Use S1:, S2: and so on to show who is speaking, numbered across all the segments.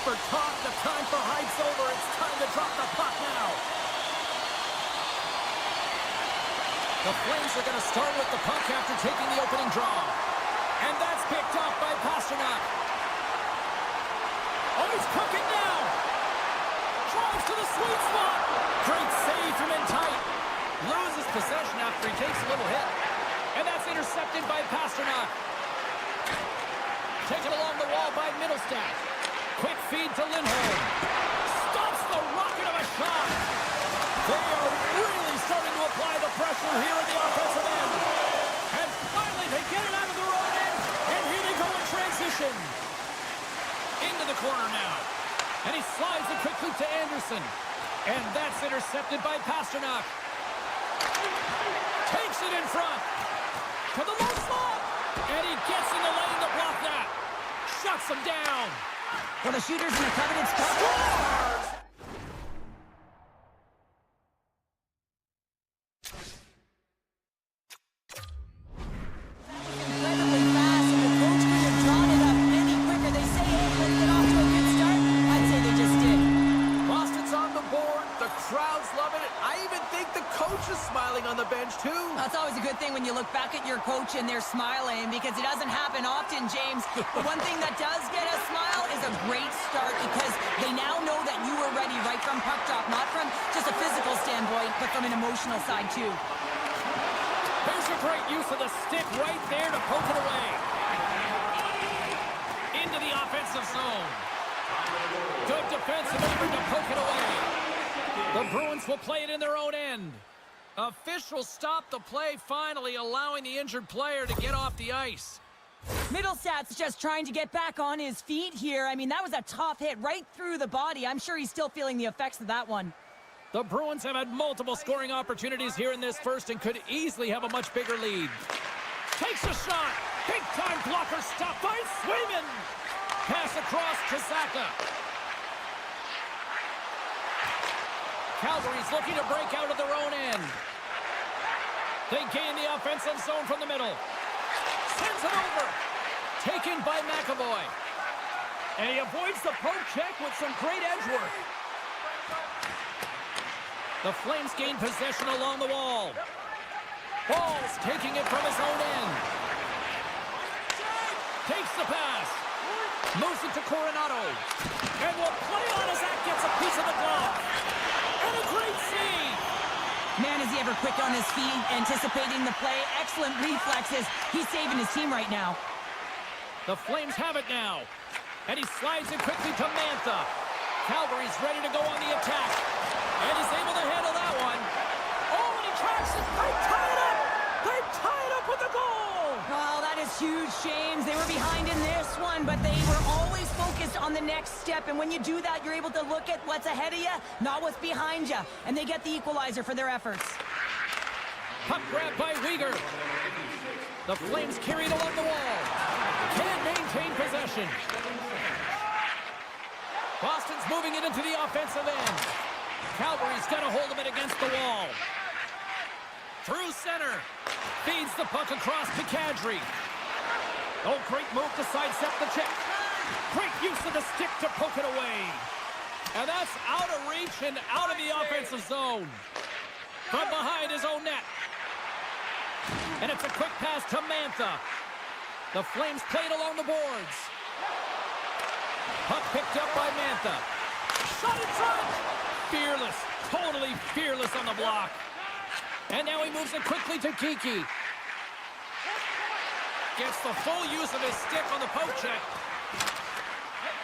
S1: for talk. The time for hype's over. It's time to drop the puck now. The Flames are going to start with the puck after taking the opening draw. And that's picked up by Pastrnak. Oh, he's cooking now. Drives to the sweet spot. Great save from in tight. Loses possession after he takes a little hit. And that's intercepted by Pastrnak. Taken along the wall by Middlestat. Quick feed to Lindholm. Stops the rocket of a shot. They are really starting to apply the pressure here in the offensive end. And finally they get it out of their own end. And here they go in transition. Into the corner now. And he slides it quickly to Anderson. And that's intercepted by Pastrnak. Takes it in front. To the low slot. And he gets in the lane to block that. Shuts him down.
S2: Well, the shooter's in a coveted spot.
S1: Scores!
S2: Incredibly fast, and the coach could have drawn it up any quicker. They say, hey, let's get off to a good start. I'd say they just did.
S1: Boston's on the board. The crowd's loving it. I even think the coach is smiling on the bench, too.
S2: That's always a good thing when you look back at your coach and they're smiling, because it doesn't happen often, James. The one thing that does get a smile is a great start, because they now know that you were ready right from puck drop, not from just a physical standpoint, but from an emotional side, too.
S1: There's a great use of the stick right there to poke it away. Into the offensive zone. Good defensive effort to poke it away. The Bruins will play it in their own end. Officials stop the play, finally allowing the injured player to get off the ice.
S2: Middlestat's just trying to get back on his feet here. I mean, that was a tough hit right through the body. I'm sure he's still feeling the effects of that one.
S1: The Bruins have had multiple scoring opportunities here in this first and could easily have a much bigger lead. Takes a shot. Big-time blocker stopped by Swayman. Pass across to Zaka. Calgary's looking to break out of their own end. They gain the offensive zone from the middle. Sends it over. Taken by MaakY. And he avoids the poke check with some great edge work. The Flames gain possession along the wall. Ball's taking it from his own end. Takes the pass. Moves it to Coronado. And will play on as that gets a piece of the glove. And a great save.
S2: Man, is he ever quick on his feet, anticipating the play. Excellent reflexes. He's saving his team right now.
S1: The Flames have it now. And he slides it quickly to Mantha. Calgary's ready to go on the attack. And he's able to handle that one. Oh, and he tracks it. They tie it up. They tie it up with the goal.
S2: Oh, that is huge, James. They were behind in this one, but they were always focused on the next step. And when you do that, you're able to look at what's ahead of you, not what's behind you. And they get the equalizer for their efforts.
S1: Puck grab by Weegar. The Flames carried along the wall. Can't maintain possession. Boston's moving it into the offensive end. Calgary's got a hold of it against the wall. Through center. Feeds the puck across to Kadri. Oh, great move to sidestep the check. Great use of the stick to poke it away. And that's out of reach and out of the offensive zone. From behind his own net. And it's a quick pass to Mantha. The Flames played along the boards. Puck picked up by Mantha. Shot in front. Fearless. Totally fearless on the block. And now he moves it quickly to Kiki. Gets the full use of his stick on the poke check.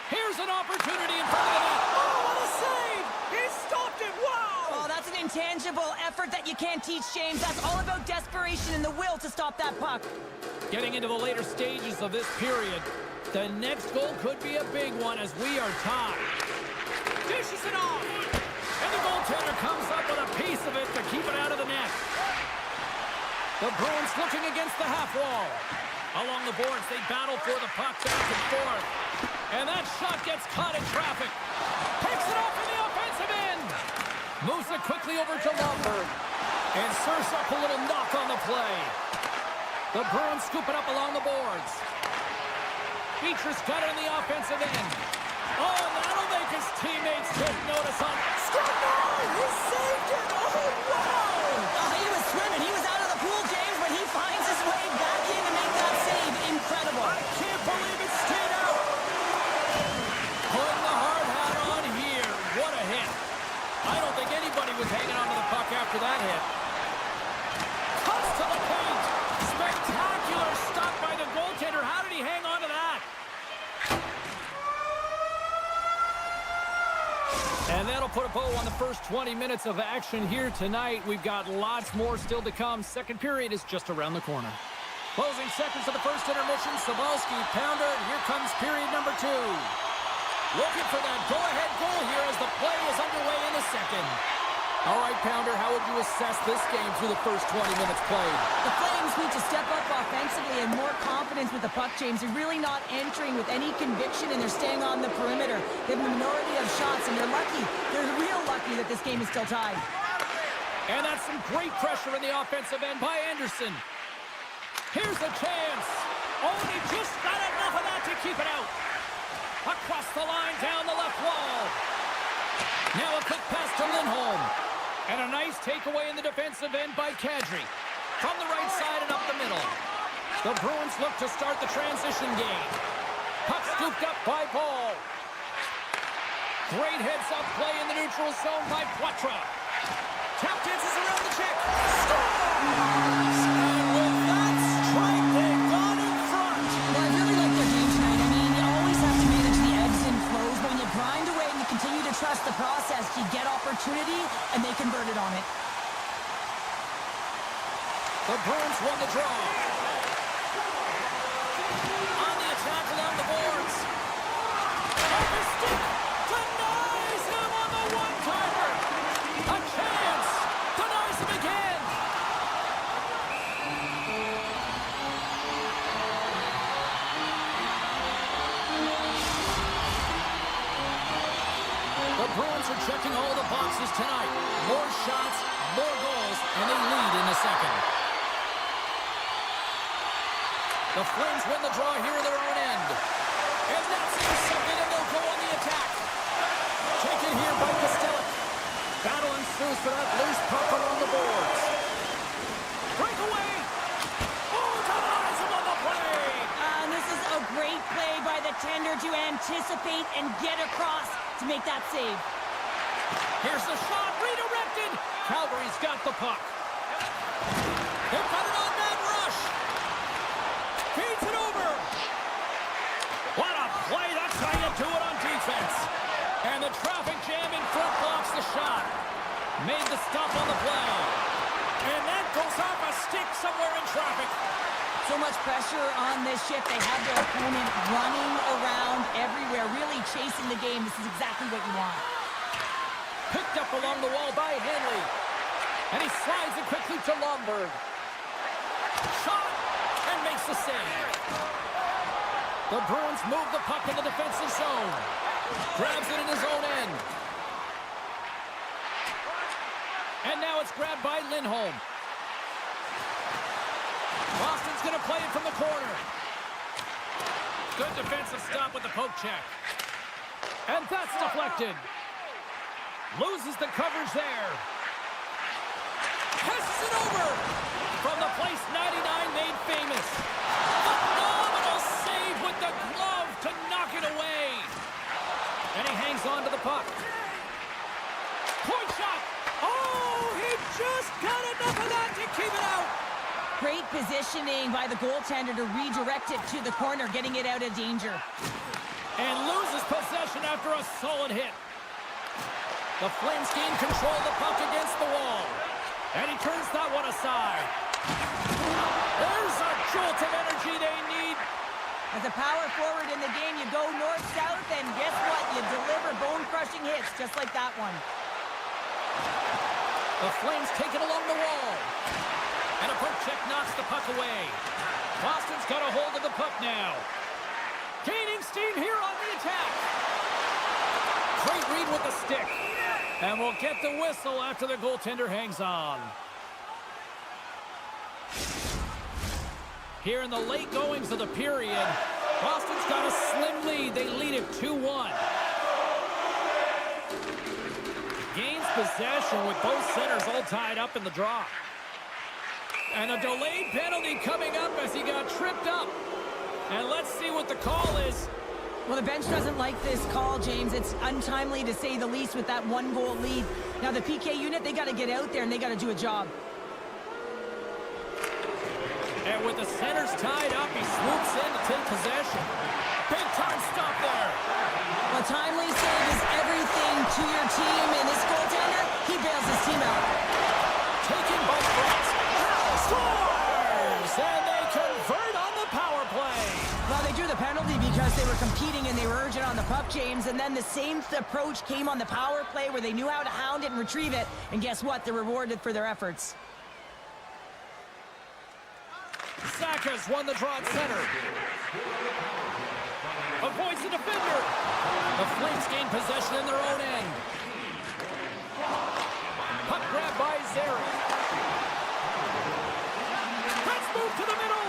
S1: Here's an opportunity in front of the net. Oh, what a save! He stopped it. Wow!
S2: Oh, that's an intangible effort that you can't teach, James. That's all about desperation and the will to stop that puck.
S1: Getting into the later stages of this period, the next goal could be a big one as we are tied. Dishes it off! And the goaltender comes up with a piece of it to keep it out of the net. The Bruins looking against the half wall. Along the boards, they battle for the puck back and forth. And that shot gets caught in traffic. Picks it off in the offensive end. Moves it quickly over to Lomberg. And serves up a little knock on the play. The Bruins scoop it up along the boards. Beatrice got it in the offensive end. Oh, that'll make his teammates take notice on.
S2: He saved it! Oh, wow! He was swimming. He was out of the pool, James, but he finds his way back in to make that save. Incredible.
S1: I can't believe it stayed out. Putting the hard hat on here. What a hit. I don't think anybody was hanging onto the puck after that hit. Cuts to the paint. Spectacular stop by the goaltender. How did he hang on to that? And that'll put a bow on the first 20 minutes of action here tonight. We've got lots more still to come. Second period is just around the corner. Closing seconds of the first intermission. Sabalski, pounder, and here comes period number 2. Looking for that go-ahead goal here as the play is underway in the second. All right, Pounder, how would you assess this game through the first 20 minutes played?
S2: The Flames need to step up offensively and more confidence with the puck, James. They're really not entering with any conviction, and they're staying on the perimeter. They have a minority of shots, and they're lucky. They're real lucky that this game is still tied.
S1: And that's some great pressure in the offensive end by Anderson. Here's a chance. Oh, and he just got enough of that to keep it out. Across the line, down the left wall. Now a quick pass to Lindholm. And a nice takeaway in the defensive end by Kadri. From the right side and up the middle. The Bruins look to start the transition game. Puck scooped up by Ball. Great heads-up play in the neutral zone by Poitras. Tap dances around the check. Scores! And with that strike, they've gone in front.
S2: Well, I really like their game tonight. I mean, you always have to manage the ebbs and flows, but when you grind away and you continue to trust the process, you get opportunity, and they converted on it.
S1: The Bruins won the draw. On the attack along the boards. Off his stick. Denies him on the one-timer. A chance. Denies him again. The Bruins are checking all the boxes tonight. More shots, more goals, and they lead in the second. The Flames win the draw here in their own end. And that's in the second, and they'll go on the attack. Taken here by Costello. Battle ensues for that loose puck along the boards. Breakaway. Oh, denies him on the play.
S2: And this is a great play by the tender to anticipate and get across to make that save.
S1: Here's the shot, redirected. Calgary's got the puck. They've got it on man rush. Feeds it over. What a play. That's how you do it on defense. And the traffic jam in front blocks the shot. Made the stop on the play. And that goes off a stick somewhere in traffic.
S2: So much pressure on this shift. They have their opponent running around everywhere, really chasing the game. This is exactly what you want.
S1: Picked up along the wall by Henley. And he slides it quickly to Lomberg. Shot and makes the save. The Bruins move the puck in the defensive zone. Grabs it in his own end. And now it's grabbed by Lindholm. Boston's going to play it from the corner. Good defensive stop with the poke check. And that's deflected. Loses the coverage there. Passes it over. From the place 99 made famous. Phenomenal save with the glove to knock it away. And he hangs on to the puck. Point shot. Oh, he just got enough of that to keep it out.
S2: Great positioning by the goaltender to redirect it to the corner, getting it out of danger.
S1: And loses possession after a solid hit. The Flames gain control of the puck against the wall. And he turns that one aside. There's a jolt of energy they need.
S2: As a power forward in the game, you go north-south, and guess what? You deliver bone-crushing hits just like that one.
S1: The Flames take it along the wall. And a poke check knocks the puck away. Boston's got a hold of the puck now. Gaining steam here on the attack. Great read with the stick. And we'll get the whistle after the goaltender hangs on. Here in the late goings of the period, Boston's got a slim lead. They lead it 2-1. possession with both centers all tied up in the draw. And a delayed penalty coming up as he got tripped up. And let's see what the call is.
S2: Well, the bench doesn't like this call, James. It's untimely to say the least with that 1-goal lead. Now, the PK unit, they got to get out there and they got to do a job.
S1: And with the centers tied up, he swoops in to take possession. Big time stop there.
S2: Well, timely save is everything to your team, and this goaltender, he bails his team out.
S1: Taken by Bruins. Scores! And they convert on the power play.
S2: Well, they drew the penalty because they were competing and they were urgent on the puck, James, and then the same approach came on the power play where they knew how to hound it and retrieve it, and guess what? They're rewarded for their efforts.
S1: Saka's won the draw at center. Avoids the defender. The Flames gain possession in their own end. Puck grab by Zary. Let's move to the middle.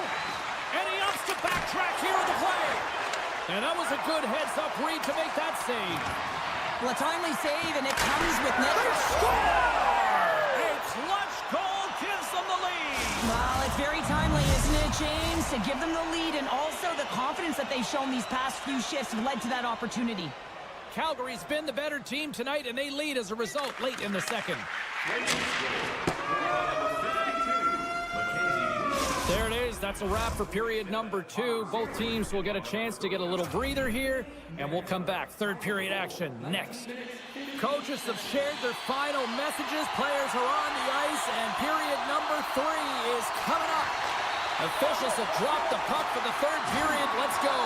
S1: And he opts to backtrack here in the play. And that was a good heads-up read to make that save.
S2: Well, a timely save, and it comes with net.
S1: They score! A clutch goal gives them the lead.
S2: Well, it's very timely, isn't it, James, to give them the lead, and also the confidence that they've shown these past few shifts have led to that opportunity.
S1: Calgary's been the better team tonight, and they lead as a result late in the second. There it is. That's a wrap for period number 2. Both teams will get a chance to get a little breather here, and we'll come back. Third period action next. Coaches have shared their final messages. Players are on the ice, and period number 3 is coming up. Officials have dropped the puck for the third period. Let's go.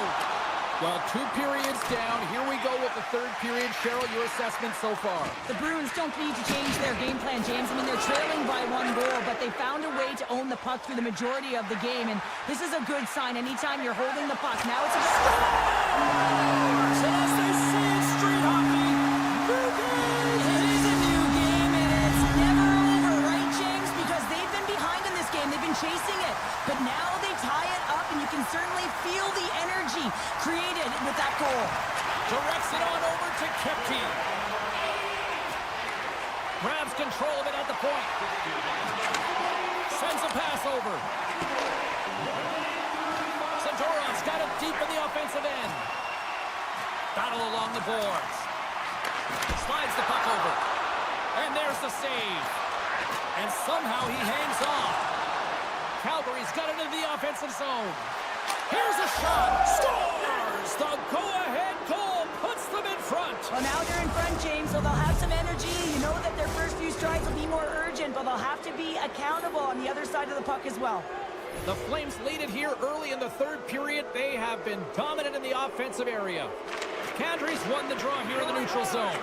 S1: Well, 2 periods down. Here we go with the third period. Cheryl, your assessment so far?
S2: The Bruins don't need to change their game plan, James. I mean, they're trailing by 1 goal, but they found a way to own the puck through the majority of the game, and this is a good sign anytime you're holding the puck. Now it's a...
S1: As they say in street hockey, new game!
S2: It is a new game, and it's never over, right, James? Because they've been behind in this game. They've been chasing it, but now they tie it up, and you can certainly feel the energy created with that goal.
S1: Directs it on over to Kepke. Grabs control of it at the point. Sends a pass over. Santorov's got it deep in the offensive end. Battle along the boards. Slides the puck over. And there's the save. And somehow he hangs on. Calgary's got it into the offensive zone. Here's a shot. Scores! The go-ahead goal puts them in front.
S2: Well, now they're in front, James, so they'll have some energy. You know that their first few strides will be more urgent, but they'll have to be accountable on the other side of the puck as well.
S1: The Flames lead it here early in the third period. They have been dominant in the offensive area. Kadri's won the draw here in the neutral zone.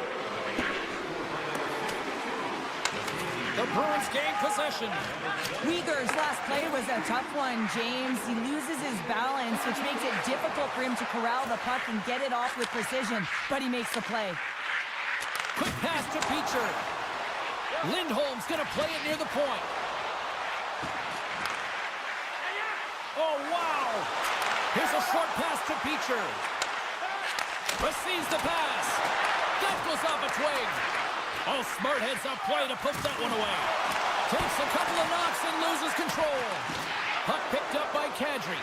S1: The Bruins gain possession.
S2: Uyghur's last play was a tough one, James. He loses his balance, which makes it difficult for him to corral the puck and get it off with precision, but he makes the play.
S1: Quick pass to Beecher. Lindholm's going to play it near the point. Oh, wow. Here's a short pass to Beecher. Receives the pass. That goes off a twig. Oh, smart heads-up play to put that one away. Takes a couple of knocks and loses control. Puck picked up by Kadri.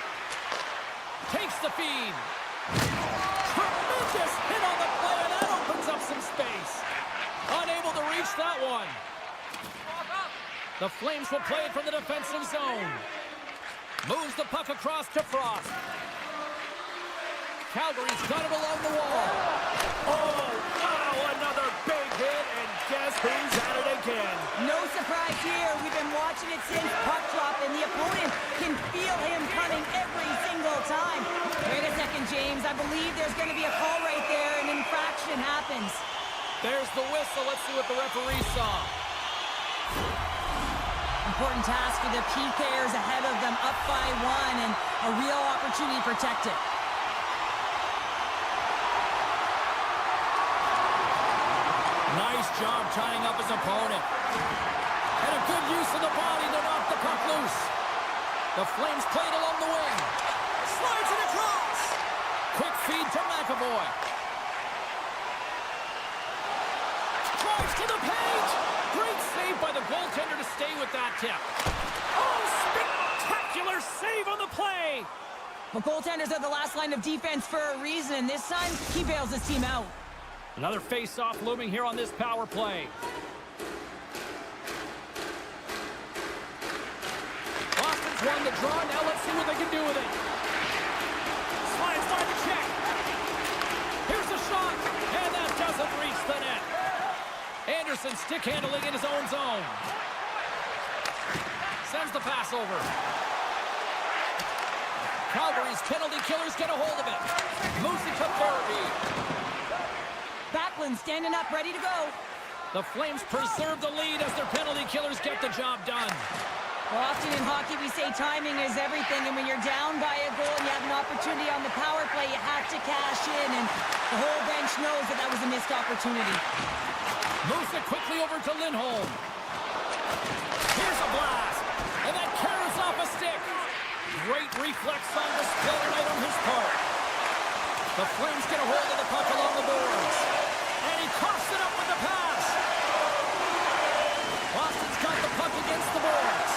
S1: Takes the feed. Tremendous hit on the play, and that opens up some space. Unable to reach that one. The Flames will play it from the defensive zone. Moves the puck across to Frost. Calgary's got it along the wall. Oh, wow, another big hit, and guess who's at it again?
S2: No surprise here. We've been watching it since puck drop, and the opponent can feel him coming every single time. Wait a second, James. I believe there's going to be a call right there. An infraction happens.
S1: There's the whistle. Let's see what the referee saw.
S2: Important task for the PKers ahead of them, up by 1, and a real opportunity to protect it.
S1: Nice job tying up his opponent. And a good use of the body to knock the puck loose. The Flames play it along the wing. Slides it across. Quick feed to MaakY. drives to the paint. Great save by the goaltender to stay with that tip. Oh, spectacular save on the play.
S2: Well, goaltenders are the last line of defense for a reason, and this time, he bails his team out.
S1: Another face-off looming here on this power play. Boston's won the draw. Now let's see what they can do with it. Slides by the check. Here's the shot, and that doesn't reach the net. Anderson stick handling in his own zone. Sends the pass over. Calgary's penalty killers get a hold of it. Moves it to therapy.
S2: Backlund standing up, ready to go.
S1: The Flames preserve the lead as their penalty killers get the job done.
S2: Well, often in hockey we say timing is everything, and when you're down by a goal and you have an opportunity on the power play, you have to cash in, and the whole bench knows that that was a missed opportunity.
S1: Moves it quickly over to Lindholm. Here's a blast, and that carries off a stick. Great reflex on display tonight on his part. The Flames get a hold of the puck along the boards. And he coughs it up with the pass. Boston's got the puck against the boards.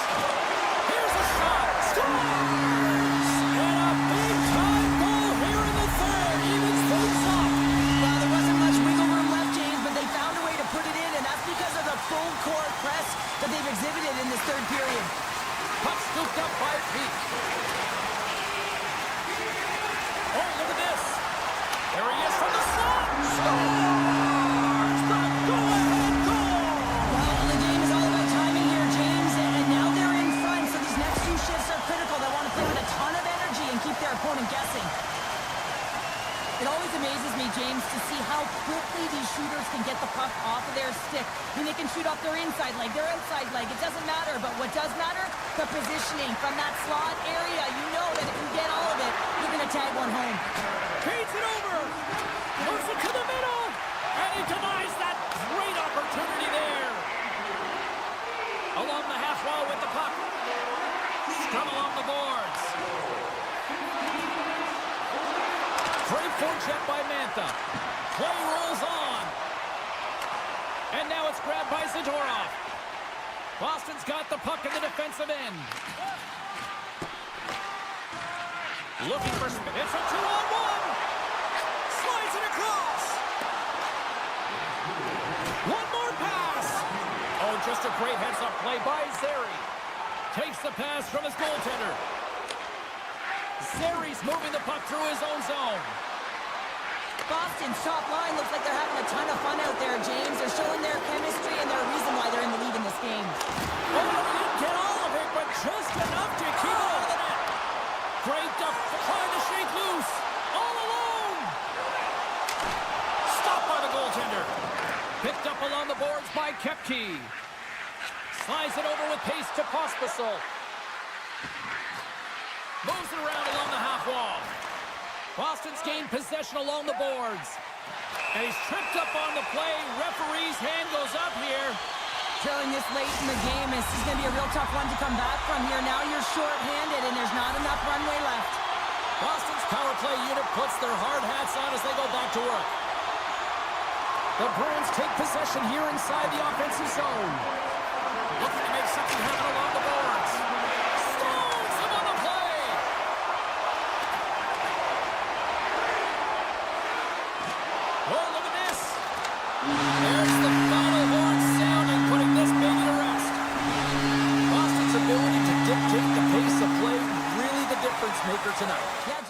S1: Here's a shot. Scores! And a big-time goal here in the third. Evens things up.
S2: Well, there wasn't much wiggle room left, James, but they found a way to put it in, and that's because of the full court press that they've exhibited in this third period.
S1: Puck scooped up by Peak. Oh, look at this. There he is from the slot. Scores! The go-ahead goal!
S2: Well, the game is all about timing here, James, and now they're in front, so these next few shifts are critical. They want to play with a ton of energy and keep their opponent guessing. It always amazes me, James, to see how quickly these shooters can get the puck off of their stick. I mean, they can shoot off their inside leg, their outside leg. It doesn't matter, but what does matter? The positioning from that slot area. You know that if you get all of it, you're going to tag one home.
S1: Feeds it over. Moves it to the middle. And he denies that great opportunity there. Along the half wall with the puck. Scrum along the boards. Great forecheck by Mantha. Play rolls on. And now it's grabbed by Zadorov. Boston's got the puck in the defensive end. Looking for it's a 2-on-1. Slides it across. One more pass. Oh, just a great heads-up play by Zary. Takes the pass from his goaltender. Zary's moving the puck through his own zone.
S2: Boston's top line looks like they're having a ton of fun out there, James. They're showing their chemistry, and they're a reason why they're in the lead in this game.
S1: Oh, he didn't get all of it, but just enough to keep it out of the net. Great trying to shake loose. All alone. Stopped by the goaltender. Picked up along the boards by Kepke. Slides it over with pace to Pospisil. Moves it around along the half wall. Boston's gained possession along the boards. And he's tripped up on the play. Referee's hand goes up here.
S2: Trailing this late in the game, this is going to be a real tough one to come back from here. Now you're short-handed, and there's not enough runway left.
S1: Boston's power play unit puts their hard hats on as they go back to work. The Bruins take possession here inside the offensive zone. Looking to make something happen along the boards. Stones him on the play. Oh, look at this. There's the final horn sounding, putting this baby to rest. Boston's ability to dictate the pace of play, really the difference maker tonight.
S2: Yeah,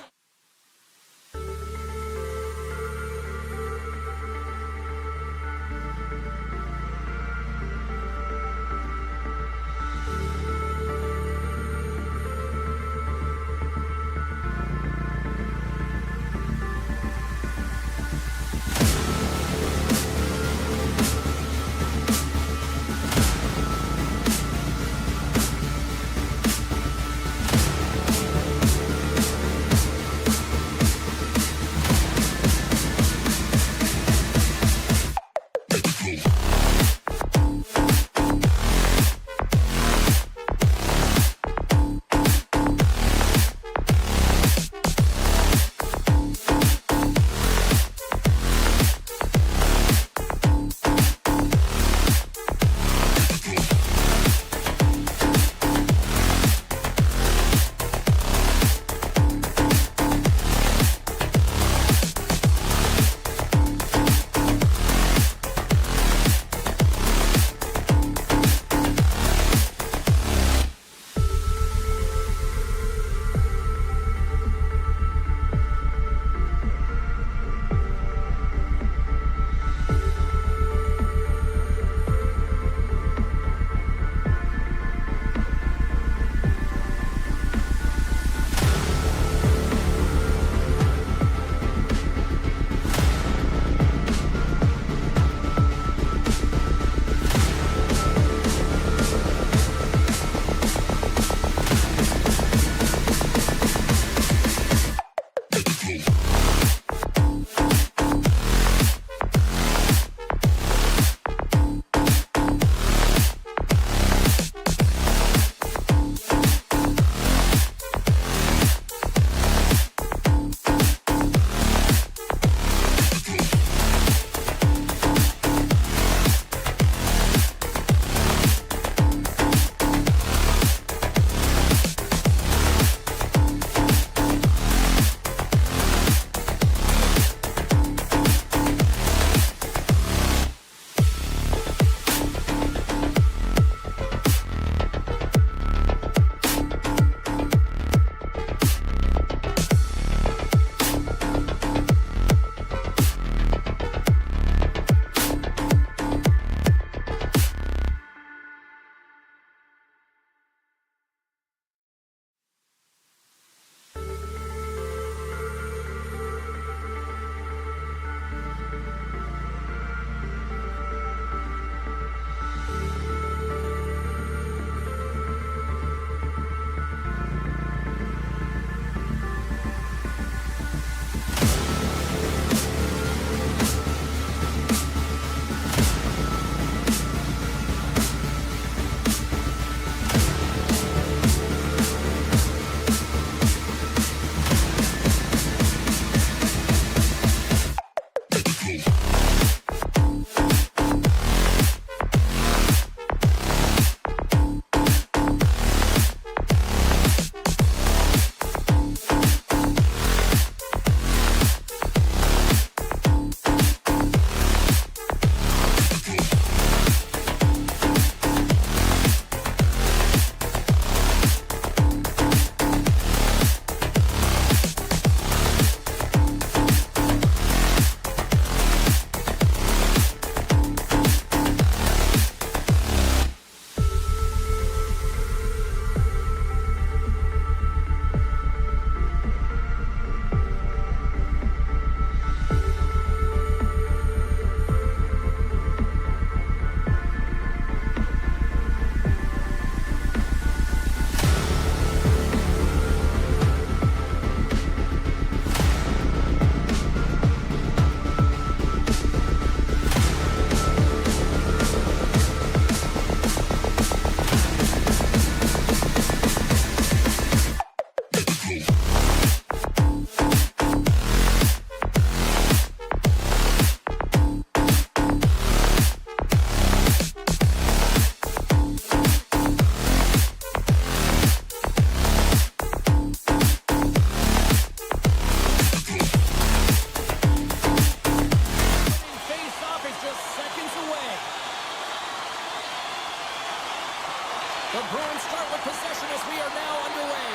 S1: The Bruins start with possession as we are now underway.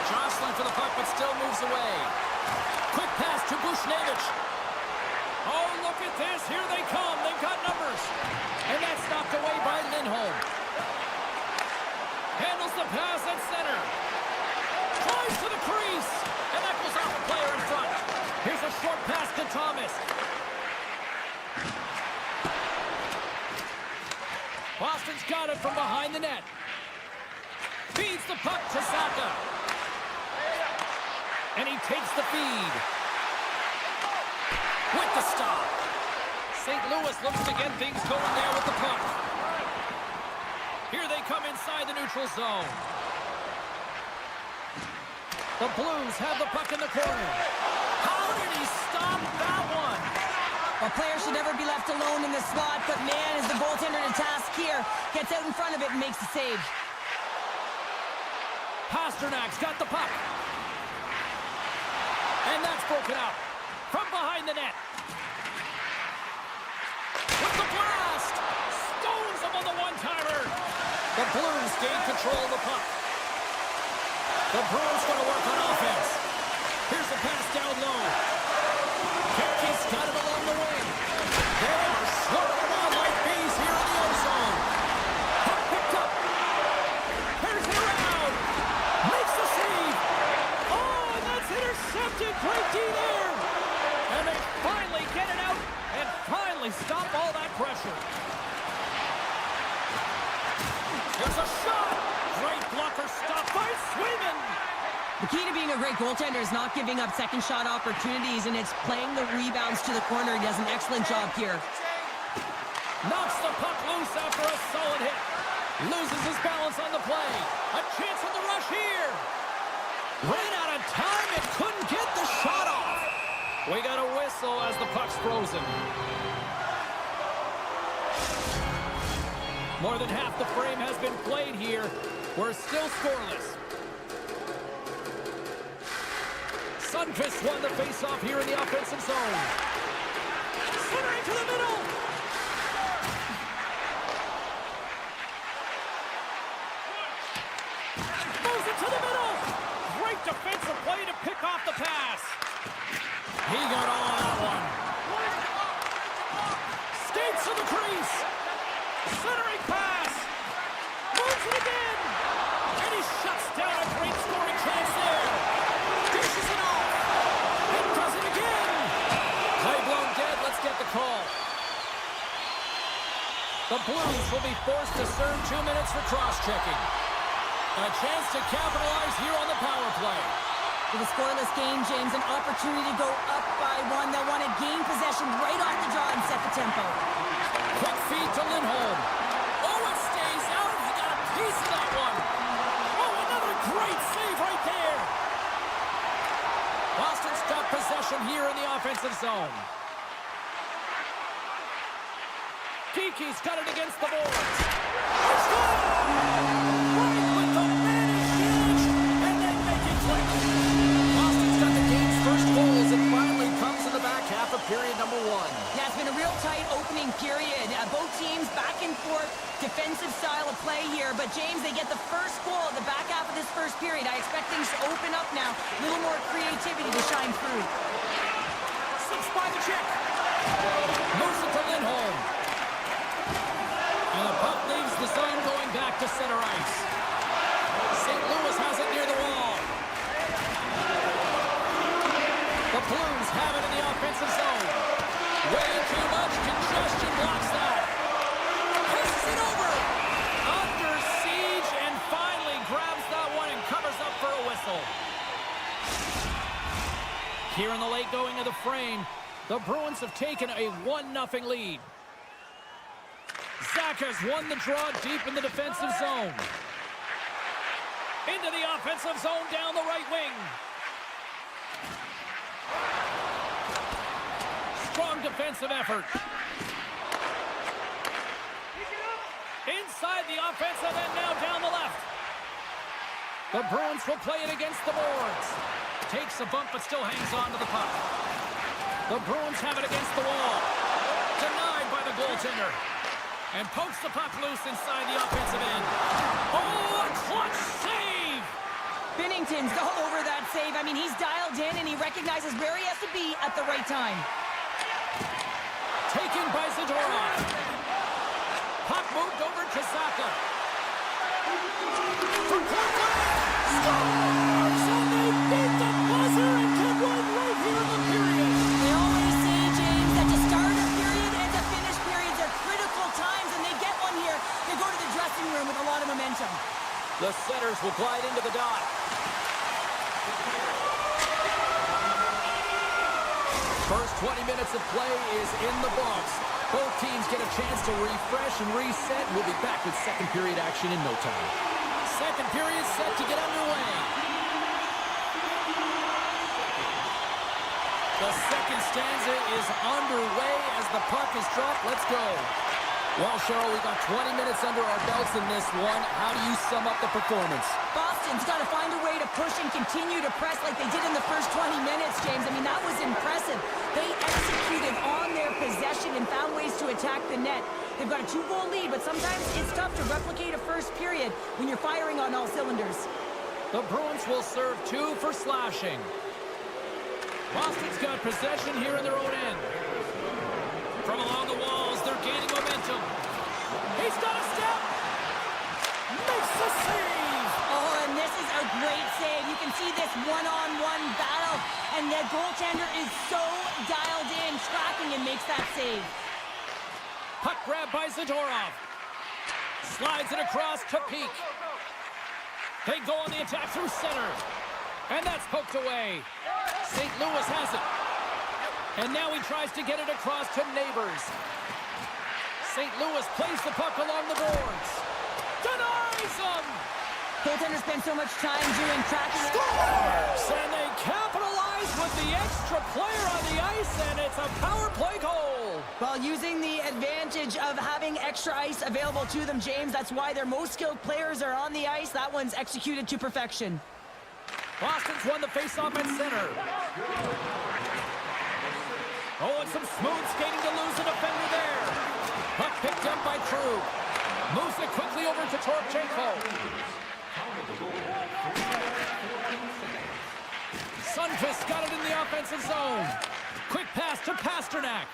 S1: Jostling for the puck, but still moves away. Quick pass to Bushnevich. Oh, look at this. Here they come. They've got numbers. And that's knocked away by Lindholm. Handles the pass at center. Tries to the crease. And that goes off a player in front. Here's a short pass to Thomas. Boston's got it from behind the net. Feeds the puck to Saka. And he takes the feed. With the stop. St. Louis looks to get things going there with the puck. Here they come inside the neutral zone. The Blues have the puck in the corner. How did he stop that one?
S2: A player should never be left alone in the slot, but man, is the goaltender to task here. Gets out in front of it and makes the save.
S1: Pasternak's got the puck. And that's broken out. From behind the net. With the blast! Stones him on the one-timer. The Blues gain control of the puck. The Bruins going to work on offense. Here's the pass down low. Kempke's got it along the wing. They are swirling around like bees here in the end zone. Puck picked up. Here's it around. Makes the save. Oh, and that's intercepted. Great D there. And they finally get it out and finally stop all that pressure. There's a shot. Great blocker stop by Swayman.
S2: The key to being a great goaltender is not giving up second shot opportunities, and it's playing the rebounds to the corner. He does an excellent job here.
S1: Knocks the puck loose after a solid hit. Loses his balance on the play. A chance on the rush here. Ran out of time and couldn't get the shot off. We got a whistle as the puck's frozen. More than half the frame has been played here. We're still scoreless. Sundqvist won the face-off here in the offensive zone. Centering to the middle. Moves it to the middle. Great defensive play to pick off the pass. He got all on that one. Skates to the crease. Centering pass. Moves it again. And he shuts down a great scoring chance there. Dishes it off. And does it again. Play blown dead. Let's get the call. The Blues will be forced to serve 2 minutes for cross-checking. A chance to capitalize here on the power play.
S2: With a scoreless game, James, an opportunity to go up by one. They'll want to gain possession right off the draw and set the tempo.
S1: Quick feed to Lindholm. Oh, it stays out. He got a piece of that one. Oh, another great save right there. Boston's got possession here in the offensive zone. Kiki's got it against the boards. It's good! Right with the managed and then make it click. Boston's got the game's first goal as it finally comes in the back half of period number 1.
S2: Yeah, it's been a real tight opening period. Both teams back and forth, defensive style of play here. But, James, they get the first goal at the back half of this first period. I expect things to open up now. A little more creativity to shine through.
S1: Slips by the check. Moves it to Lindholm. And the puck leaves the zone going back to center ice. St. Louis has it near the wall. The Blues have it in the offensive zone. Way too much congestion blocks that. Pushes it over. Under siege and finally grabs that one and covers up for a whistle. Here in the late going of the frame, the Bruins have taken a 1-0 lead. Zach has won the draw deep in the defensive zone. Into the offensive zone down the right wing. Strong defensive effort. Inside the offensive end now down the left. The Bruins will play it against the boards. Takes a bump but still hangs on to the puck. The Bruins have it against the wall. Denied by the goaltender. And pokes the puck loose inside the offensive end. Oh, a clutch save!
S2: Binnington's all over that save. I mean, he's dialed in and he recognizes where he has to be at the right time.
S1: Taken by Zadorov. Puck moved over to Zaka. For Corcoran! Scores! And they beat the buzzer and get one right here in the period.
S2: They always say, James, that to start a period and to finish periods are critical times, and they get one here. They go to the dressing room with a lot of momentum.
S1: The setters will glide into the dot. First 20 minutes of play is in the books. Both teams get a chance to refresh and reset. We'll be back with second period action in no time. Second period set to get underway. The second stanza is underway as the puck is dropped. Let's go. Well, Cheryl, we got 20 minutes under our belts in this one. How do you sum up the performance?
S2: Boston's got to find a way to push and continue to press like they did in the first 20 minutes, James. I mean, that was impressive. They executed on their possession and found ways to attack the net. They've got a 2-goal lead, but sometimes it's tough to replicate a first period when you're firing on all cylinders.
S1: The Bruins will serve 2 for slashing. Boston's got possession here in their own end. From along the walls, they're gaining momentum. He's got a step. Makes the save.
S2: Oh, and this is a great save. You can see this one-on-one battle, and the goaltender is so dialed in, tracking, and makes that save.
S1: Puck grab by Zadorov. Slides it across to Peak. They go on the attack through center. And that's poked away. St. Louis has it. And now he tries to get it across to Neighbors. St. Louis plays the puck along the boards. Denies him!
S2: Goaltender spent so much time doing tracking.
S1: Scores! And they capitalize with the extra player on the ice, and it's a power play goal.
S2: While using the advantage of having extra ice available to them, James, that's why their most skilled players are on the ice. That one's executed to perfection.
S1: Boston's won the faceoff at center. Oh, and some smooth skating to lose a defender there. Puck picked up by True. Moves it quickly over to Torchenko. Sundqvist got it in the offensive zone. Quick pass to Pasternak.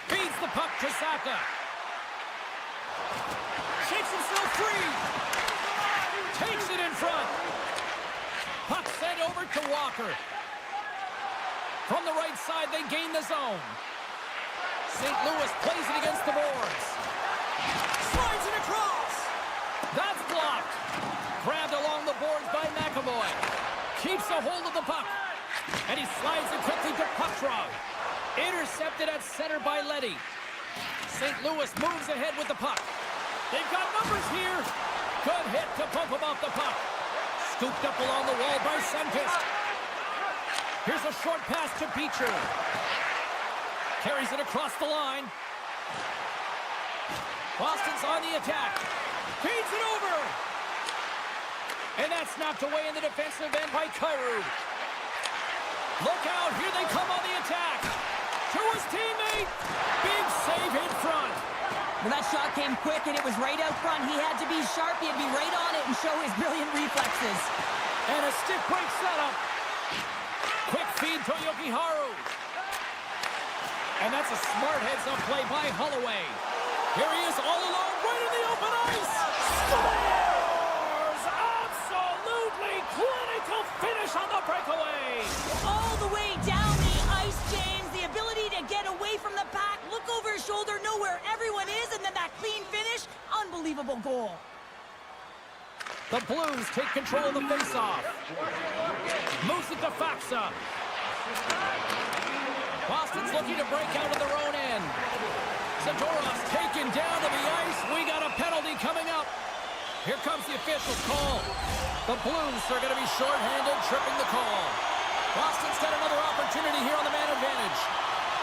S1: Feeds the puck to Saka. Shakes himself free. Takes it in front. Puck sent over to Walker. From the right side, they gain the zone. St. Louis plays it against the boards. Slides it across. That's blocked. Grabbed along the boards by MaakY. Keeps a hold of the puck. And he slides it quickly to Puckrog. Intercepted at center by Leddy. St. Louis moves ahead with the puck. They've got numbers here. Good hit to pump him off the puck. Scooped up along the wall by Sundqvist. Here's a short pass to Beecher. Carries it across the line. Boston's on the attack. Feeds it over. And that's knocked away in the defensive end by Kyrou. Look out, here they come on the attack. To his teammate. Big save in front.
S2: Well, that shot came quick, and it was right out front. He had to be sharp. He had to be right on it and show his brilliant reflexes.
S1: And a stick break setup. Quick feed to Jokiharju. And that's a smart heads-up play by Holloway. Here he is all alone, right in the open ice. Scores! Absolutely clinical finish on the breakaway.
S2: All the way down the ice, James. The ability to get away from the pack, look over his shoulder, know where everyone is, and then that clean finish. Unbelievable goal.
S1: The Blues take control of the faceoff. Moves it to Faksa. Boston's looking to break out of their own end. Zadorov's taken down to the ice. We got a penalty coming up. Here comes the official's call. The Blues are going to be shorthanded, tripping the call. Boston's got another opportunity here on the man advantage.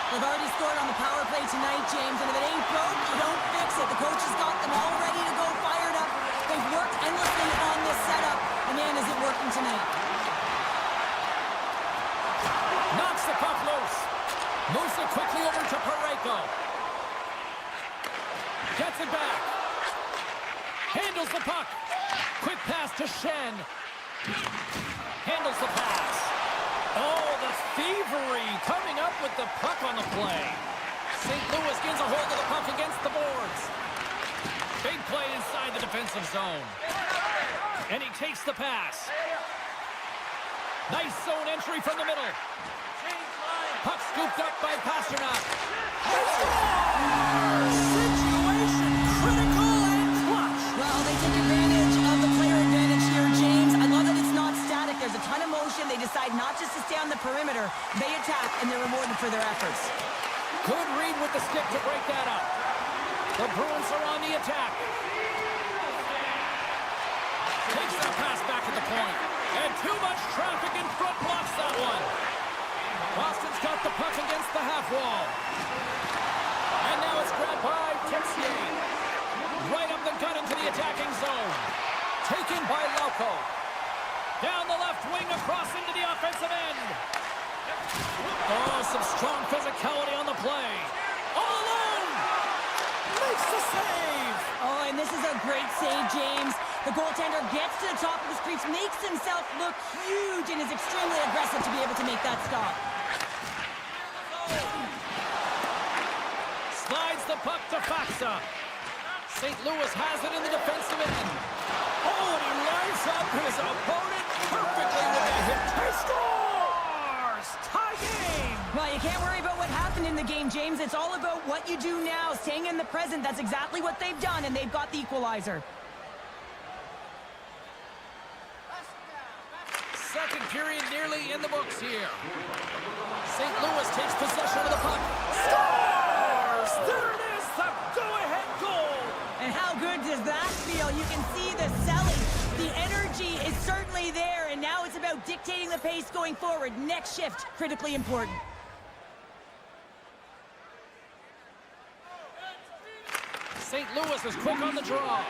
S2: They've already scored on the power play tonight, James, and if it ain't broke, you don't fix it. The coach has got them all ready to go, fired up. They've worked endlessly on this setup, and man, is it working tonight.
S1: Knocks the puck loose. Moves it quickly over to Parayko. Gets it back. Handles the puck. Quick pass to Shen. Handles the pass. Oh, the thievery coming up with the puck on the play. St. Louis gains a hold of the puck against the boards. Big play inside the defensive zone. And he takes the pass. Nice zone entry from the middle. Puck scooped up by Pasternak. Situation critical and clutch.
S2: Well, they take advantage of the player advantage here, James. I love that it's not static. There's a ton of motion. They decide not just to stay on the perimeter. They attack, and they're rewarded for their efforts.
S1: Good read with the stick to break that up. The Bruins are on the attack. Takes that pass back at the point. And too much traffic in front blocks that one. Boston's got the puck against the half wall. And now it's grabbed by Texier. Right up the gut into the attacking zone. Taken by Lauko. Down the left wing across into the offensive end. Oh, some strong physicality on the play. All alone. Makes the save.
S2: Oh, and this is a great save, James. The goaltender gets to the top of his crease, makes himself look huge, and is extremely aggressive to be able to make that stop.
S1: Slides the puck to Faksa. St. Louis has it in the defensive end. Oh, and he lines up his opponent perfectly with a hit. He scores! Tie game!
S2: Well, you can't worry about what happened in the game, James. It's all about what you do now, staying in the present. That's exactly what they've done, and they've got the equalizer.
S1: Second period near in the books here. St. Louis takes possession of the puck. Scores! There it is, the go-ahead goal!
S2: And how good does that feel? You can see the selling. The energy is certainly there, and now it's about dictating the pace going forward. Next shift, critically important.
S1: St. Louis is quick on the draw.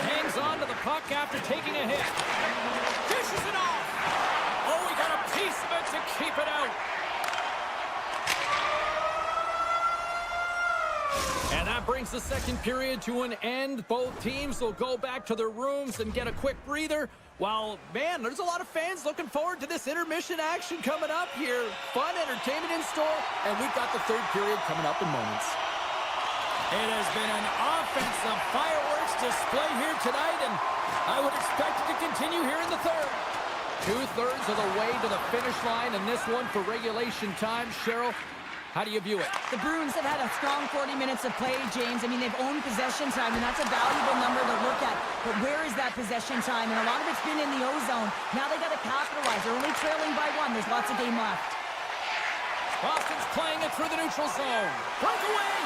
S1: Hangs on to the puck after taking a hit. Dishes it off. Oh, he got a piece of it to keep it out. And that brings the second period to an end. Both teams will go back to their rooms and get a quick breather. While, man, there's a lot of fans looking forward to this intermission action coming up here. Fun entertainment in store, and we've got the third period coming up in moments. It has been an offensive fireworks display here tonight, and I would expect it to continue here in the third. 2/3 of the way to the finish line, and this one for regulation time. Cheryl, how do you view it?
S2: The Bruins have had a strong 40 minutes of play, James. I mean, they've owned possession time, and that's a valuable number to look at. But where is that possession time? And a lot of it's been in the O-zone. Now they got to capitalize. They're only trailing by 1. There's lots of game left.
S1: Boston's playing it through the neutral zone. Breakaway!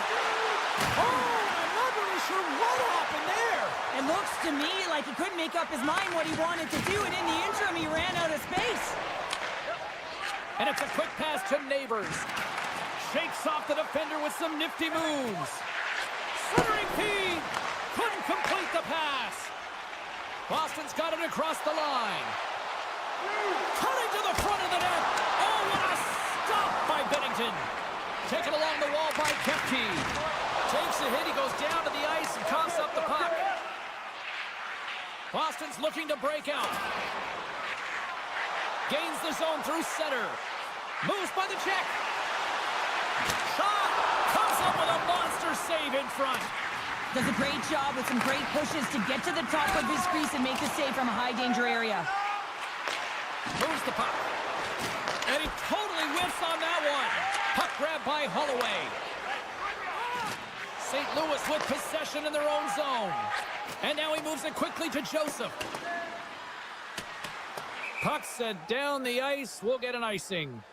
S1: Oh, I'm not really sure what happened there.
S2: It looks to me like he couldn't make up his mind what he wanted to do, and in the interim, he ran out of space.
S1: And it's a quick pass to Neighbors. Shakes off the defender with some nifty moves. Centering feed. Couldn't complete the pass. Boston's got it across the line. Cutting to the front of the net. Oh, what a stop by Bennington. Taken along the wall by Kepke. Takes a hit. He goes down to the ice and coughs up the puck. Boston's looking to break out. Gains the zone through center. Moves by the check. Shot! Comes up with a monster save in front.
S2: Does a great job with some great pushes to get to the top of his crease and make the save from a high-danger area.
S1: Moves the puck. And he totally whiffs on that one. Puck grab by Holloway. St. Louis with possession in their own zone. And now he moves it quickly to Joseph. Puck sent down the ice. We'll get an icing.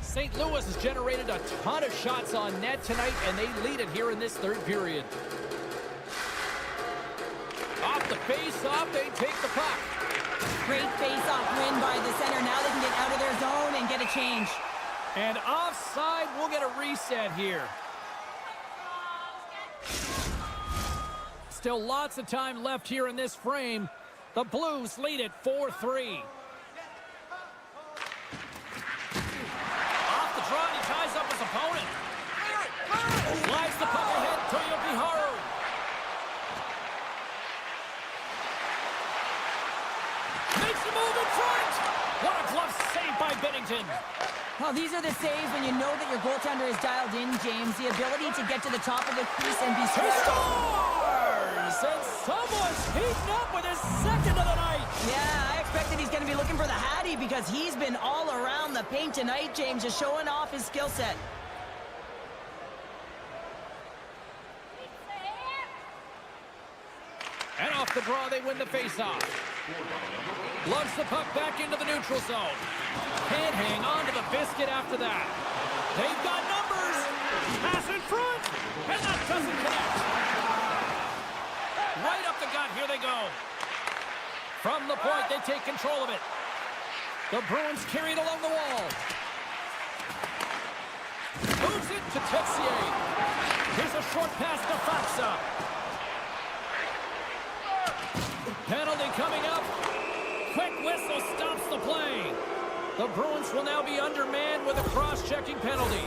S1: St. Louis has generated a ton of shots on net tonight, and they lead it here in this third period. Off the face-off, they take the puck.
S2: Great face-off win by the center. Now they can get out of their zone and get a change.
S1: And offside, we'll get a reset here. Still lots of time left here in this frame. The Blues lead it 4-3. Off the draw, and he ties up his opponent. Slides the puck ahead, Toyo Piharu. Makes a move in front. What a glove save by Bennington.
S2: Well, these are the saves when you know that your goaltender is dialed in, James. The ability to get to the top of the crease and be
S1: He
S2: square.
S1: scores! And someone's heating up with his second of the night.
S2: Yeah, I expected he's going to be looking for the Hattie because he's been all around the paint tonight, James, just showing off his skill set.
S1: And off the draw, they win the faceoff. Lugs the puck back into the neutral zone. Can't hang on to the biscuit after that. They've got numbers. Pass in front. And that doesn't connect. Right up the gut. Here they go. From the point, they take control of it. The Bruins carry it along the wall. Moves it to Texier. Here's a short pass to Faksa. Penalty coming up. Quick whistle stops the play. The Bruins will now be undermanned with a cross-checking penalty.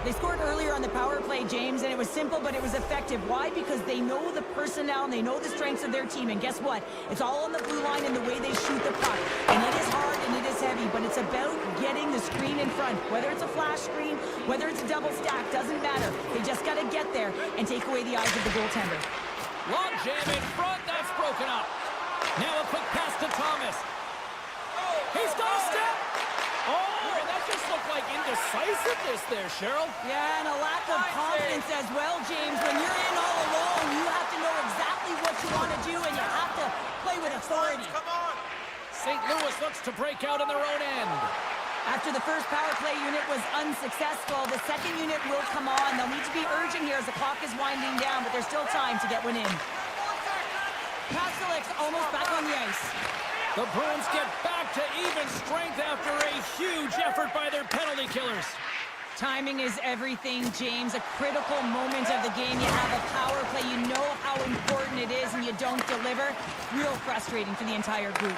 S2: They scored earlier on the power play, James, and it was simple, but it was effective. Why? Because they know the personnel and they know the strengths of their team. And guess what? It's all on the blue line and the way they shoot the puck. And it is hard and it is heavy, but it's about getting the screen in front. Whether it's a flash screen, whether it's a double stack, doesn't matter. They just got to get there and take away the eyes of the goaltender.
S1: Long jam in front. That's broken up. Now a quick pass to Thomas. He's got a step. Oh, that just looked like decisiveness there, Cheryl.
S2: Yeah, and a lack of confidence as well, James. When you're in all alone, you have to know exactly what you want to do, and you have to play with authority.
S3: Come on.
S1: St. Louis looks to break out on their own end.
S2: After the first power play unit was unsuccessful, the second unit will come on. They'll need to be urgent here as the clock is winding down, but there's still time to get one in. Pastelik's almost back on the ice.
S1: The Bruins get back to even strength after a huge effort by their penalty killers.
S2: Timing is everything, James. A critical moment of the game. You have a power play. You know how important it is, and you don't deliver. Real frustrating for the entire group.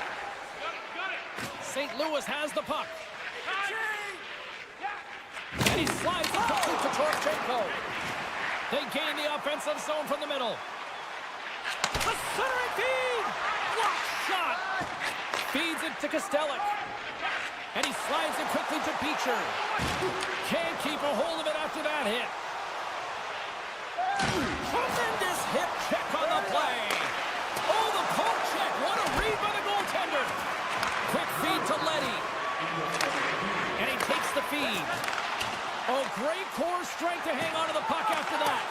S1: St. Louis has the puck. And he slides it quickly to Torchenko. They gain the offensive zone from the middle. A centering feed! Block shot! Feeds it to Kostelic. And he slides it quickly to Beecher. Can't keep a hold of it after that hit. Tremendous hip check on the play. Oh, the poke check. What a read by the goaltender. Quick feed to Leddy. And he takes the feed. Oh, great core strength to hang on to the puck after that.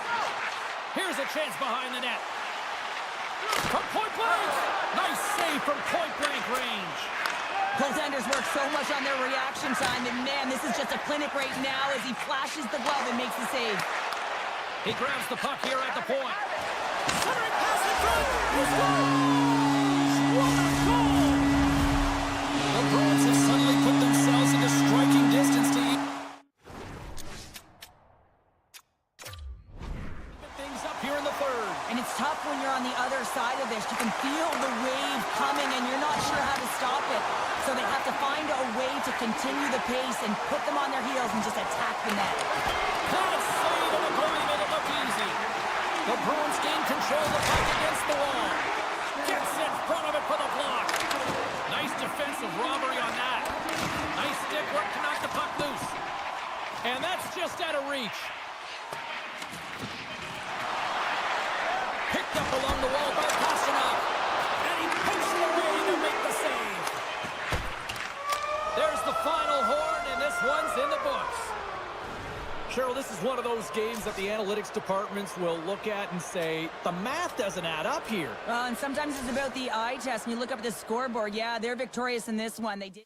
S1: Here's a chance behind the net. From point blank. Nice save from point blank range.
S2: Goaltenders work so much on their reaction time, and man, this is just a clinic right now as he flashes the glove and makes the save.
S1: He grabs the puck here at the point. Centering pass in front. He scores! What a goal! The Bruins have suddenly put themselves into striking distance to things up here in the third.
S2: And it's tough when you're on the other side of this. You can feel the wave coming, and you're not sure how to stop it. So they have to find a way to continue the pace and put them on their heels and just attack the net.
S1: That save, and the goalie made it look easy. The Bruins gain control of the puck against the wall. Gets in front of it for the block. Nice defensive robbery on that. Nice stick work to knock the puck loose. And that's just out of reach. Picked up along the wall by Pasternak. And he pushed it away to make the save. There's the final horn, and this one's in the books. Cheryl, this is one of those games that the analytics departments will look at and say, the math doesn't add up here.
S2: And sometimes it's about the eye test. When you look up at the scoreboard, yeah, they're victorious in this one. They did.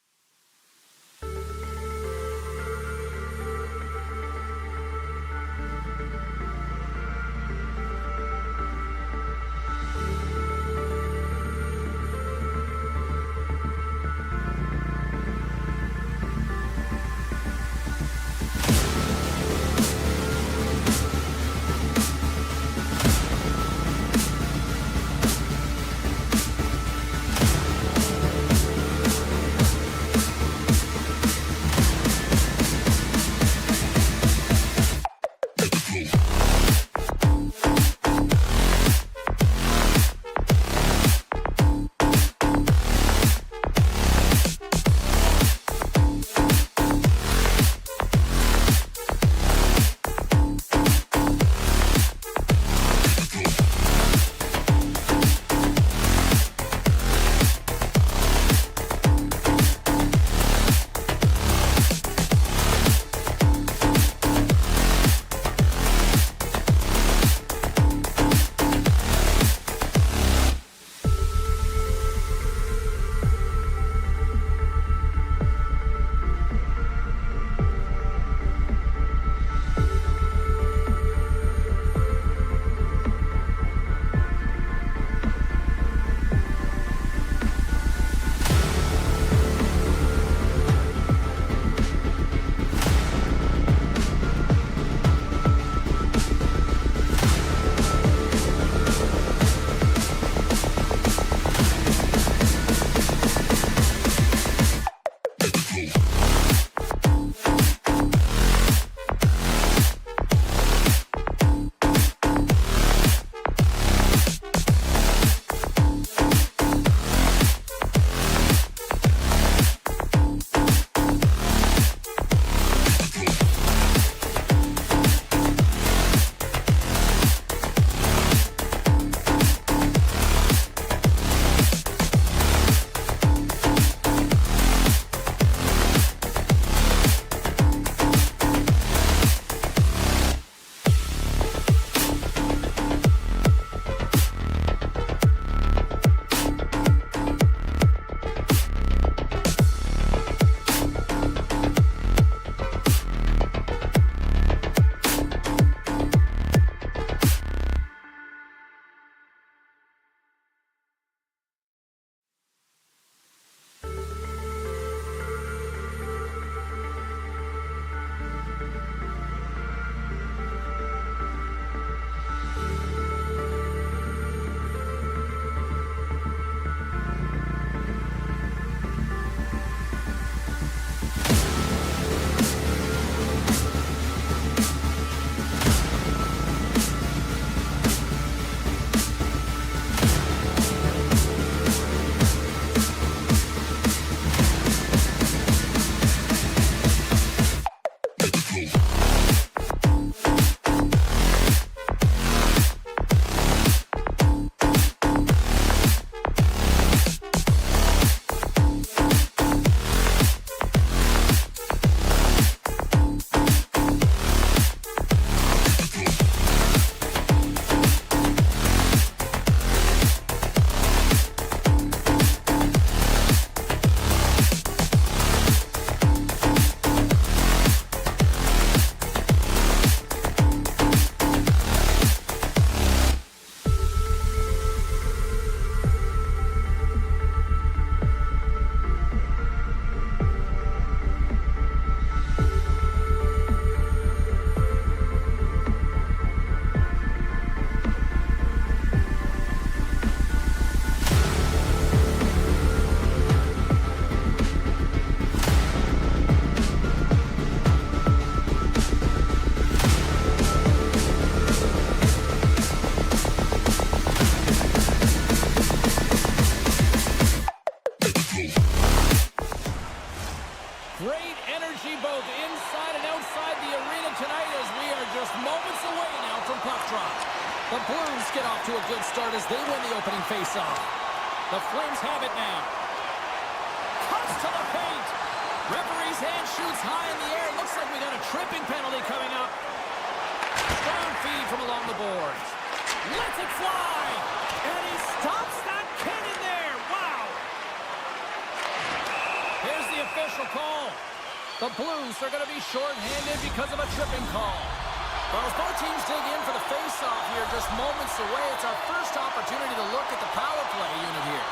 S1: both inside and outside the arena tonight as we are just moments away now from puck drop. The Blues get off to a good start as they win the opening faceoff. The Flames have it now. Cuts to the paint. Referee's hand shoots high in the air. Looks like we got a tripping penalty coming up. Strong feed from along the boards. Lets it fly. And he stops that cannon there. Wow. Here's the official call. The Blues are going to be shorthanded because of a tripping call. Well, as both teams dig in for the face-off here just moments away, it's our first opportunity to look at the power play unit here.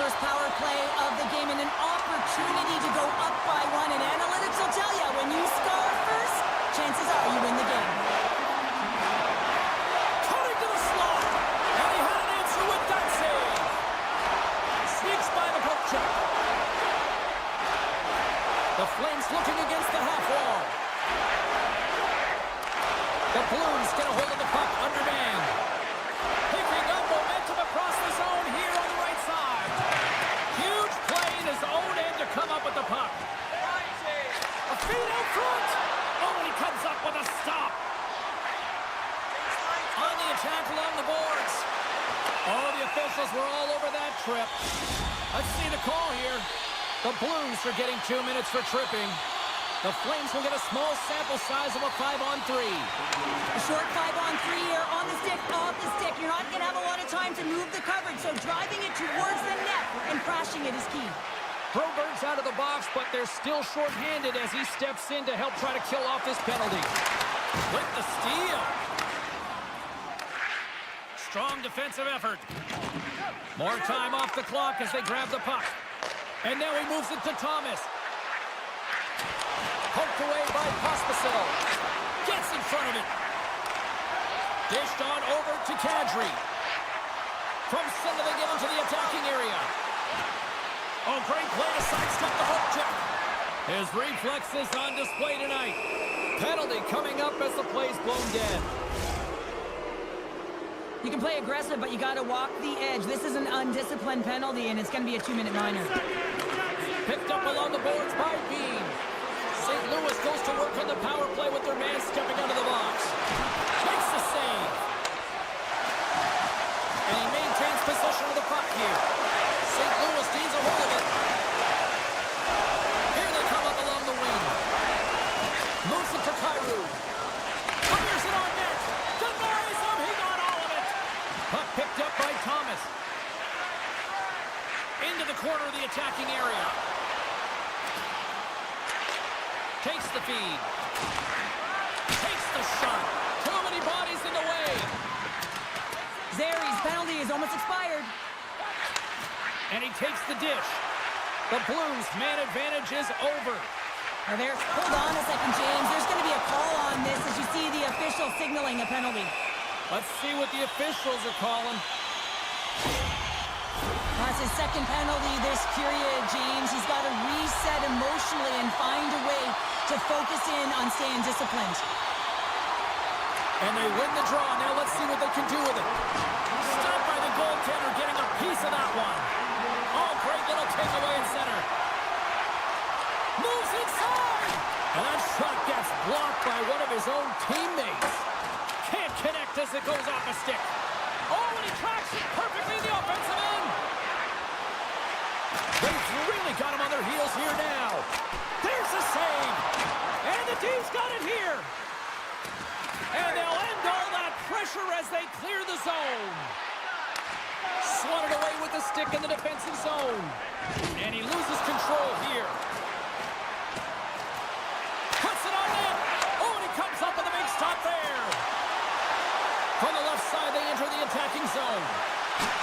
S2: First power play of the game and an opportunity to go up by one. And analytics will tell you, when you score first, chances are you win the game.
S1: Cutting to the slot. And he had an answer with that save. Sneaks by the poke check. The Flames looking against the half wall. The Blues get a hold of the puck underhand. Picking up momentum across the zone here on the right side. Huge play in his own end to come up with the puck. A feed out front. Oh, and he comes up with a stop. On the attack along the boards. Oh, the officials were all over that trip. Let's see the call here. The Blues are getting 2 minutes for tripping. The Flames will get a small sample size of a 5-on-3.
S2: A short 5-on-3 here, on the stick, off the stick. You're not going to have a lot of time to move the coverage, so driving it towards the net and crashing it is key.
S1: Broberg's out of the box, but they're still short-handed as he steps in to help try to kill off this penalty. With the steal. Strong defensive effort. More time off the clock as they grab the puck. And now he moves it to Thomas. Poked away by Pospisil. Gets in front of it. Dished on over to Kadri. From center they get into the attacking area. Oh, great play to sidestep the hook check. His reflexes on display tonight. Penalty coming up as the play's blown dead.
S2: You can play aggressive, but you got to walk the edge. This is an undisciplined penalty, and it's going to be a 2-minute minor.
S1: Picked up along the boards by Bean. St. Louis goes to work on the power play with their man stepping out of the box. Makes the save. And he maintains possession of the puck here. St. Louis needs a hold of it. Here they come up along the wing. Moves it to Kyrou. Fires it on net. Denies him. He got all of it. Puck picked up by Thomas. Into the corner of the attacking area. Takes the feed. Takes the shot. Too many bodies in the way.
S2: Zari's penalty is almost expired.
S1: And he takes the dish. The Blues' man advantage is over.
S2: Now hold on a second, James. There's going to be a call on this as you see the official signaling a penalty.
S1: Let's see what the officials are calling.
S2: That's his second penalty this period, James. He's got to reset emotionally and find a way to focus in on staying disciplined.
S1: And they win the draw. Now let's see what they can do with it. Stopped by the goaltender, getting a piece of that one. Oh, great little takeaway in center. Moves inside. And that shot gets blocked by one of his own teammates. Can't connect as it goes off a stick. Oh, and he tracks it perfectly in the offensive end. They've really got him on their heels here now. There's a save. And the team's got it here. And they'll end all that pressure as they clear the zone. Swatted away with the stick in the defensive zone. And he loses control here. Puts it on in. Oh, and he comes up with a big stop there. From the left side, they enter the attacking zone.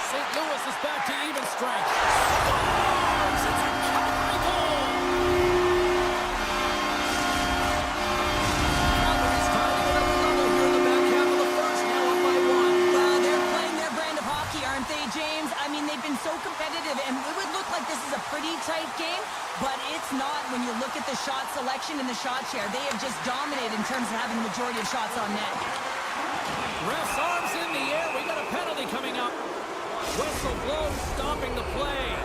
S1: St. Louis is back to even strength. Scores! It's a Calgary goal! Calgary's tied at every level here in the back half of the first, now up by 1.
S2: Well, they're playing their brand of hockey, aren't they, James? I mean, they've been so competitive, and it would look like this is a pretty tight game, but it's not when you look at the shot selection and the shot share. They have just dominated in terms of having the majority of shots on net.
S1: Ref's arms in the air. We got a penalty coming up. Whistle blows, stopping the play.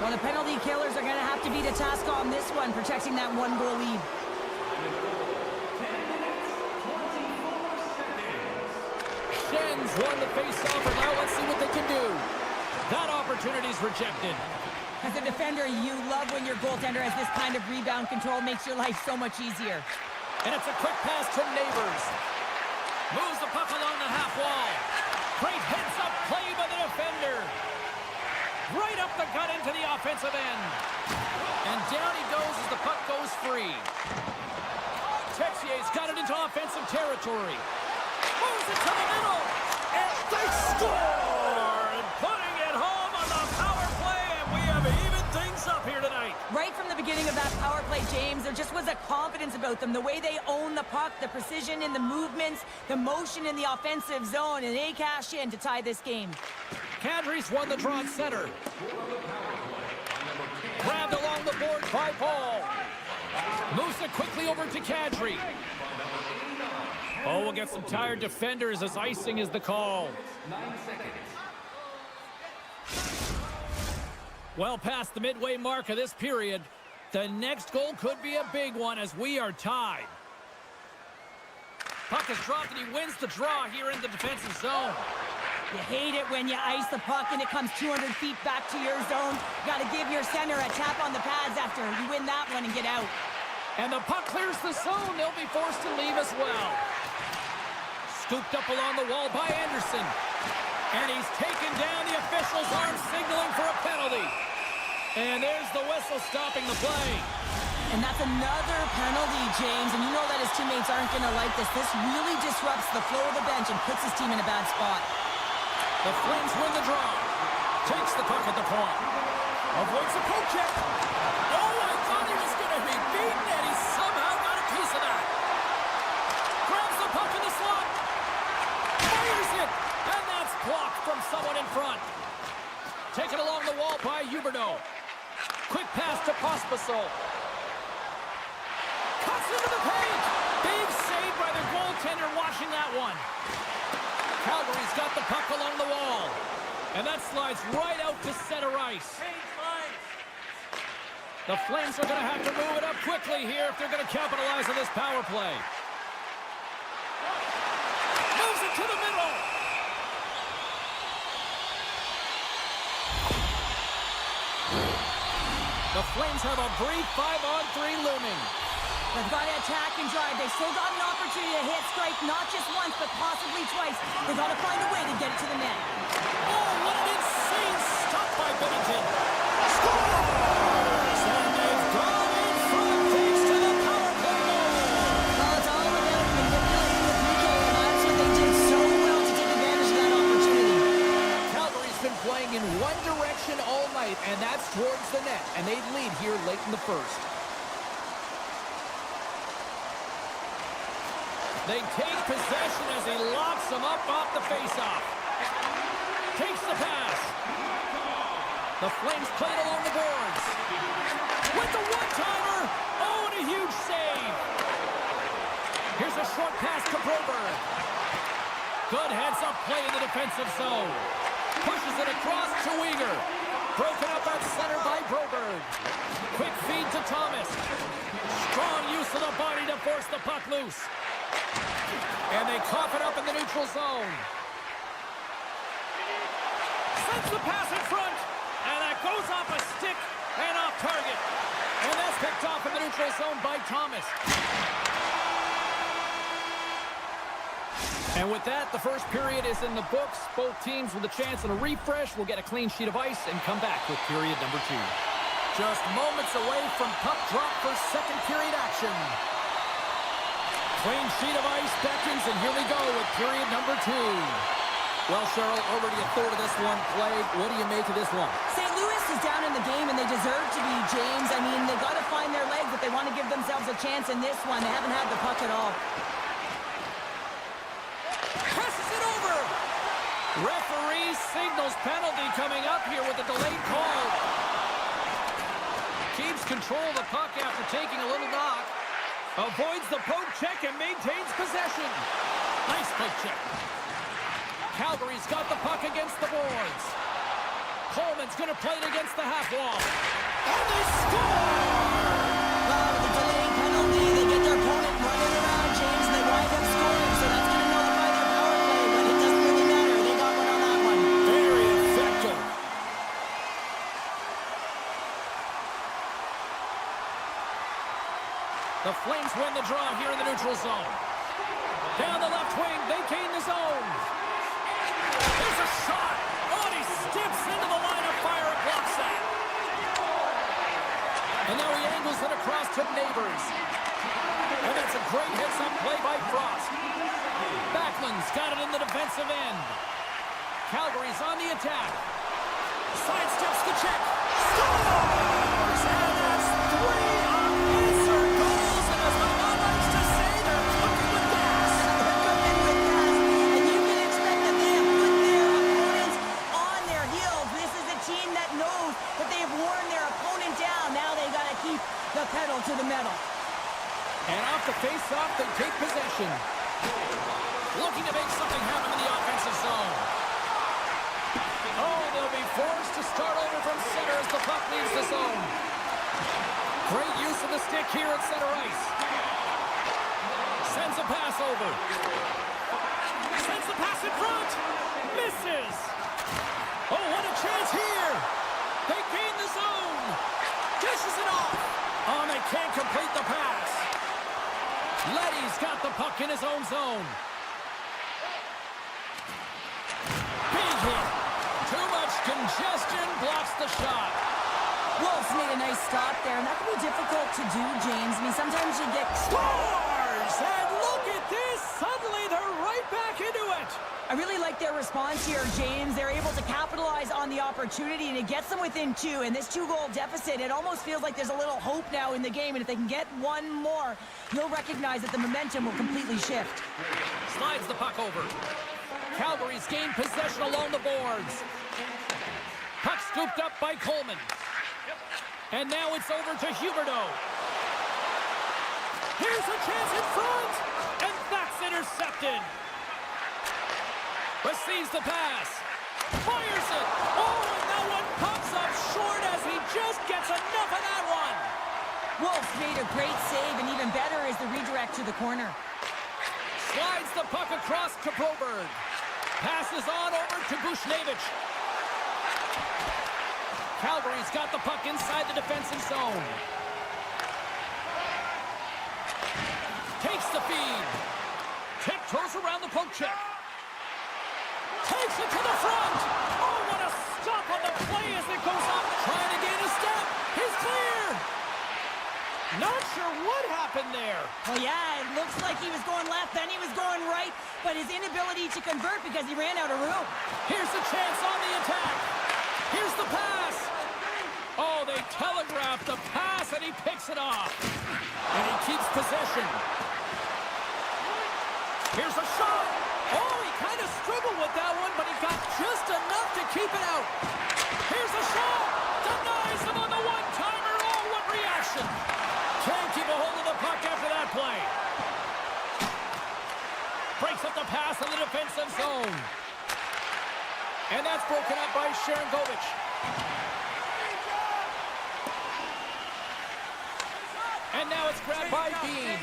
S2: Well, the penalty killers are going to have to be to task on this one, protecting that one-goal lead.
S1: Shen's won the face-off, and now let's see what they can do. That opportunity's rejected.
S2: As a defender, you love when your goaltender has this kind of rebound control. Makes your life so much easier.
S1: And it's a quick pass to Neighbors. Moves the puck along the half wall. Great heads-up play by the defender. Right up the gut into the offensive end. And down he goes as the puck goes free. Texier's got it into offensive territory. Moves it to the middle. And they score! And putting it home on the power play. And we have even things up here tonight.
S2: Right from the beginning of that power play, James, there just was a confidence about them. The way they own the puck, the precision in the movements, the motion in the offensive zone, and they cash in to tie this game.
S1: Kadri's won the draw at center. Grabbed along the board by Paul. Moves it quickly over to Kadri. Oh, we'll get some tired defenders as icing is the call.
S3: 9 seconds.
S1: Well past the midway mark of this period. The next goal could be a big one as we are tied. Puck is dropped and he wins the draw here in the defensive zone.
S2: You hate it when you ice the puck and it comes 200 feet back to your zone. Got to give your center a tap on the pads after you win that one and get out.
S1: And the puck clears the zone. They'll be forced to leave as well. Scooped up along the wall by Anderson. And he's taken down. The official's arm signaling for a penalty. And there's the whistle stopping the play.
S2: And that's another penalty, James. And you know that his teammates aren't going to like this. This really disrupts the flow of the bench and puts his team in a bad spot.
S1: The Flames win the draw. Takes the puck at the point. Avoids a poke check. Oh, I thought he was going to be beaten, and he somehow got a piece of that. Grabs the puck in the slot. Fires it. And that's blocked from someone in front. Taken along the wall by Huberdeau. Quick pass to Pospisil. Cuts into the paint. Big save by the goaltender watching that one. Calgary's got the puck along the wall. And that slides right out to center ice. The Flames are going to have to move it up quickly here if they're going to capitalize on this power play. Moves it to the middle. The Flames have a brief 5-on-3 looming.
S2: They've got to attack and drive. They've still got an opportunity to hit strike, not just once, but possibly twice. They've got to find a way to get it to the net.
S1: Oh, what an insane stop by Binnington. Scores! And they've gone in front thanks to the power play goal.
S2: Well, it's all about manipulating the PK, and that's what they did so well to take advantage of that opportunity.
S1: Calgary's been playing in one direction all night, and that's towards the net. And they lead here late in the first. They take possession as he locks them up off the faceoff. Takes the pass. The Flames play it along the boards. With the one-timer. Oh, and a huge save. Here's a short pass to Broberg. Good heads-up play in the defensive zone. Pushes it across to Weegar. Broken up at center by Broberg. Quick feed to Thomas. Strong use of the body to force the puck loose. And they cough it up in the neutral zone. Sends the pass in front. And that goes off a stick and off target. And that's picked off in the neutral zone by Thomas. And with that, the first period is in the books. Both teams with a chance and a refresh will get a clean sheet of ice and come back with period number 2. Just moments away from puck drop for second period action. Clean sheet of ice beckons, and here we go with period number 2. Well, Cheryl, already a third of this one played. What do you make of this one?
S2: St. Louis is down in the game, and they deserve to be, James. I mean, they've got to find their legs if they want to give themselves a chance in this one. They haven't had the puck at all.
S1: Passes it over. Referee signals penalty coming up here with a delayed call. Keeps control of the puck after taking a little knock. Avoids the poke check and maintains possession. Nice poke check. Calgary's got the puck against the boards. Coleman's going to play it against the half wall. And they score!
S2: Well, with the delaying penalty, they get their opponent running around, James, and they wind up scoring. So that's going to nullify their power play, but it doesn't really matter. They got one on that one.
S1: Very effective. The Flames win the draw here in the neutral zone. Down the left wing, they gain the zone. There's a shot. Oh, he steps into the line of fire and blocks that. And now he angles it across to Neighbors. And that's a great heads-up play by Frost. Backlund's got it in the defensive end. Calgary's on the attack. Sidesteps the check. Scores! And that's 3 unanswered goals. And as my mom likes to say, they're cooking with gas.
S2: They're cooking with gas. And you can expect that they have put their opponents on their heels. This is a team that knows that they have worn their opponent down. Now they got to keep the pedal to the metal.
S1: And off the face-off, they take possession. Looking to make something happen in the offensive zone. Oh, they'll be forced to start over from center as the puck leaves the zone. Great use of the stick here at center ice. Sends a pass over. Sends the pass in front. Misses. Oh, what a chance here. They gain the zone. Dishes it off. Oh, they can't complete the pass. Leddy's got the puck in his own zone. Big hit. Too much congestion blocks the shot.
S2: Wolves made a nice stop there, and that can be difficult to do, James. I mean, sometimes you get...
S1: Scores! And look at this! Suddenly they're right back into it!
S2: I really like their response here, James. They're able to capitalize on the opportunity, and it gets them within 2. And this 2-goal deficit, it almost feels like there's a little hope now in the game. And if they can get one more, you'll recognize that the momentum will completely shift.
S1: Slides the puck over. Calgary's gained possession along the boards. Puck scooped up by Coleman. And now it's over to Huberdeau. Here's a chance in front! And that's intercepted! Receives the pass. Fires it! Oh, and that one pops up short as he just gets enough of that one!
S2: Wolves made a great save, and even better is the redirect to the corner.
S1: Slides the puck across to Broberg. Passes on over to Bushnevich. Calgary's got the puck inside the defensive zone. Takes the feed. Tiptoes around the poke check. Takes it to the front. Oh, what a stop on the play as it goes up. Trying to gain a step. He's clear. Not sure what happened there.
S2: Well, yeah, it looks like he was going left, then he was going right, but his inability to convert because he ran out of room.
S1: Here's the chance on the attack. Here's the pass. Oh, they telegraphed the pass, and he picks it off. And he keeps possession. Here's a shot. Oh, he kind of struggled with that one, but he got just enough to keep it out. Here's a shot. Denies him on the one-timer. Oh, what reaction. Can't keep a hold of the puck after that play. Breaks up the pass in the defensive zone. And that's broken up by Sharangovich. And now it's grabbed by Bean.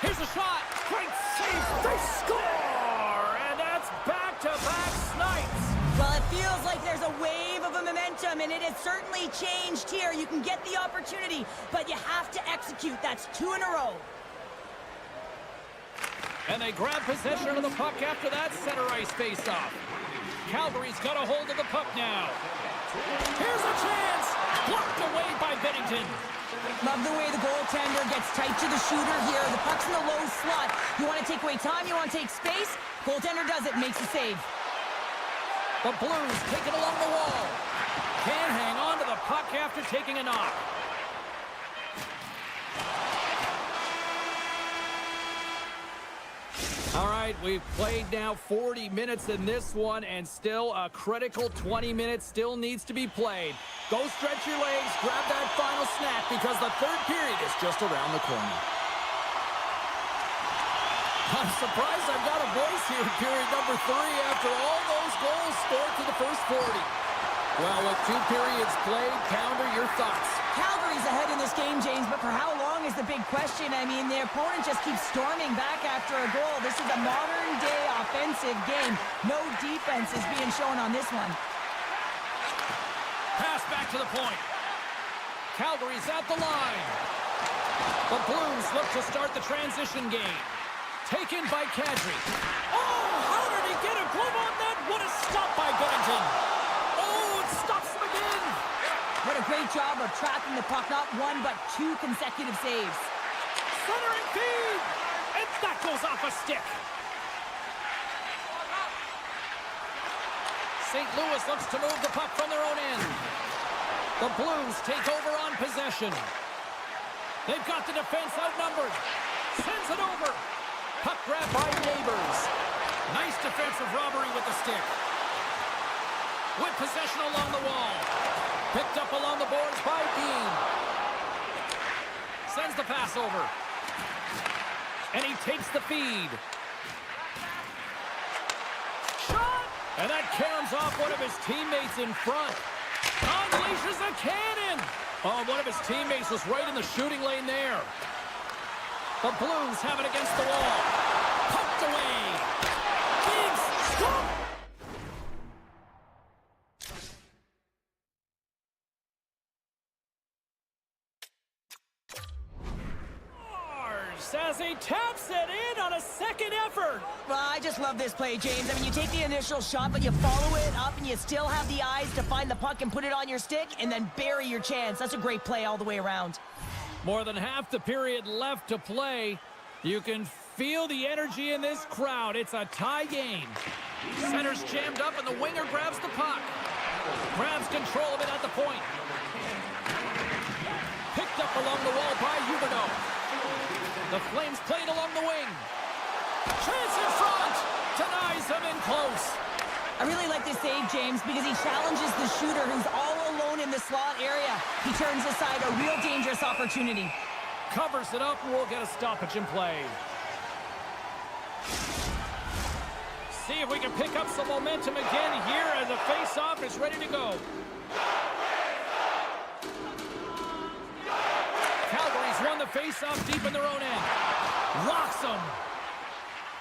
S1: Here's a shot. Great save. They score! And that's back-to-back snipes.
S2: Well, it feels like there's a wave of a momentum, and it has certainly changed here. You can get the opportunity, but you have to execute. That's 2 in a row.
S1: And they grab possession of the puck after that center ice face-off. Calgary's got a hold of the puck now. Here's a chance. Blocked away by Bennington.
S2: Love the way the goaltender gets tight to the shooter here. The puck's in the low slot. You want to take away time, you want to take space. Goaltender does it, makes the save.
S1: The Blues take it along the wall. Can't hang on to the puck after taking a knock. All right, we've played now 40 minutes in this one, and still a critical 20 minutes still needs to be played. Go stretch your legs, grab that final snack, because the third period is just around the corner. I'm surprised I've got a voice here in period number 3 after all those goals scored to the first 40. Well, with 2 periods played, Pounder, your thoughts?
S2: Calgary's ahead in this game, James, but for how long is the big question. I mean, the opponent just keeps storming back after a goal. This is a modern-day offensive game. No defense is being shown on this one.
S1: Pass back to the point. Calgary's at the line. The Blues look to start the transition game. Taken by Kadri. Oh, how did he get a glove on that? What a stop by Binnington. Oh, it stops him again.
S2: What a great job of tracking the puck. Not 1, but 2 consecutive saves.
S1: Centering feed. And that goes off a stick. St. Louis looks to move the puck from their own end. The Blues take over on possession. They've got the defense outnumbered. Sends it over. Puck grab by Neighbors. Nice defensive robbery with the stick. With possession along the wall. Picked up along the boards by Dean. Sends the pass over. And he takes the feed. Shot! And that caroms off one of his teammates in front. Unleashes a cannon! Oh, one of his teammates was right in the shooting lane there. The Blues have it against the wall. Poked away. Big stop! As he taps it in on a second effort.
S2: Well, I just love this play, James. I mean, you take the initial shot, but you follow it up, and you still have the eyes to find the puck and put it on your stick, and then bury your chance. That's a great play all the way around.
S1: More than half the period left to play. You can feel the energy in this crowd. It's a tie game. Center's jammed up, and the winger grabs the puck. Grabs control of it at the point. Picked up along the wall by Huberdeau. The Flames played along the wing. Chance in front. Denies him in close.
S2: I really like this save, James, because he challenges the shooter who's all alone in the slot area. He turns aside a real dangerous opportunity.
S1: Covers it up, and we'll get a stoppage in play. See if we can pick up some momentum again here as the face-off is ready to go. Calgary's won the face-off deep in their own end. Rocks them.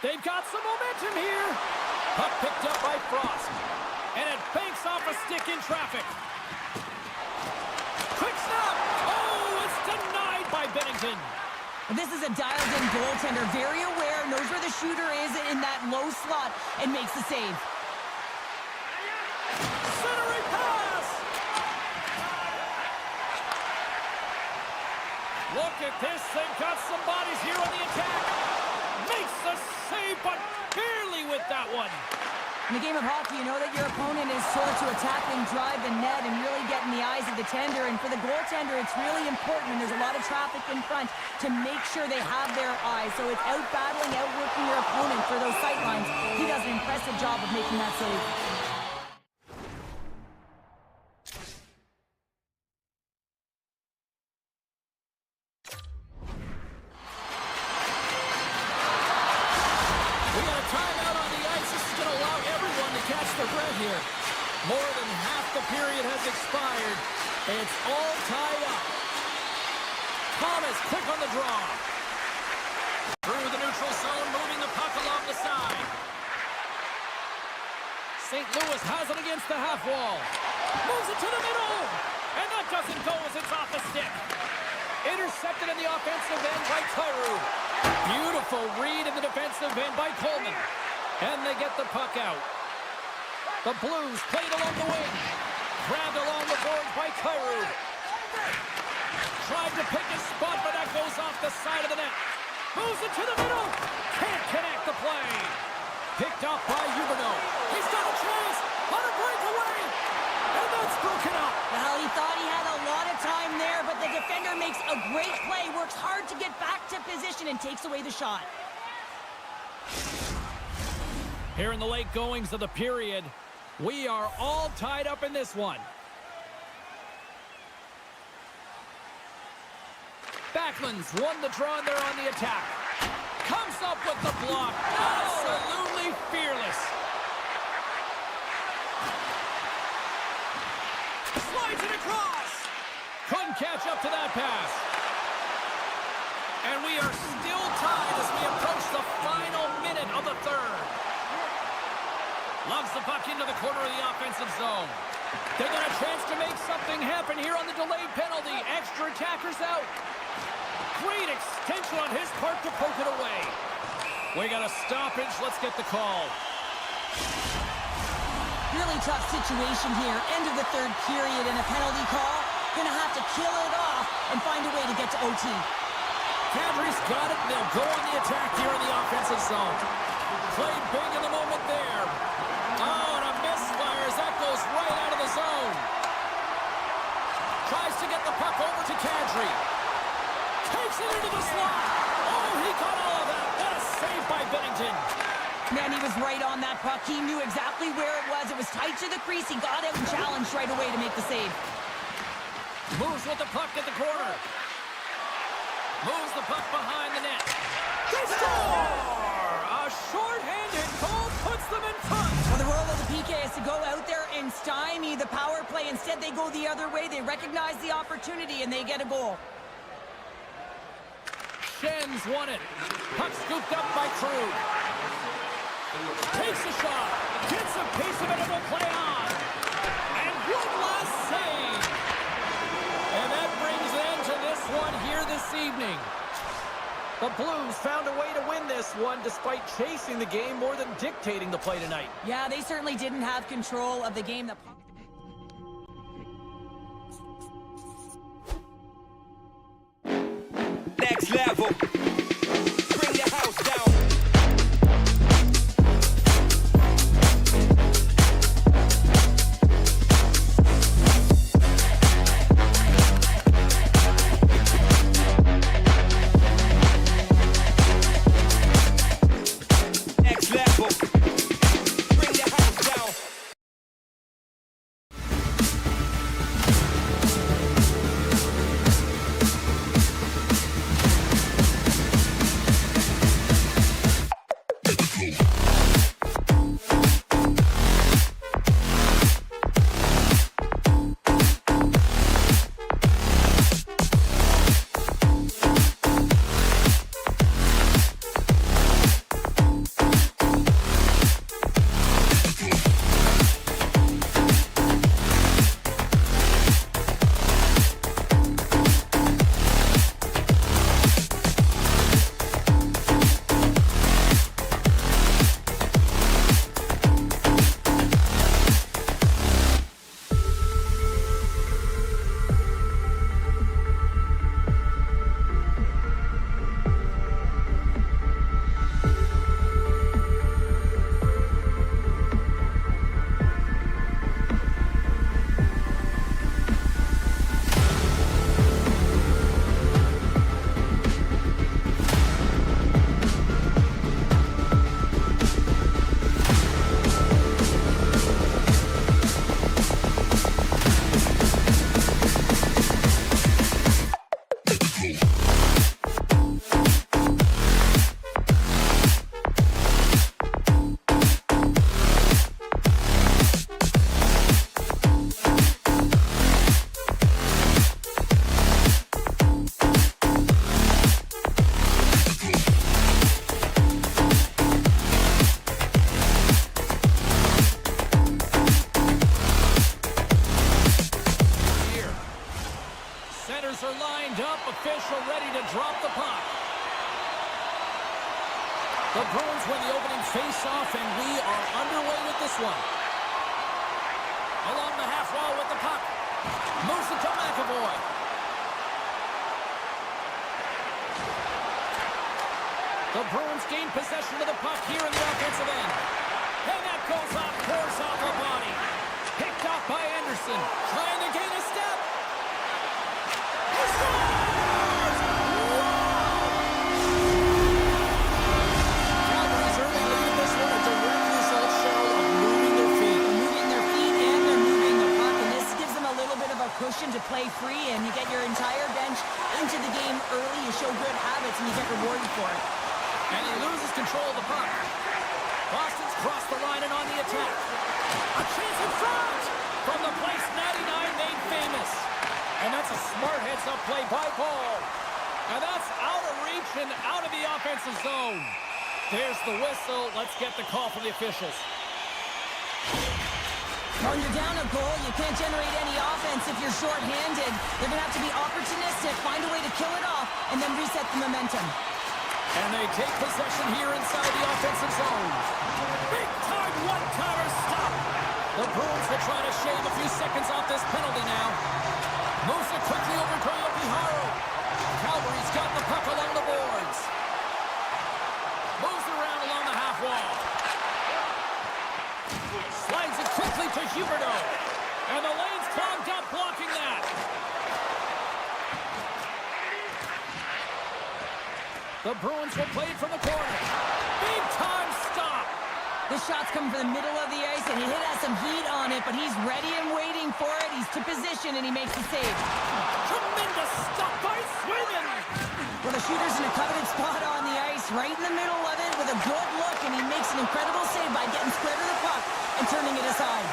S1: They've got some momentum here. Puck picked up by Frost. And it banks off a stick in traffic. Quick snap. Oh, it's denied by Binnington.
S2: This is a dialed-in goaltender. Very aware, knows where the shooter is in that low slot, and makes the save.
S1: Centering pass. Look at this. They've got some bodies here on the attack. Makes the save, but barely with that one.
S2: In the game of hockey, you know that your opponent is sort to attack and drive the net and really get in the eyes of the tender. And for the goaltender, it's really important, and there's a lot of traffic in front, to make sure they have their eyes. So it's out-battling, outworking your opponent for those sight lines. He does an impressive job of making that save.
S1: More than half the period has expired. It's all tied up. Thomas quick on the draw. Through the neutral zone, moving the puck along the side. St. Louis has it against the half wall. Moves it to the middle. And that doesn't go as it's off the stick. Intercepted in the offensive end by Kyrou. Beautiful read in the defensive end by Coleman. And they get the puck out. The Blues played along the wing. Grabbed along the boards by Kyrou. Tried to pick his spot, but that goes off the side of the net. Moves it to the middle. Can't connect the play. Picked up by Huberdeau. He's got a chance on a breakaway. And that's broken up.
S2: Well, he thought he had a lot of time there, but the defender makes a great play, works hard to get back to position, and takes away the shot.
S1: Here in the late goings of the period, we are all tied up in this one. Backlund's won the draw and they're on the attack. Comes up with the block. Absolutely fearless. Slides it across. Couldn't catch up to that pass. And we are still tied as we approach the final minute of the third. Loves the puck into the corner of the offensive zone. They got a chance to make something happen here on the delayed penalty. Extra attackers out. Great extension on his part to poke it away. We got a stoppage. Let's get the call.
S2: Really tough situation here. End of the third period and a penalty call. Gonna have to kill it off and find a way to get to OT.
S1: Calgary's got it, and they'll go on the attack here in the offensive zone. Played big in the moment there. Oh, and a misfire as that goes right out of the zone. Tries to get the puck over to Kadri. Takes it into the slot. Oh, he caught all of that. What a save by Bennington.
S2: Man, he was right on that puck. He knew exactly where it was. It was tight to the crease. He got out and challenged right away to make the save.
S1: Moves with the puck at the corner. Moves the puck behind the net. They score! A short-handed goal puts them in front.
S2: Well, the role of the PK is to go out there and stymie the power play. Instead, they go the other way. They recognize the opportunity, and they get a goal.
S1: Schen's won it. Puck scooped up by Krug. Takes a shot. Gets a piece of it and will play on. And one last save. And that brings an end to this one here this evening. The Blues found a way to win this one despite chasing the game more than dictating the play tonight.
S2: Yeah, they certainly didn't have control of the game.
S3: Next level. Bring your house down. Next level. Bring your house down.
S1: Official ready to drop the puck. The Bruins win the opening face-off, and we are underway with this one. Along the half wall with the puck. Moves it to MaakY. The Bruins gain possession of the puck here in the offensive end. And that goes off, pours off the body. Picked off by Anderson. Trying to gain a step. He scores! Calgary's early lead in this one, a direct result, Cheryl, of moving their feet.
S2: They're moving their feet and they're moving the puck, and this gives them a little bit of a cushion to play free, and you get your entire bench into the game early. You show good habits, and you get rewarded for it.
S1: And he loses control of the puck. Boston's crossed the line and on the attack. A chance in front! From the place 99, they Smart heads-up play by Ball. And that's out of reach and out of the offensive zone. There's the whistle. Let's get the call from the officials.
S2: When you're down a goal, you can't generate any offense if you're short-handed. They're going to have to be opportunistic, find a way to kill it off, and then reset the momentum.
S1: And they take possession here inside the offensive zone. Big-time one-timer stop. The Bruins will try to shave a few seconds off this penalty now. Moves it quickly over to Yopiharu. Calgary's got the puck along the boards. Moves around along the half wall. Slides it quickly to Huberdeau. And the lane's clogged up blocking that. The Bruins will play it from the corner. Big time stop.
S2: This shot's coming from the middle of the ice, and he has some heat on it, but he's ready and waiting for it. He's to position, and he makes the save.
S1: Tremendous stop by Swayman.
S2: Well, the shooter's in a coveted spot on the ice, right in the middle of it, with a good look, and he makes an incredible save by getting square to the puck and turning it aside.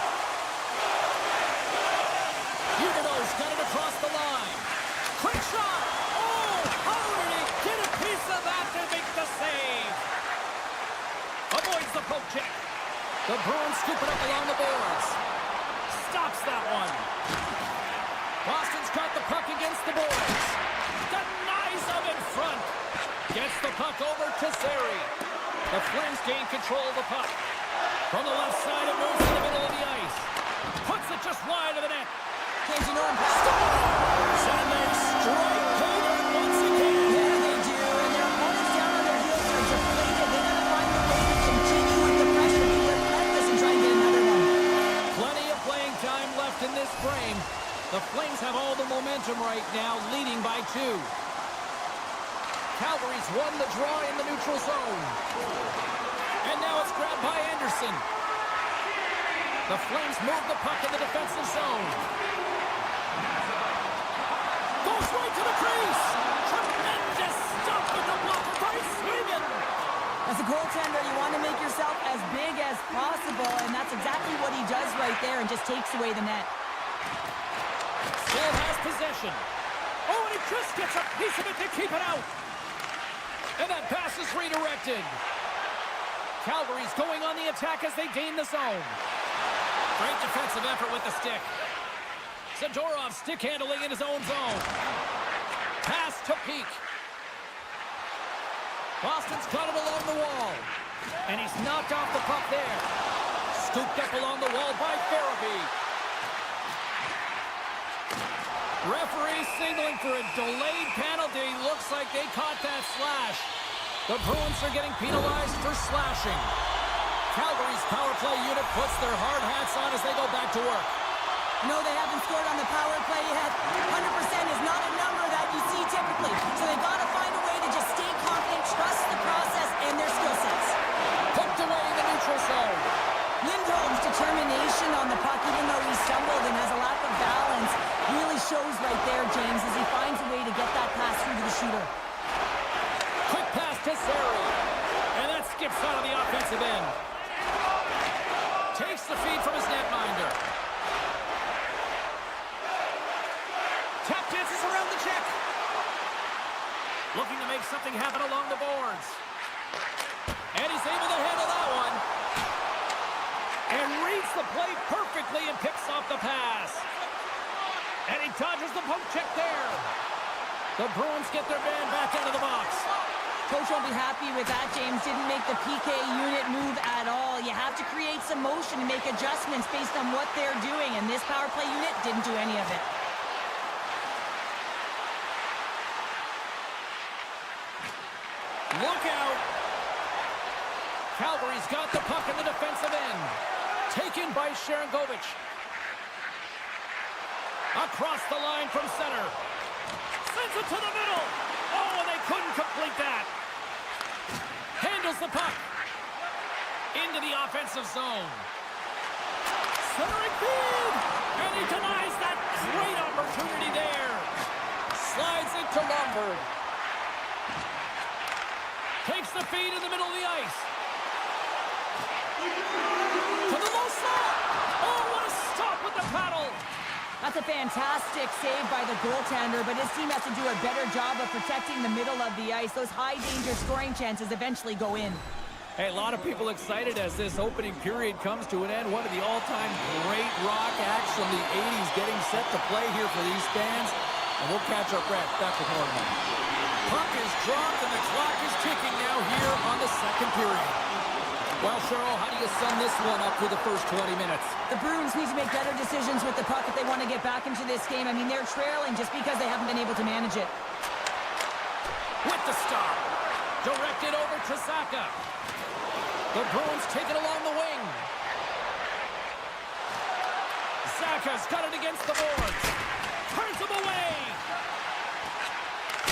S1: Huberdeau's got it across the line. Quick shot. Oh, how did he get a piece of that to make the save? Avoids the poke check. The Bruins scoop it up along the boards. Stops that one. Boston's got the puck against the boards. Denies them in front. Gets the puck over to Zary. The Flames gain control of the puck. From the left side, it moves to the middle of the ice. Puts it just wide of the net.
S2: James, you know him.
S1: And they strike Calgary once again.
S2: Yeah, they do, and their opponents down on their heels are deflated. They gotta find a way to continue with the pressure, be relentless, and try and get another one.
S1: Plenty of playing time left in this frame. The Flames have all the momentum right now, leading by 2. Calgary's won the draw in the neutral zone. And now it's grabbed by Anderson. The Flames move the puck in the defensive zone. Goes right to the crease. Tremendous stop with the blocker by Swayman.
S2: As a goaltender, you want to make yourself as big as possible, and that's exactly what he does right there and just takes away the net.
S1: Still has possession. Oh, and he just gets a piece of it to keep it out. And that pass is redirected. Calgary's going on the attack as they gain the zone. Great defensive effort with the stick. Zadorov stick handling in his own zone. Pass to Peak. Boston's got it along the wall. And he's knocked off the puck there. Scooped up along the wall by Farabee. Referee signaling for a delayed penalty. Looks like they caught that slash. The Bruins are getting penalized for slashing. Calgary's power play unit puts their hard hats on as they go back to work.
S2: No, they haven't scored on the power play yet. 100% is not a number that you see typically. So they got to find a way to just stay confident, trust the process and their skill sets.
S1: Poked away in the neutral zone.
S2: Lindholm's determination on the puck, even though he stumbled and has a lack of balance, really shows right there, James, as he finds a way to get that pass through to the shooter.
S1: Quick pass to Zary. And that skips out of the offensive end. Takes the feed from his netminder. Tap dances around the check. Looking to make something happen along the boards. And he's able to handle that one. And reads the play perfectly and picks off the pass. And he dodges the poke check there. The Bruins get their man back out of the box.
S2: Coach won't be happy with that, James. Didn't make the PK unit move at all. You have to create some motion and make adjustments based on what they're doing, and this power play unit didn't do any of it.
S1: Look out! Calgary's got the puck in the defensive end. Taken by Sharangovich. Across the line from center. Sends it to the middle. Oh, and they couldn't complete that. Handles the puck. Into the offensive zone. Centering feed. And he denies that great opportunity there. Slides it to Lombard. Takes the feed in the middle of the ice. To the low slot. Oh, what a stop with the paddle.
S2: That's a fantastic save by the goaltender, but his team has to do a better job of protecting the middle of the ice. Those high-danger scoring chances eventually go in.
S1: Hey, a lot of people excited as this opening period comes to an end. One of the all-time great rock acts from the 80s getting set to play here for these fans. And we'll catch our breath back with more of that. Puck is dropped and the clock is ticking now here on the second period. Well, Cheryl, how do you sum this one up for the first 20 minutes?
S2: The Bruins need to make better decisions with the puck if they want to get back into this game. I mean, they're trailing just because they haven't been able to manage it.
S1: With the stop. Directed over to Saka. The Bruins take it along the wing. Saka's got it against the boards. Turns him away.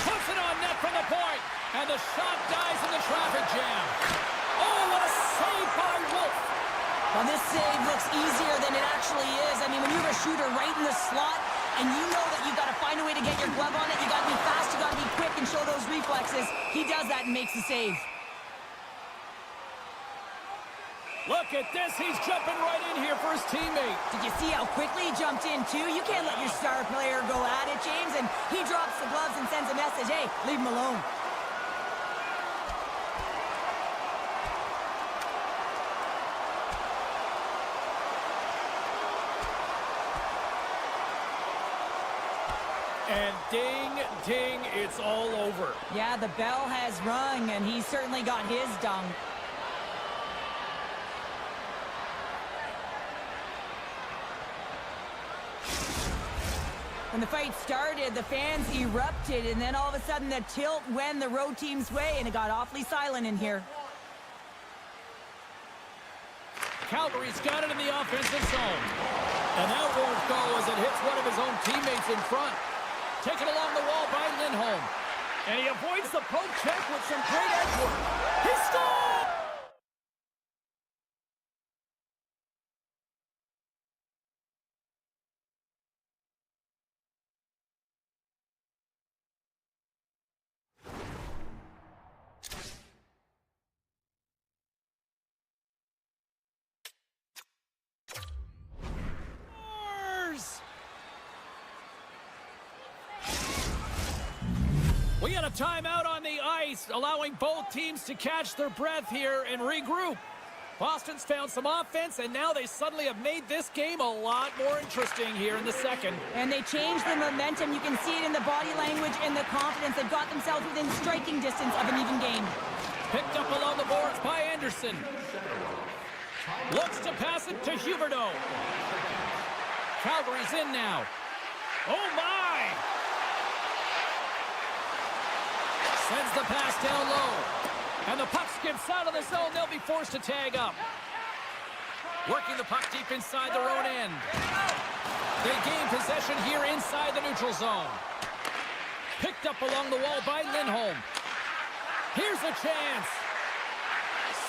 S1: Puts it on net from the point. And the shot dies in the traffic jam. Oh, what a save by Wolf.
S2: Well, this save looks easier than it actually is. I mean, when you have a shooter right in the slot and you know that you've got to find a way to get your glove on it, you got to be fast, you got to be quick and show those reflexes. He does that and makes the save.
S1: Look at this. He's jumping right in here for his teammate.
S2: Did you see how quickly he jumped in, too? You can't let your star player go at it, James. And he drops the gloves and sends a message, hey, leave him alone.
S1: And ding, ding, it's all over.
S2: Yeah, the bell has rung, and he certainly got his dunk. When the fight started, the fans erupted, and then all of a sudden the tilt went the road team's way, and it got awfully silent in here.
S1: Calgary's got it in the offensive zone. And that won't go as it hits one of his own teammates in front. Taken along the wall by Lindholm. And he avoids the poke check with some great edge work. He scored! We got a timeout on the ice, allowing both teams to catch their breath here and regroup. Boston's found some offense, and now they suddenly have made this game a lot more interesting here in the second.
S2: And they changed the momentum. You can see it in the body language and the confidence. They've got themselves within striking distance of an even game.
S1: Picked up along the boards by Anderson. Looks to pass it to Huberdeau. Calgary's in now. Oh, my! Sends the pass down low. And the puck skips out of the zone. They'll be forced to tag up. Working the puck deep inside their own end. They gain possession here inside the neutral zone. Picked up along the wall by Lindholm. Here's a chance.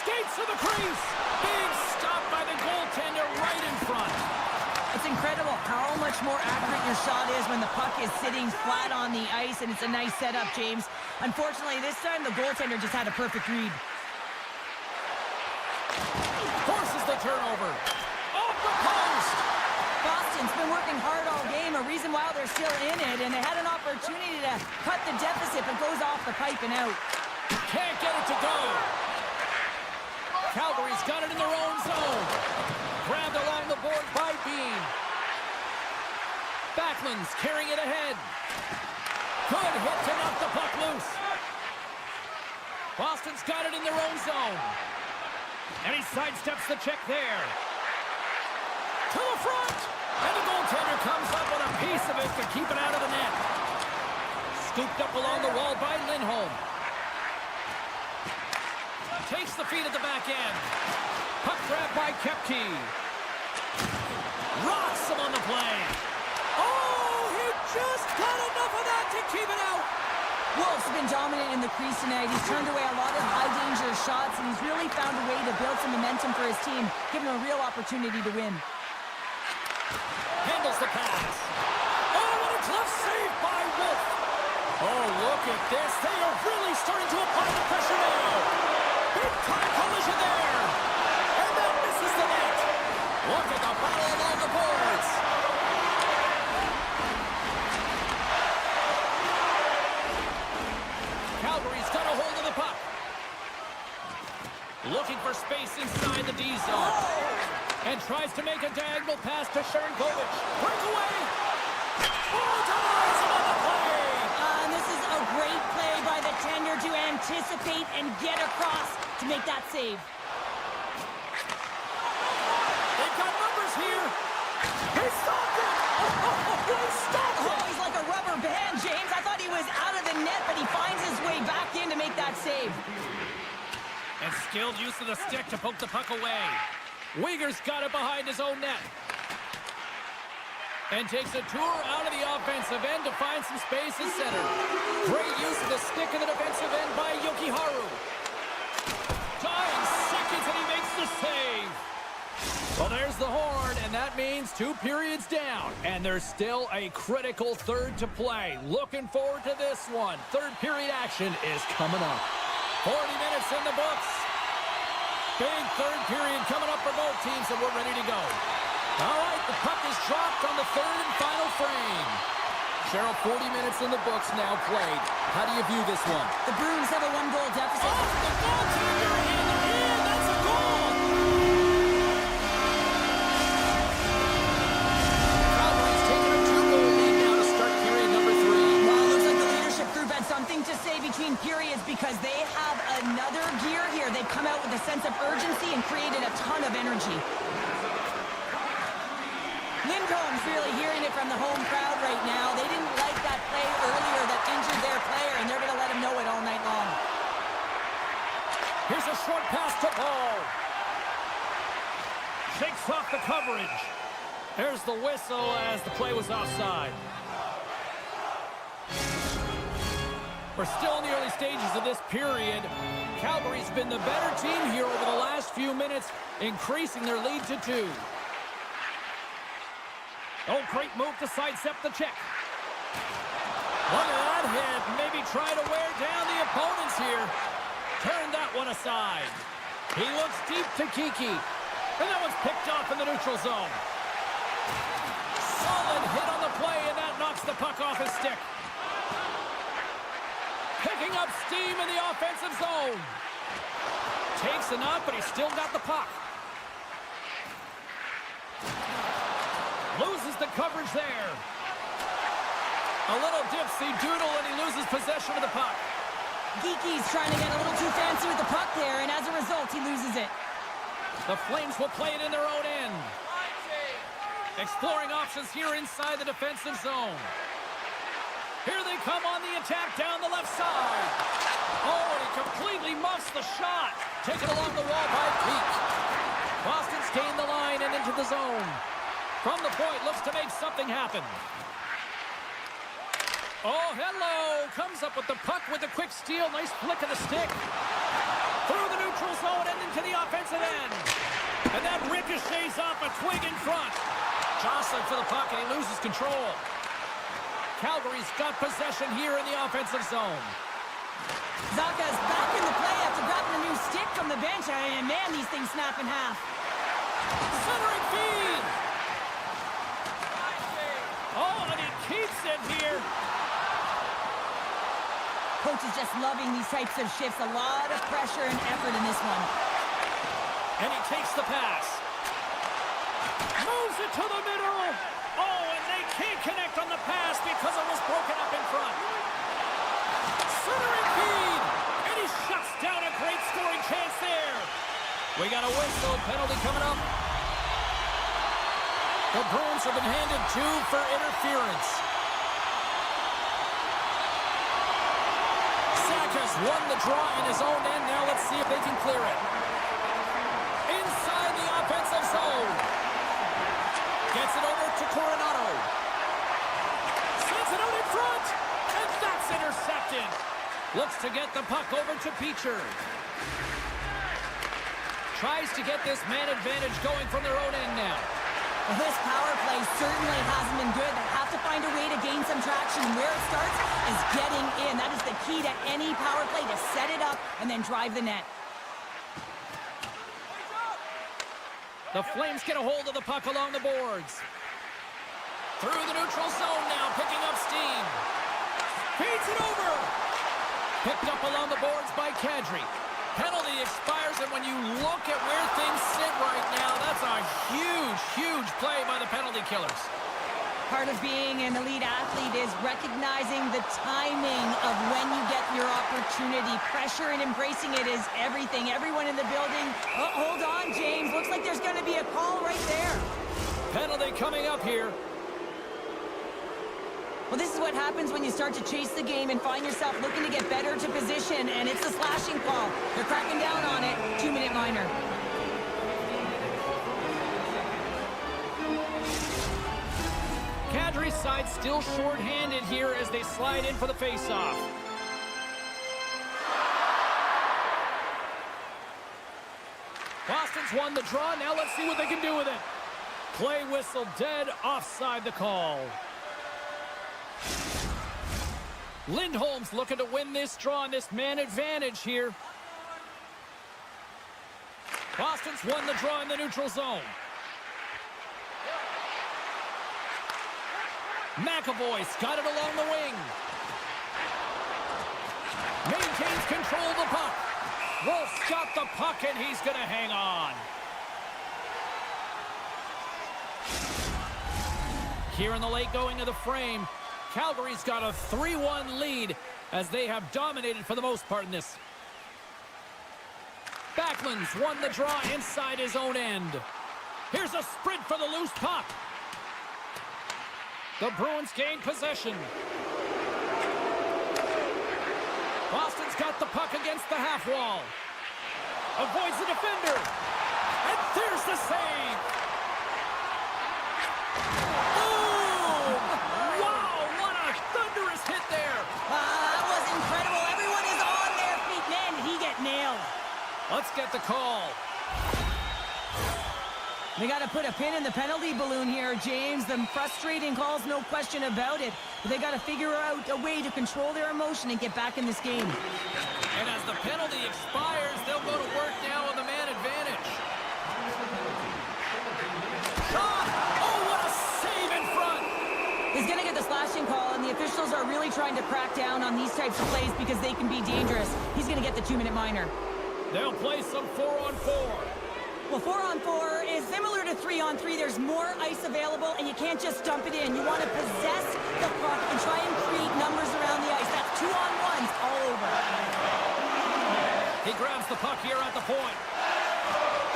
S1: Skates to the crease. Big stop by the goaltender right in front.
S2: It's incredible how much more accurate your shot is when the puck is sitting flat on the ice, and it's a nice setup, James. Unfortunately, this time the goaltender just had a perfect read.
S1: Forces the turnover. Off the post.
S2: Boston's been working hard all game, a reason why they're still in it, and they had an opportunity to cut the deficit, but goes off the pipe and out.
S1: Can't get it to go. Calgary's got it in their own zone. Grabbed along the board by Bean. Backlund's carrying it ahead. Good hit to knock the puck loose. Boston's got it in their own zone. And he sidesteps the check there. To the front. And the goaltender comes up with a piece of it to keep it out of the net. Scooped up along the wall by Lindholm. Takes the feed at the back end. Puck grab by Kepke. Rocks him on the play. Oh, he just got enough of that to keep it out.
S2: Wolf's been dominant in the crease tonight. He's turned away a lot of high-danger shots, and he's really found a way to build some momentum for his team, giving him a real opportunity to win.
S1: Handles the pass. Oh, what a tough save by Wolf. Oh, look at this. They are really starting to apply the pressure now. Big-time collision there. And that misses the net. Look at the battle along the boards. tries to make a diagonal pass to Sharangovich. Breakaway! Oh, denies him on the play!
S2: And this is a great play by the tender to anticipate and get across to make that save.
S1: They've got numbers here. He stopped it! He stopped it!
S2: Oh, he's like a rubber band, James. I thought he was out of the net, but he finds his way back in to make that save.
S1: And skilled use of the stick to poke the puck away. Uyghur's got it behind his own net. And takes a tour out of the offensive end to find some space in center. Great use of the stick in the defensive end by Yokiharu. Dying seconds and he makes the save. Well, there's the horn, and that means 2 periods down. And there's still a critical third to play. Looking forward to this one. Third period action is coming up. 40 minutes in the books. Big third period coming up for both teams, and we're ready to go. All right, the puck is dropped on the third and final frame. Cheryl, 40 minutes in the books now played. How do you view this one?
S2: The Bruins have a 1-goal deficit.
S1: Off the goaltender, and that's a goal! Calgary's taking a 2-goal lead now to start period number 3.
S2: Well, it looks like the leadership group had something to say between periods because they have another gear here. They've come out with a sense of urgency and created a ton of energy. Lindholm's really hearing it from the home crowd right now. They didn't like that play earlier that injured their player, and they're going to let him know it all night long.
S1: Here's a short pass to Paul. Shakes off the coverage. There's the whistle as the play was offside. We're still in the early stages of this period. Calgary's been the better team here over the last few minutes, increasing their lead to 2. Oh, great move to sidestep the check. Look at that hit. Maybe try to wear down the opponents here. Turn that one aside. He looks deep to Kiki. And that one's picked off in the neutral zone. Solid hit on the play, and that knocks the puck off his stick. Picking up steam in the offensive zone. Takes a knock, but he's still got the puck. Loses the coverage there. A little dipsy-doodle, and he loses possession of the puck.
S2: Geeky's trying to get a little too fancy with the puck there, and as a result, he loses it.
S1: The Flames will play it in their own end. Exploring options here inside the defensive zone. Here they come on the attack down the left side. Oh, and he completely muffs the shot. Taken along the wall by Peak. Boston's gained the line and into the zone. From the point, looks to make something happen. Oh, hello. Comes up with the puck with a quick steal. Nice flick of the stick. Through the neutral zone and into the offensive end. And that ricochets off a twig in front. Jostling for the puck, and he loses control. Calgary's got possession here in the offensive zone.
S2: Zaka's back in the play after grabbing a new stick from the bench. And man, these things snap in half.
S1: Centering feed. Oh, and he keeps it here.
S2: Coach is just loving these types of shifts. A lot of pressure and effort in this one.
S1: And he takes the pass. Moves it to the middle. Oh, and they can't connect on the pass because it was broken up in front. Centering feed. And he shuts down a great scoring chance there. We got a whistle. Penalty coming up. The Bruins have been handed 2 for interference. Saka's won the draw in his own end. Now let's see if they can clear it. Inside the offensive zone. Gets it over to Coronado. Sends it out in front. And that's intercepted. Looks to get the puck over to Peacher. Tries to get this man advantage going from their own end now.
S2: Well, this power play certainly hasn't been good. They have to find a way to gain some traction. Where it starts is getting in. That is the key to any power play, to set it up and then drive the net.
S1: The Flames get a hold of the puck along the boards. Through the neutral zone now, picking up steam. Feeds it over. Picked up along the boards by Kadri. penalty expires, and when you look at where things sit right now, that's a huge, huge play by the penalty killers.
S2: Part of being an elite athlete is recognizing the timing of when you get your opportunity. Pressure and embracing it is everything. Everyone in the building, oh, hold on, James. Looks like there's going to be a call right there.
S1: Penalty coming up here.
S2: Well, this is what happens when you start to chase the game and find yourself looking to get better to position, and it's the slashing call. They're cracking down on it. 2-minute minor.
S1: Kadri's side still short-handed here as they slide in for the face-off. Boston's won the draw. Now let's see what they can do with it. Play whistle dead, offside the call. Lindholm's looking to win this draw on this man advantage here. Boston's won the draw in the neutral zone. McAvoy's got it along the wing. Maintains control of the puck. Wolf's got the puck, and he's going to hang on. Here in the late going of the frame, Calgary's got a 3-1 lead as they have dominated for the most part in this. Backlund's won the draw inside his own end. Here's a sprint for the loose puck. The Bruins gain possession. Boston's got the puck against the half wall. Avoids the defender. And there's the save. Boom! Wow, what a thunderous hit there.
S2: That was incredible. Everyone is on their feet. Man, did he get nailed.
S1: Let's get the call.
S2: They got to put a pin in the penalty balloon here, James. The frustrating calls, no question about it. But they got to figure out a way to control their emotion and get back in this game.
S1: And as the penalty expires, they'll go to work now on the man advantage. Shot! Oh, what a save in front!
S2: He's going to get the slashing call, and the officials are really trying to crack down on these types of plays because they can be dangerous. He's going to get the 2-minute minor.
S1: They'll play some 4-on-4.
S2: Well, 4-on-4 is similar to 3-on-3. There's more ice available, and you can't just dump it in. You want to possess the puck and try and create numbers around the ice. That's 2-on-1s all over.
S1: He grabs the puck here at the point.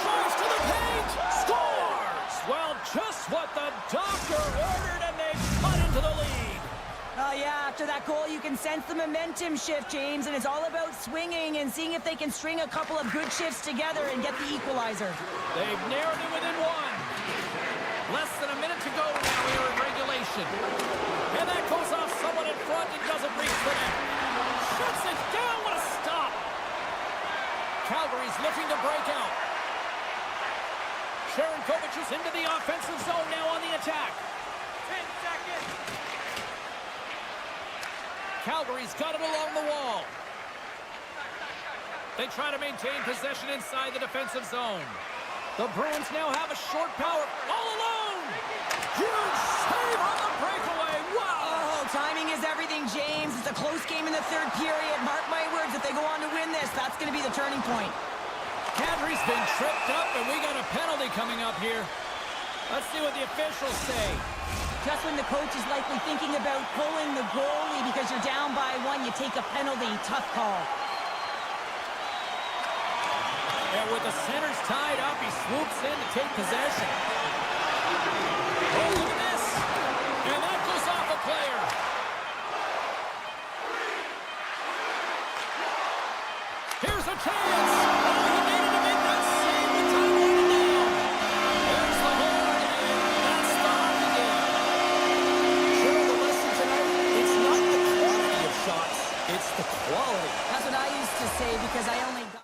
S1: Drives to the paint. Scores! Well, just what the doctor ordered, and they cut into the lead.
S2: Oh, yeah, after that goal, you can sense the momentum shift, James, and it's all about swinging and seeing if they can string a couple of good shifts together and get the equalizer.
S1: They've narrowed it within one. Less than a minute to go now here in regulation. And that goes off someone in front and doesn't reach for net. Shuts it down. What a stop. Calgary's looking to break out. Sharon Kovic is into the offensive zone now on the attack. 10 seconds. Calgary's got it along the wall. They try to maintain possession inside the defensive zone. The Bruins now have a short power. All alone! Huge save on the breakaway. Wow!
S2: Oh, timing is everything, James. It's a close game in the third period. Mark my words, if they go on to win this, that's going to be the turning point.
S1: Kadri's been tripped up, and we got a penalty coming up here. Let's see what the officials say.
S2: Just when the coach is likely thinking about pulling the goalie because you're down by 1, you take a penalty. Tough call.
S1: And with the centers tied up, he swoops in to take possession. Oh, look at this. And that goes off a player. Here's a chance. He needed to make that save with time running down. There's the horn, and that's the hockey game. Sure, the lesson tonight, it's not the quantity of shots, it's the quality.
S2: That's what I used to say because I only got...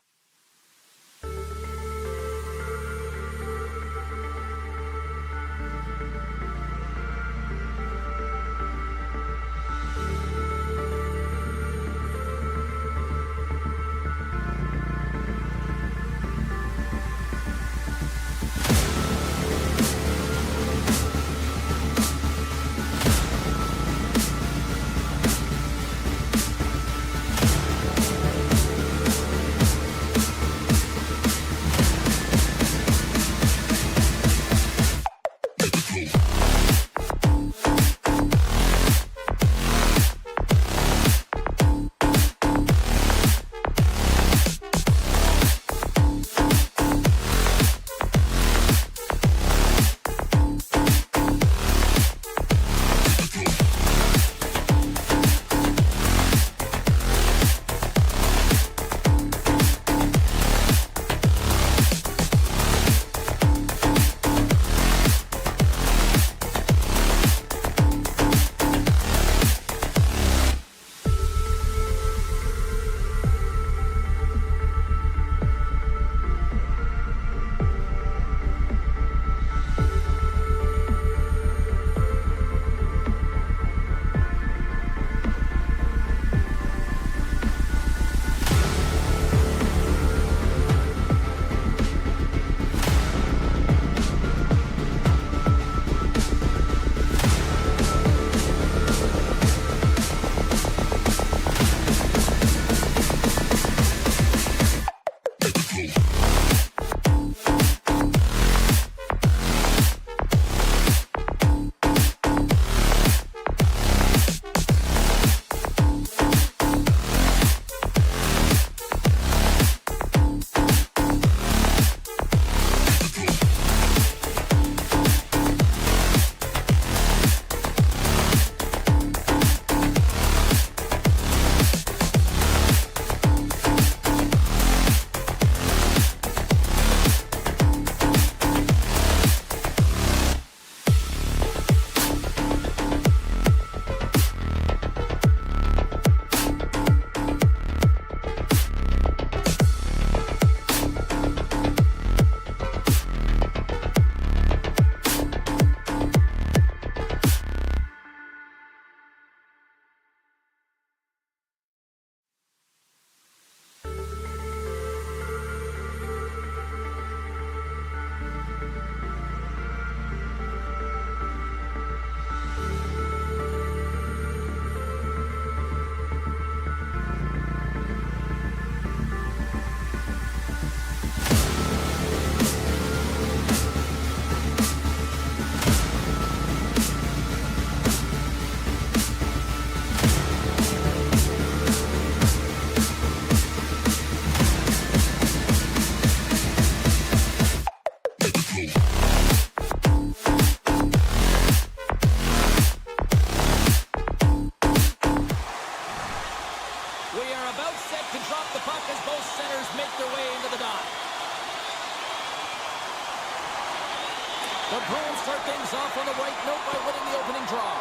S1: the right note by winning the opening draw.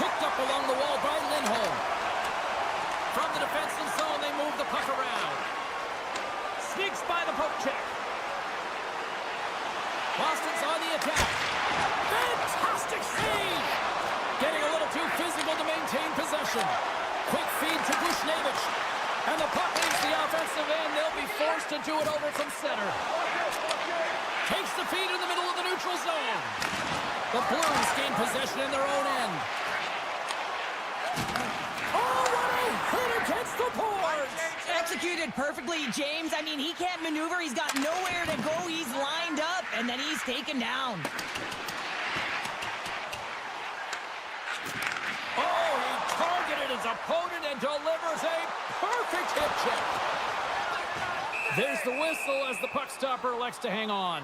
S1: Picked up along the wall by Lindholm. From the defensive zone, they move the puck around. Sneaks by the poke check. Boston's on the attack. Fantastic save! Getting a little too physical to maintain possession. Quick feed to Bushnevich. And the puck leaves the offensive end. They'll be forced to do it over from center. Takes the feed in the middle of the neutral zone. The Blues gain possession in their own end. Oh, what a hit against the boards!
S2: Executed perfectly, James. I mean, he can't maneuver. He's got nowhere to go. He's lined up, and then he's taken down.
S1: Oh, he targeted his opponent and delivers a perfect hip check. There's the whistle as the puck stopper elects to hang on.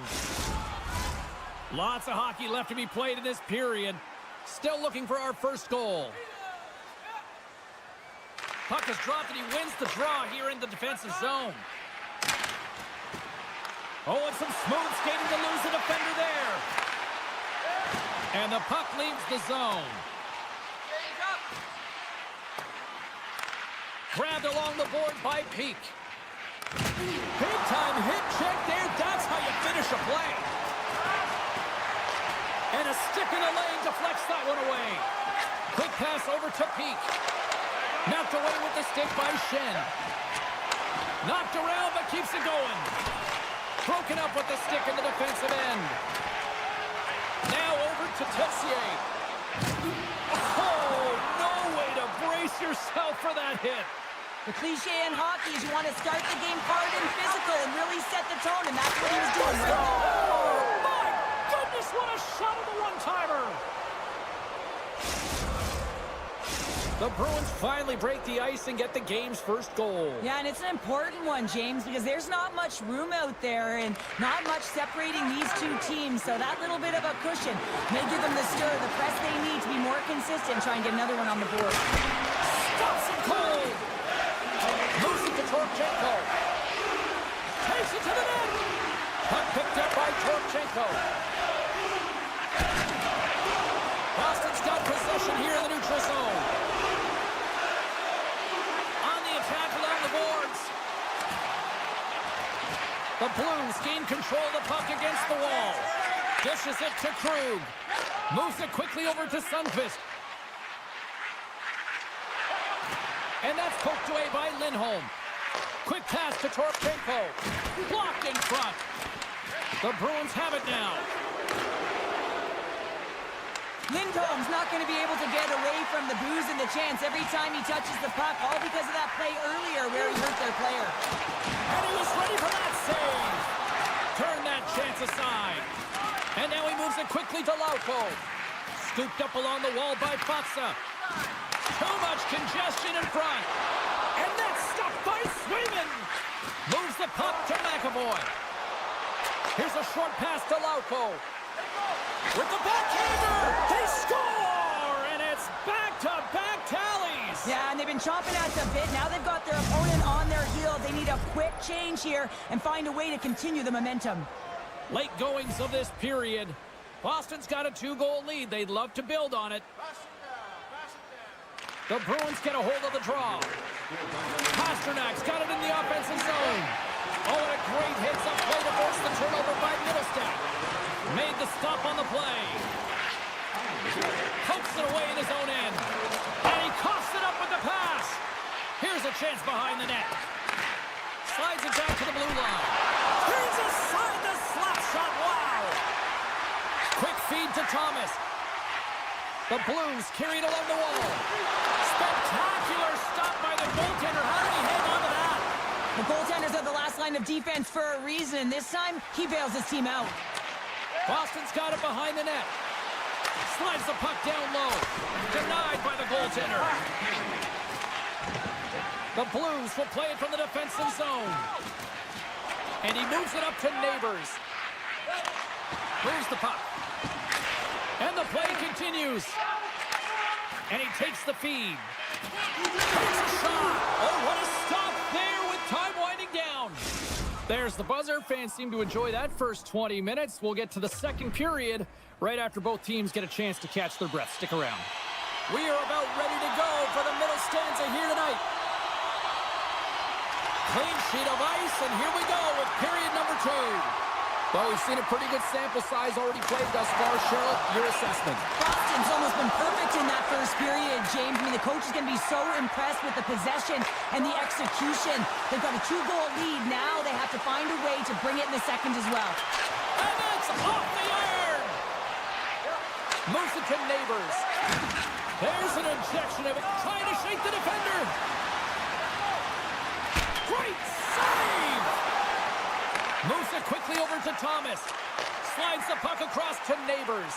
S1: Lots of hockey left to be played in this period. Still looking for our first goal. Puck is dropped and he wins the draw here in the defensive zone. Oh, and some smooth skating to lose the defender there. And the puck leaves the zone. Grabbed along the board by Peak. Big time hit check there. That's how you finish a play. And a stick in the lane deflects that one away. Quick pass over to Peak. Knocked away with the stick by Shen. Knocked around but keeps it going. Broken up with the stick in the defensive end. Now over to Tessier. Oh, no way to brace yourself for that hit.
S2: The cliche in hockey is you want to start the game hard and physical and really set the tone, and that's what he was doing right there.
S1: Oh, my goodness, what a shot of the one-timer. The Bruins finally break the ice and get the game's first goal.
S2: Yeah, and it's an important one, James, because there's not much room out there and not much separating these two teams, so that little bit of a cushion may give them the stir, the press they need to be more consistent, try and get another one on the board.
S1: Stops it cold. Moves it to Torchenko. Takes it to the net. Puck picked up by Torchenko. Boston's got possession here in the neutral zone. On the attack along the boards. The Blues gain control of the puck against the wall. Dishes it to Krug. Moves it quickly over to Sundqvist. And that's poked away by Lindholm. Quick pass to Torchenko. Blocked in front. The Bruins have it now.
S2: Lindholm's not going to be able to get away from the booze and the chance every time he touches the puck, all because of that play earlier where he hurt their player.
S1: And he was ready for that save. Turn that chance aside. And now he moves it quickly to Lauko. Scooped up along the wall by Faksa. Too much congestion in front. And that's stopped by Swayman. Moves the puck to McAvoy. Here's a short pass to Lauko. With the backhander, they score! And it's back-to-back tallies.
S2: Yeah, and they've been chomping at the bit. Now they've got their opponent on their heel. They need a quick change here and find a way to continue the momentum.
S1: Late goings of this period. Boston's got a 2-goal lead. They'd love to build on it. The Bruins get a hold of the draw. Pasternak's got it in the offensive zone. Oh, and a great hits-up play to force the turnover by Middlestat. Made the stop on the play. Pokes it away in his own end. And he coughs it up with the pass. Here's a chance behind the net. Slides it down to the blue line. Here's aside the slap shot. Wow. Quick feed to Thomas. The Blues carried along the wall. Spectacular stop by the goaltender. How did he hang on to that?
S2: The goaltenders are the last line of defense for a reason. This time, he bails his team out.
S1: Boston's got it behind the net. Slides the puck down low. Denied by the goaltender. The Blues will play it from the defensive zone. And he moves it up to Neighbors. Moves the puck. And the play continues. And he takes the feed. Takes a shot. Oh, what a stop there with time winding down. There's the buzzer. Fans seem to enjoy that first 20 minutes. We'll get to the second period right after both teams get a chance to catch their breath. Stick around. We are about ready to go for the middle stanza here tonight. Clean sheet of ice, and here we go with period number 2. Well, we've seen a pretty good sample size already played thus far. Cheryl, your assessment.
S2: Boston's almost been perfect in that first period, James. I mean, the coach is going to be so impressed with the possession and the execution. They've got a 2-goal lead. Now they have to find a way to bring it in the second as well.
S1: And it's off the iron! Moves it to Neighbors. There's an injection of it, trying to shake the defender. Great save! Moves it quickly over to Thomas. Slides the puck across to Neighbors.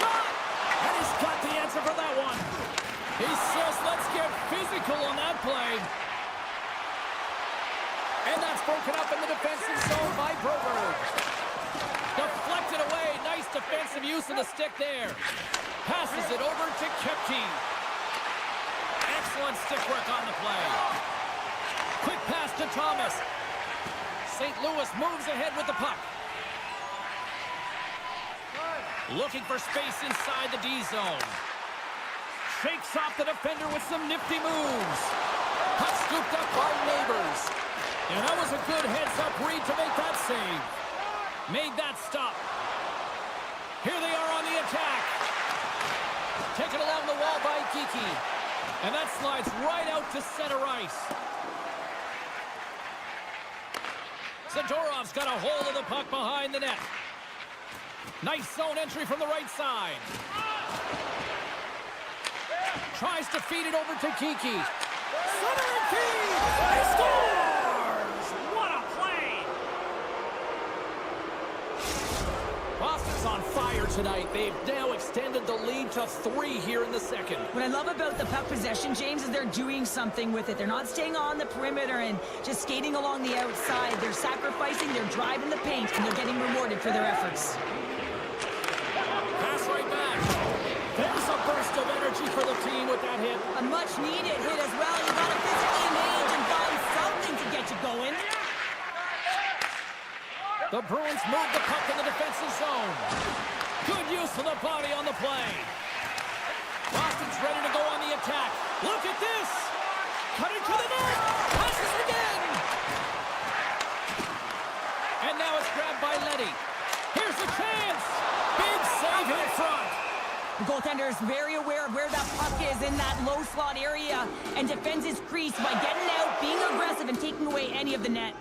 S1: Shot! And he's got the answer for that one. He says, let's get physical on that play. And that's broken up in the defensive zone by Broberg. Deflected away. Nice defensive use of the stick there. Passes it over to Kepke. Excellent stick work on the play. Quick pass to Thomas. St. Louis moves ahead with the puck. Looking for space inside the D zone. Shakes off the defender with some nifty moves. Puck scooped up by Neighbors. And that was a good heads-up read to make that save. Made that stop. Here they are on the attack. Taken along the wall by Kiki. And that slides right out to center ice. Zadorov's got a hold of the puck behind the net. Nice zone entry from the right side. Tries to feed it over to Kiki. Centering feed! He scores! What a play! Boston's on fire tonight. They've now extended the lead to 3 here in the second.
S2: What I love about the puck possession, James, is they're doing something with it. They're not staying on the perimeter and just skating along the outside. They're sacrificing, they're driving the paint, and they're getting rewarded for their efforts.
S1: Pass right back. There's a burst of energy for the team with that hit.
S2: A much-needed hit as well. You've got to physically engage and find something to get you going.
S1: The Bruins move the puck in the defensive zone. Good use of the body on the play. Boston's ready to go on the attack. Look at this. Cutting to the net. Passes again. And now it's grabbed by Letty. Here's a chance. Big save in front.
S2: The goaltender is very aware of where that puck is in that low slot area and defends his crease by getting out, being aggressive, and taking away any of the net.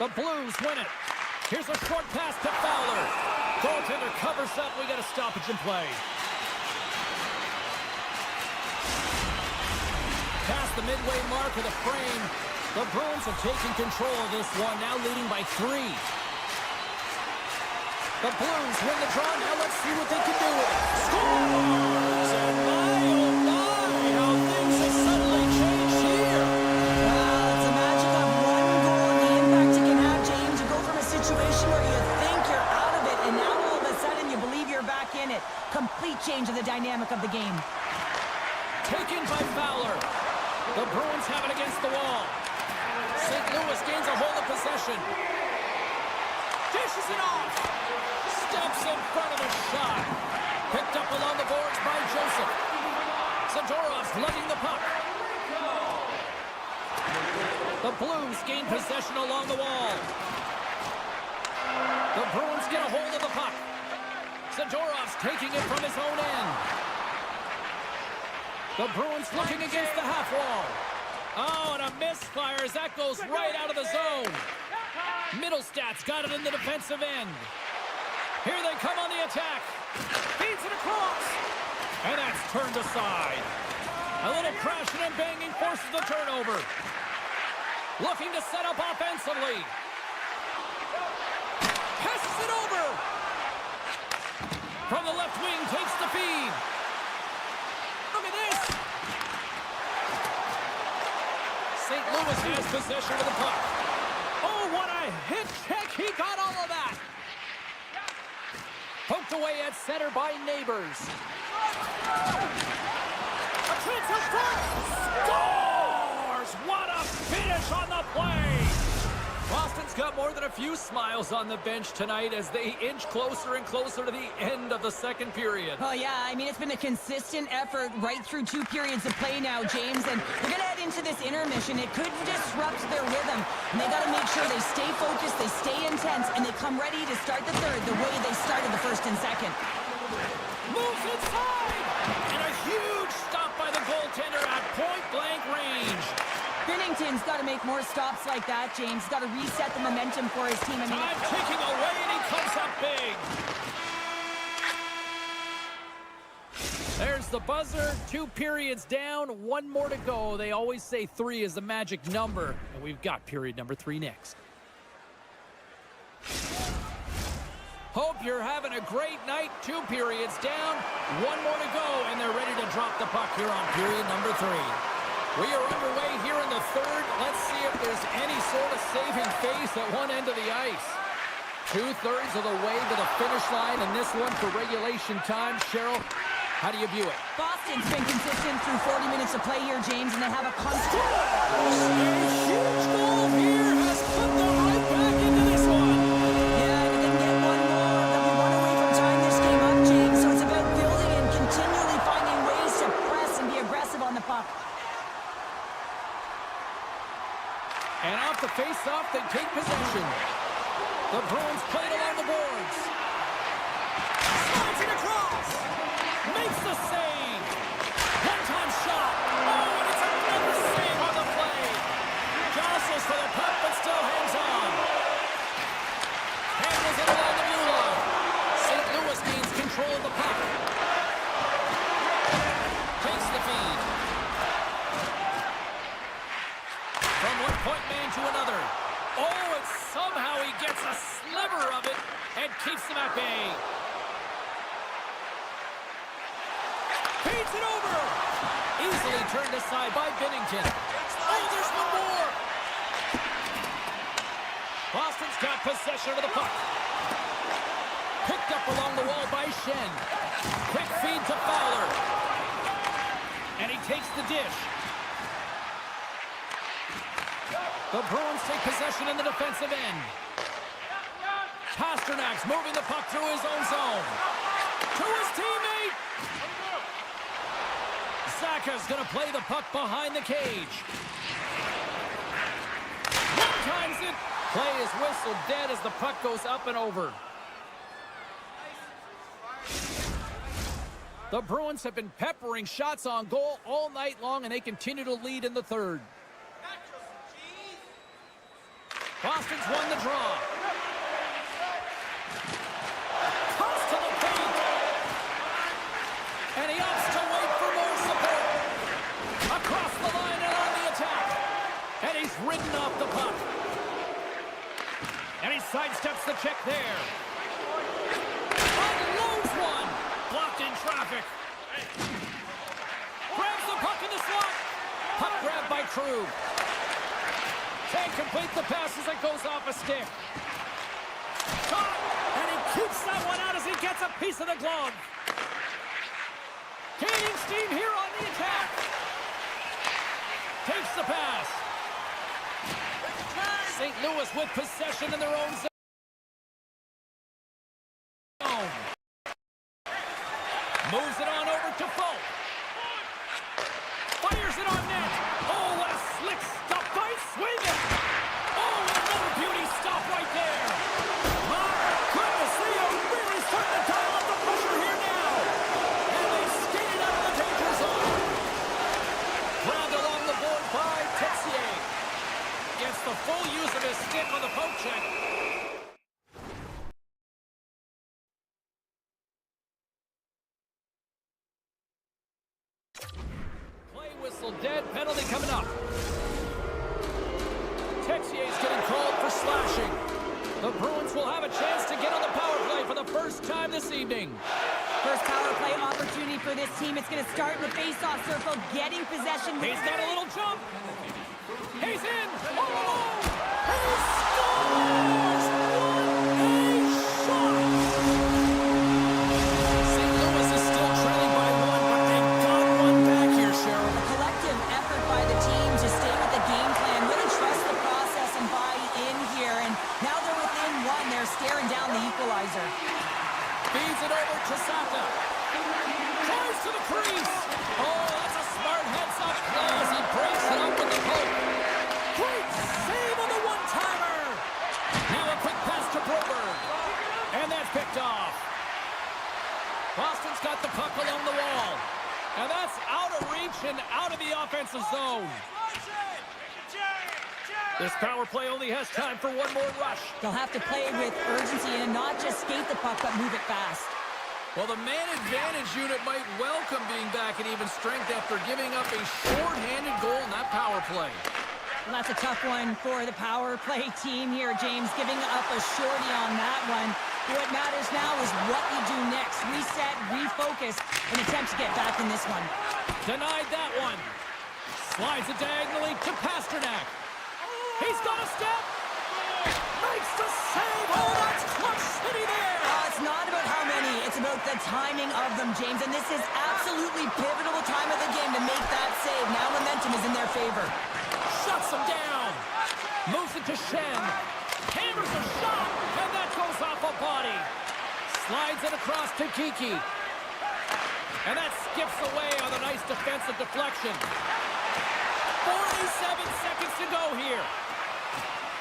S1: The Blues win it. Here's a short pass to Fowler. Goaltender covers up. We got a stoppage in play. Past the midway mark of the frame. The Bruins have taken control of this one, now leading by 3. The Blues win the draw. Now let's see what they can do with it. Scores! And my, oh my, how things have suddenly changed here.
S2: It's the magic of one goal and the impact it can have, James. You go from a situation where you think you're out of it, and now all of a sudden you believe you're back in it. Complete change of the dynamic of the game.
S1: Taken by Fowler. The Bruins have it against the wall. St. Louis gains a hold of possession. Dishes it off. Steps in front of the shot. Picked up along the boards by Joseph. Zadorov's lugging the puck. The Blues gain possession along the wall. The Bruins get a hold of the puck. Zadorov's taking it from his own end. The Bruins looking against the half wall. Oh, and a misfire as that goes right out of the zone. Middlestad's got it in the defensive end. Here they come on the attack. Feeds it across. And that's turned aside. A little crashing and banging forces the turnover. Looking to set up offensively. Passes it over. From the left wing, takes the feed. Look at this. St. Louis has possession of the puck. Oh, what a hit check. He got all of that. Poked away at center by Neighbors. A Shoots in front. Scores! What a finish on the play! Boston's got more than a few smiles on the bench tonight as they inch closer and closer to the end of the second period.
S2: Oh, yeah, I mean, it's been a consistent effort right through 2 periods of play now, James, and they're going to head into this intermission. It could disrupt their rhythm, and they got to make sure they stay focused, they stay intense, and they come ready to start the third the way they started the first and second.
S1: Moves inside! And a huge stop by the goaltender at point-blank range.
S2: Binnington's got to make more stops like that, James. Got to reset the momentum for his team. I mean,
S1: Time ticking away, and he comes up big. There's the buzzer. 2 periods down, 1 more to go. They always say 3 is the magic number, and we've got period number 3 next. Hope you're having a great night. 2 periods down, 1 more to go, and they're ready to drop the puck here on period number 3. We are underway here in the third. Let's see if there's any sort of saving face at one end of the ice. 2/3 of the way to the finish line, and this one for regulation time. Cheryl, how do you view it?
S2: Boston's been consistent through 40 minutes of play here, James, and they have a constant...
S1: A huge goal here has put them right back into this one.
S2: Yeah, and then get one more. They'll be 1 away from tying this game up, James, so it's about building and continually finding ways to press and be aggressive on the puck.
S1: And off the face-off, they take possession. The Bruins play it along the boards. Slides it across. Makes the save. One-time shot. Oh, and it's another save on the play. Jostles for the puck, but still hangs on. Handles it along the blue line. St. Louis gains control of the puck. Takes the feed. From one point man to another. Oh, and somehow he gets a sliver of it and keeps them at bay. Feeds it over. Easily turned aside by Binnington. Oh, there's one more. Boston's got possession of the puck. Picked up along the wall by Shen. Quick feed to Fowler. And he takes the dish. The Bruins take possession in the defensive end. Pasternak's moving the puck through his own zone. To his teammate. Zacha's going to play the puck behind the cage. One times it. Play is whistled dead as the puck goes up and over. The Bruins have been peppering shots on goal all night long, and they continue to lead in the third. Boston's won the draw. Toss to the paint. And he opts to wait for more support. Across the line and on the attack. And he's ridden off the puck. And he sidesteps the check there. Unloads one. Blocked in traffic. Grabs the puck in the slot. Puck grabbed by Krug. Can't complete the pass as it goes off a stick. Caught! And he keeps that one out as he gets a piece of the glove. Gaining steam here on the attack. Takes the pass. St. Louis with possession in their own zone. Moves it on over to Folk. Fires it on net. Oh, what a slick stop by Sweden. Oh, another beauty stop right there. My goodness, they are really starting to dial up the pressure here now. And they skated out of the danger zone. Ground along the board by Texier. Gets the full use of his stick on the poke check. Whistle dead, penalty coming up. Texier's getting called for slashing. The Bruins will have a chance to get on the power play for the first time this evening.
S2: First power play opportunity for this team. It's going to start in the face-off circle, getting possession.
S1: He's got a little jump. He's in. All alone. He scores! What a shot! St. Louis is still trailing by 1, but they got one back here, Cheryl.
S2: staring down the equalizer.
S1: Feeds it over to Saka. Tries to the crease. Oh, that's a smart heads-up play as he breaks it up with the poke. Great save on the one-timer. Now a quick pass to Broberg. And that's picked off. Boston's got the puck along the wall. And that's out of reach and out of the offensive zone. This power play only has time for one more rush.
S2: They'll have to play with urgency and not just skate the puck, but move it fast.
S1: Well, the man advantage unit might welcome being back at even strength after giving up a short-handed goal in that power play.
S2: Well, that's a tough one for the power play team here, James, giving up a shorty on that one. What matters now is what you do next. Reset, refocus, and attempt to get back in this one.
S1: Denied that one. Slides it diagonally to Pasternak. He's got a step. Makes the save. Oh, that's clutch city there.
S2: It's not about how many. It's about the timing of them, James. And this is absolutely pivotal time of the game to make that save. Now momentum is in their favor.
S1: Shuts him down. Moves it to Shen. Hammers a shot. And that goes off a body. Slides it across to Kiki. And that skips away on a nice defensive deflection. 47 seconds to go here.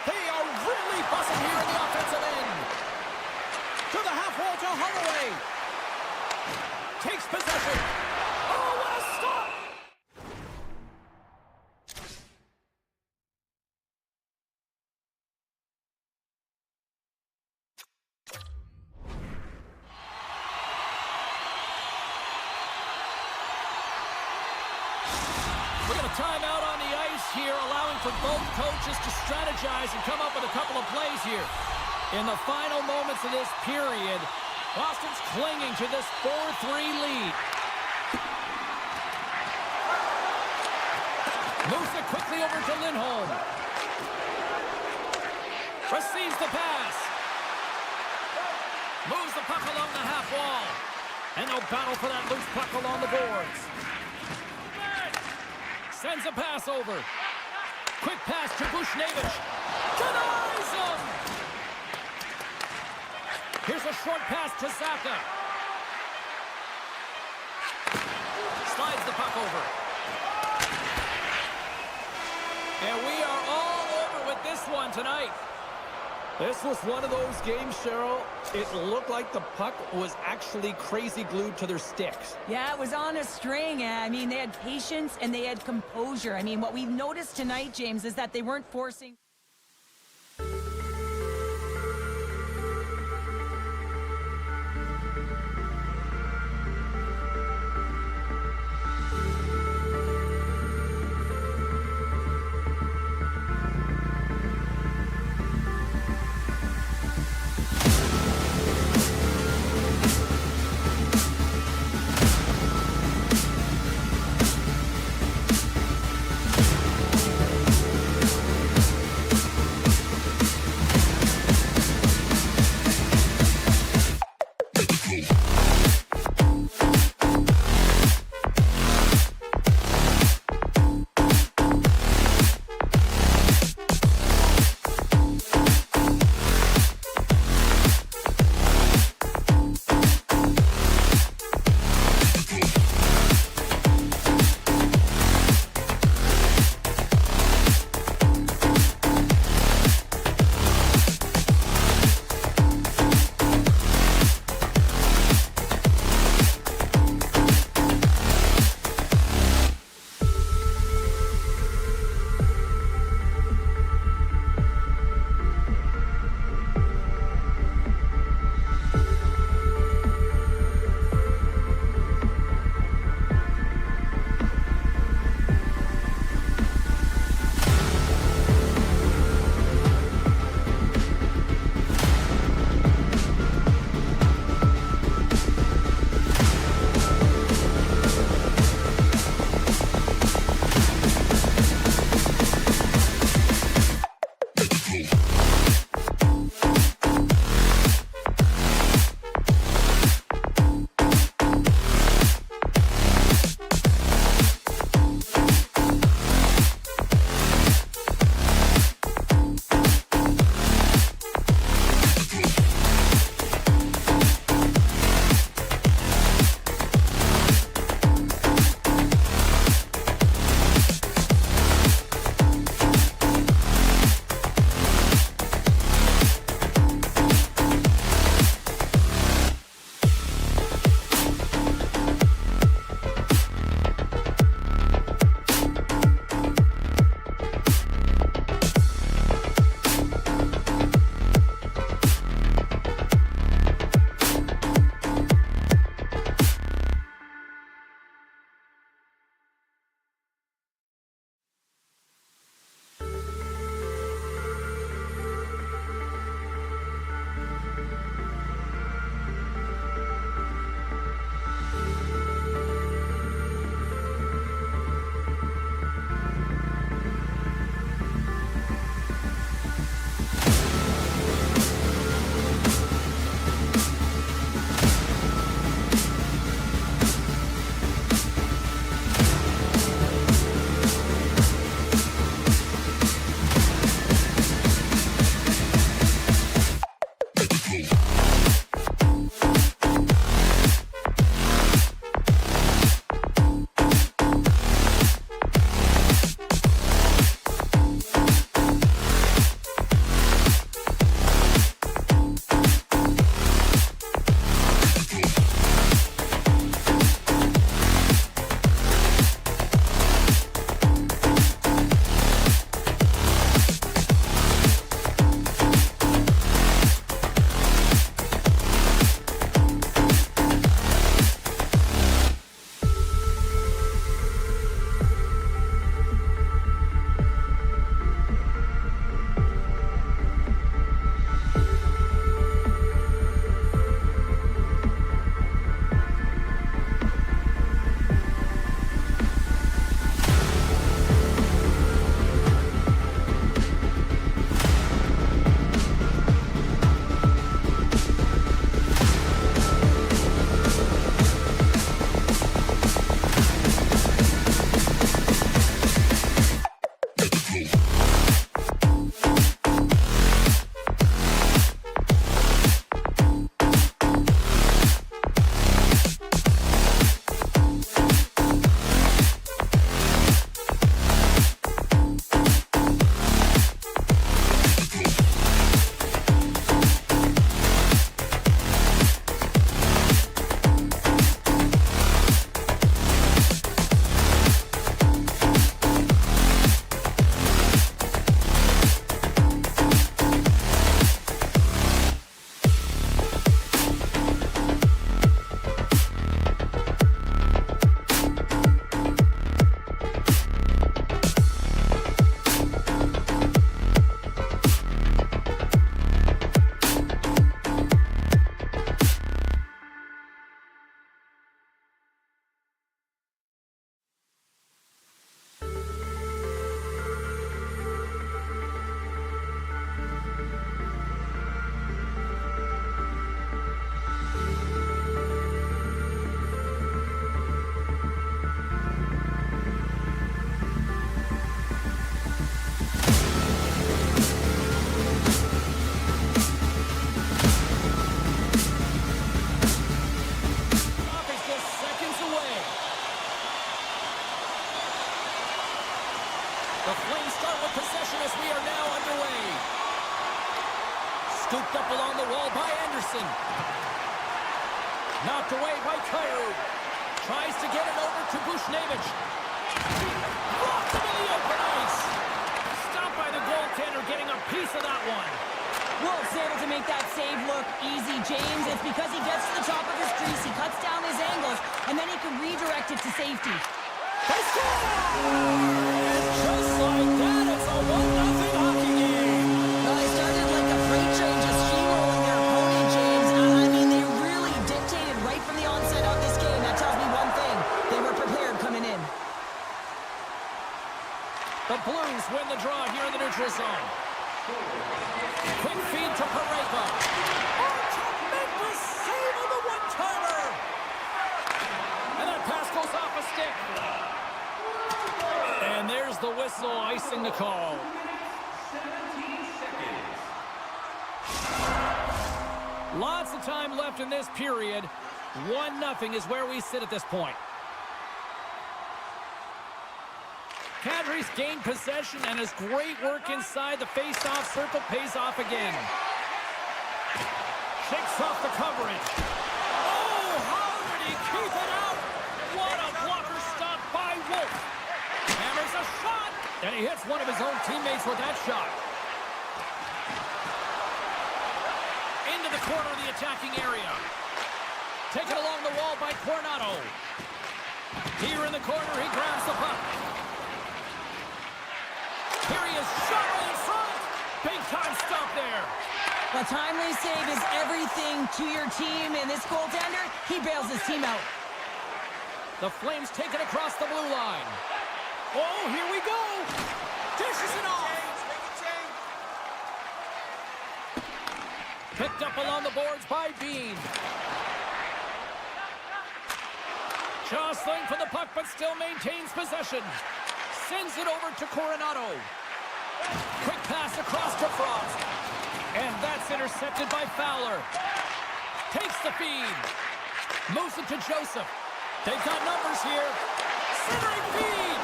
S1: They are really buzzing here in the offensive end. To the half wall to Holloway. Takes possession. Oh, what a stop! We're going to time out on the ice here, allowing for both coaches to strategize and come up with a couple of plays here. In the final moments of this period, Boston's clinging to this 4-3 lead. Moves it quickly over to Lindholm. Receives the pass. Moves the puck along the half wall. And they'll battle for that loose puck along the boards. Sends a pass over. Quick pass to Bushnevich. Denies him! Here's a short pass to Saka. Slides the puck over. And we are all over with this one tonight. This was one of those games, Cheryl. It looked like the puck was actually crazy glued to their sticks.
S2: Yeah, it was on a string. I mean, they had patience and they had composure. I mean, what we've noticed tonight, James, is that they weren't forcing...
S1: Scooped up along the wall by Anderson. Knocked away by Kyrou. Tries to get it over to Bushnevich. Blocked into the open ice. Stopped by the goaltender, getting a piece of that one.
S2: Wolf's able to make that save look easy, James. It's because he gets to the top of his crease, he cuts down his angles, and then he can redirect it to safety.
S1: They score! And just like that, it's a 1-0 hockey game.
S2: Well, they started like a freight train, just steamrolling their opponent, James. I mean, they really dictated right from the onset of this game. That tells me one thing. They were prepared coming in.
S1: The Blues win the draw here in the neutral zone. Quick feed to Parayko. Oh, tremendous save on the one-timer. And that pass goes off a stick. And there's the whistle, icing the call. Lots of time left in this period. 1-0 is where we sit at this point. Kadri's gained possession, and his great work inside the face-off circle pays off again. Shakes off the coverage. Oh, how did he keep it out? What a blocker stop by Wolf. Hammers a shot, and he hits one of his own teammates with that shot. Into the corner of the attacking area. Taken along the wall by Coronado. Here in the corner, he grabs the puck. Here he is, shot right in front. Big time stop there.
S2: A timely save is everything to your team, and this goaltender, he bails his team out.
S1: The Flames take it across the blue line. Oh, here we go. Dishes it off. Picked up along the boards by Bean. Jostling for the puck, but still maintains possession. Sends it over to Coronado. Quick pass across to Frost. And that's intercepted by Fowler. Takes the feed. Moves it to Joseph. They've got numbers here. Centering feed.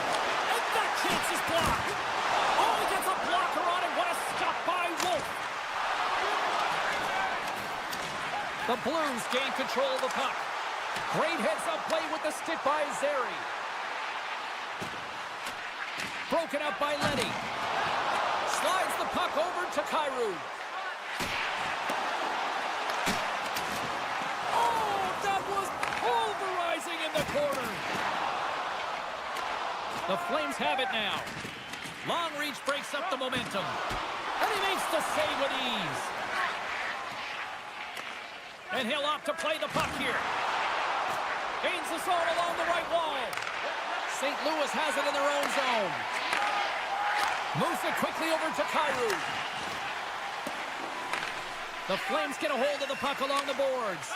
S1: And that chance is blocked. Oh, he gets a blocker on it. What a stop by Wolf. The Blues gain control of the puck. Great heads-up play with the stick by Zary. Broken up by Lenny. Slides the puck over to Kyrou. Oh, that was pulverizing in the corner. The Flames have it now. Long reach breaks up the momentum. And he makes the save with ease. And he'll opt to play the puck here. Gains the zone along the right wall. St. Louis has it in their own zone. Moves it quickly over to Kyrou. The Flames get a hold of the puck along the boards.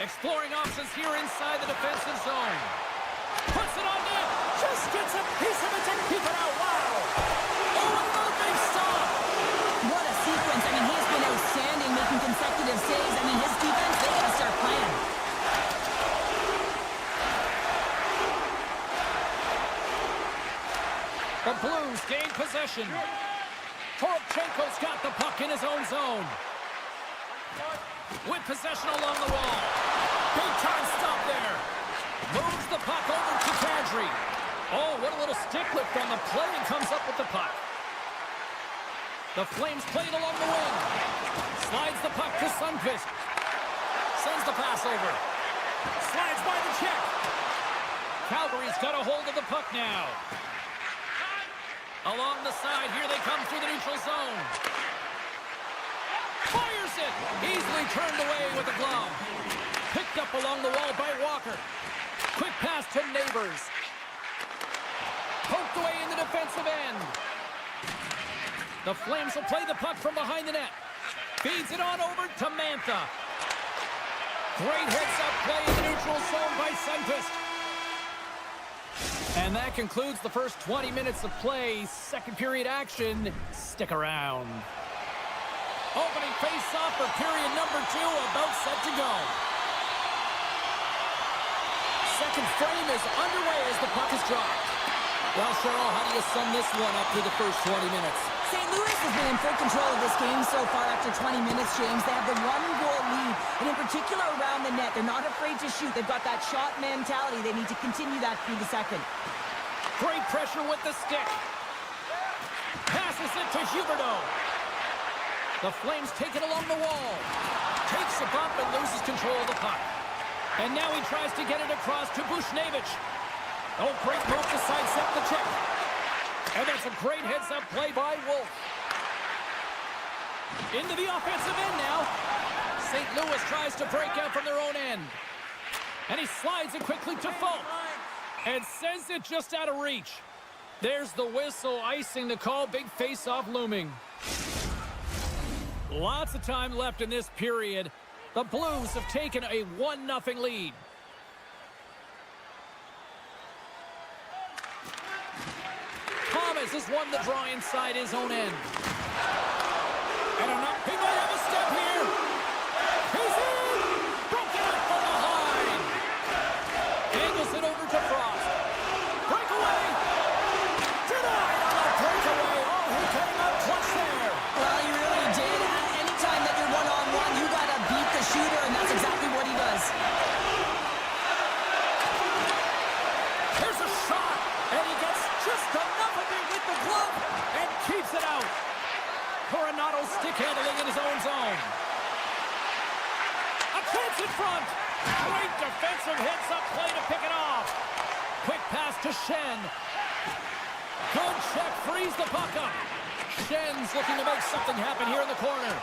S1: Exploring options here inside the defensive zone. Puts it on net. Just gets a piece of it to keep it out. Wow. Oh, another big stop.
S2: What a sequence. I mean, he's been outstanding, making consecutive saves. I mean, his defense, they got to start playing.
S1: The Blues gain possession. Toropchenko's got the puck in his own zone. With possession along the wall. Big time stop there. Moves the puck over to Kadri. Oh, what a little stick lift on the play, and comes up with the puck. The Flames play it along the wing. Slides the puck to Sundqvist. Sends the pass over. Slides by the check. Calgary's got a hold of the puck now. Along the side, here they come through the neutral zone. Fires it! Easily turned away with the glove. Picked up along the wall by Walker. Quick pass to Neighbors. Poked away in the defensive end. The Flames will play the puck from behind the net. Feeds it on over to Mantha. Great heads-up play in the neutral zone by Sundqvist. And that concludes the first 20 minutes of play. Second period action. Stick around. Opening face-off for period number 2, about set to go. Second frame is underway as the puck is dropped. Well, Cheryl, how do you sum this one up through the first 20 minutes?
S2: St. Louis has been in full control of this game so far after 20 minutes, James. They have the one-goal lead, and in particular around the net. They're not afraid to shoot. They've got that shot mentality. They need to continue that through the second.
S1: Great pressure with the stick. Passes it to Huberdeau. The Flames take it along the wall. Takes a bump and loses control of the puck. And now he tries to get it across to Bushnevich. Oh, great move to sidestep the check. And that's a great heads-up play by Wolf. Into the offensive end now. St. Louis tries to break out from their own end. And he slides it quickly to Fulk. And sends it just out of reach. There's the whistle, icing the call. Big face-off looming. Lots of time left in this period. The Blues have taken a 1-0 lead. Thomas has won the draw inside his own end. And he might have a step here. He's in! Broken up from behind. Angles it over to Frost. Breakaway! Denied on a breakaway. Oh, he came up clutch there.
S2: Well, he really did. Anytime that you're one-on-one, you got to beat the shooter, and that's exactly what he does.
S1: Here's a shot, and he gets just enough of it with the glove and keeps it out. Coronado stick handling in his own zone. A chance in front. Great defensive heads-up play to pick it off. Quick pass to Shen. Good check, frees the puck up. Shen's looking to make something happen here in the corner.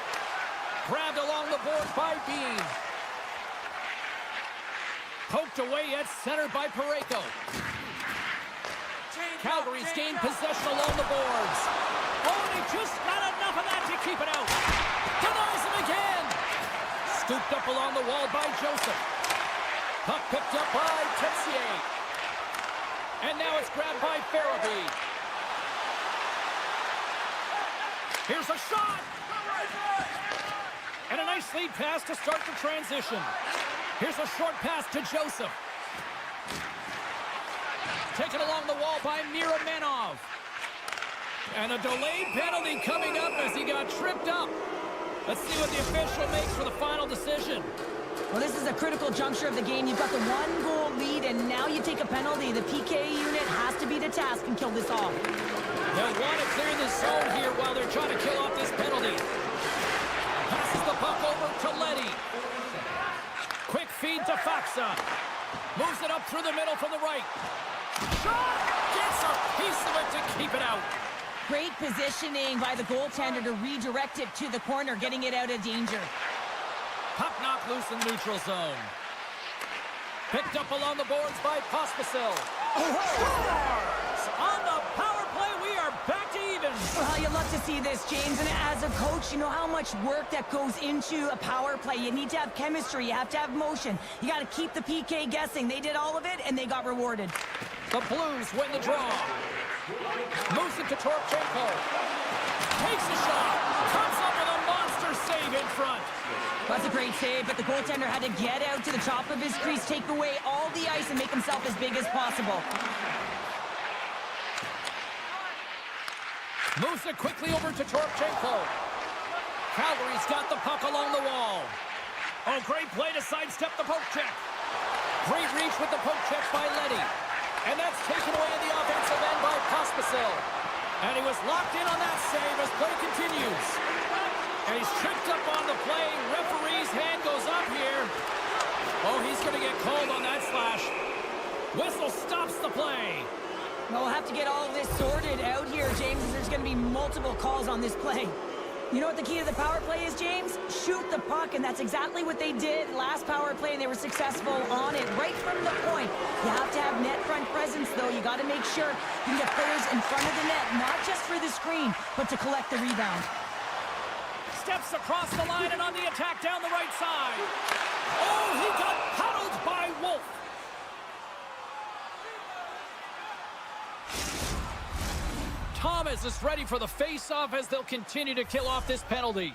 S1: Grabbed along the board by Bean. Poked away at center by Parayko. Calgary's gained possession along the boards. Oh, and he just got enough of that to keep it out. Denies him again. Scooped up along the wall by Joseph. Puck picked up by Tetsier. And now it's grabbed by Farabee. Here's a shot. And a nice lead pass to start the transition. Here's a short pass to Joseph. Taken along the wall by Miromenov. And a delayed penalty coming up as he got tripped up. Let's see what the official makes for the final decision.
S2: Well, this is a critical juncture of the game. You've got the one-goal lead, and now you take a penalty. The PK unit has to be the task and kill this off.
S1: They'll want to clear the zone here while they're trying to kill off this penalty. Passes the puck over to Leddy. Quick feed to Faksa. Moves it up through the middle from the right. Shot! Gets a piece of it to keep it out.
S2: Great positioning by the goaltender to redirect it to the corner, getting it out of danger.
S1: Puck knocked loose in the neutral zone. Picked up along the boards by Pospisil. Scores! On the power play, we are back to even.
S2: Well, you love to see this, James. And as a coach, you know how much work that goes into a power play. You need to have chemistry. You have to have motion. You got to keep the PK guessing. They did all of it, and they got rewarded.
S1: The Blues win the draw. Moves it to Torchenko. Takes a shot. Comes up with a monster save in front.
S2: That's a great save, but the goaltender had to get out to the top of his crease, take away all the ice, and make himself as big as possible.
S1: Moves it quickly over to Torchenko. Calgary's got the puck along the wall. Oh, great play to sidestep the poke check. Great reach with the poke check by Leddy. And that's taken away in the offensive end by Pospisil. And he was locked in on that save as play continues. And he's tripped up on the play. Referee's hand goes up here. Oh, he's going to get called on that slash. Whistle stops the play.
S2: We'll have to get all this sorted out here, James. There's going to be multiple calls on this play. You know what the key to the power play is, James? Shoot the puck, and that's exactly what they did last power play, and they were successful on it right from the point. You have to have net front presence, though. You got to make sure you can get players in front of the net, not just for the screen, but to collect the rebound.
S1: Steps across the line and on the attack down the right side. Oh, he got paddled by Wolf. Thomas is ready for the face-off as they'll continue to kill off this penalty.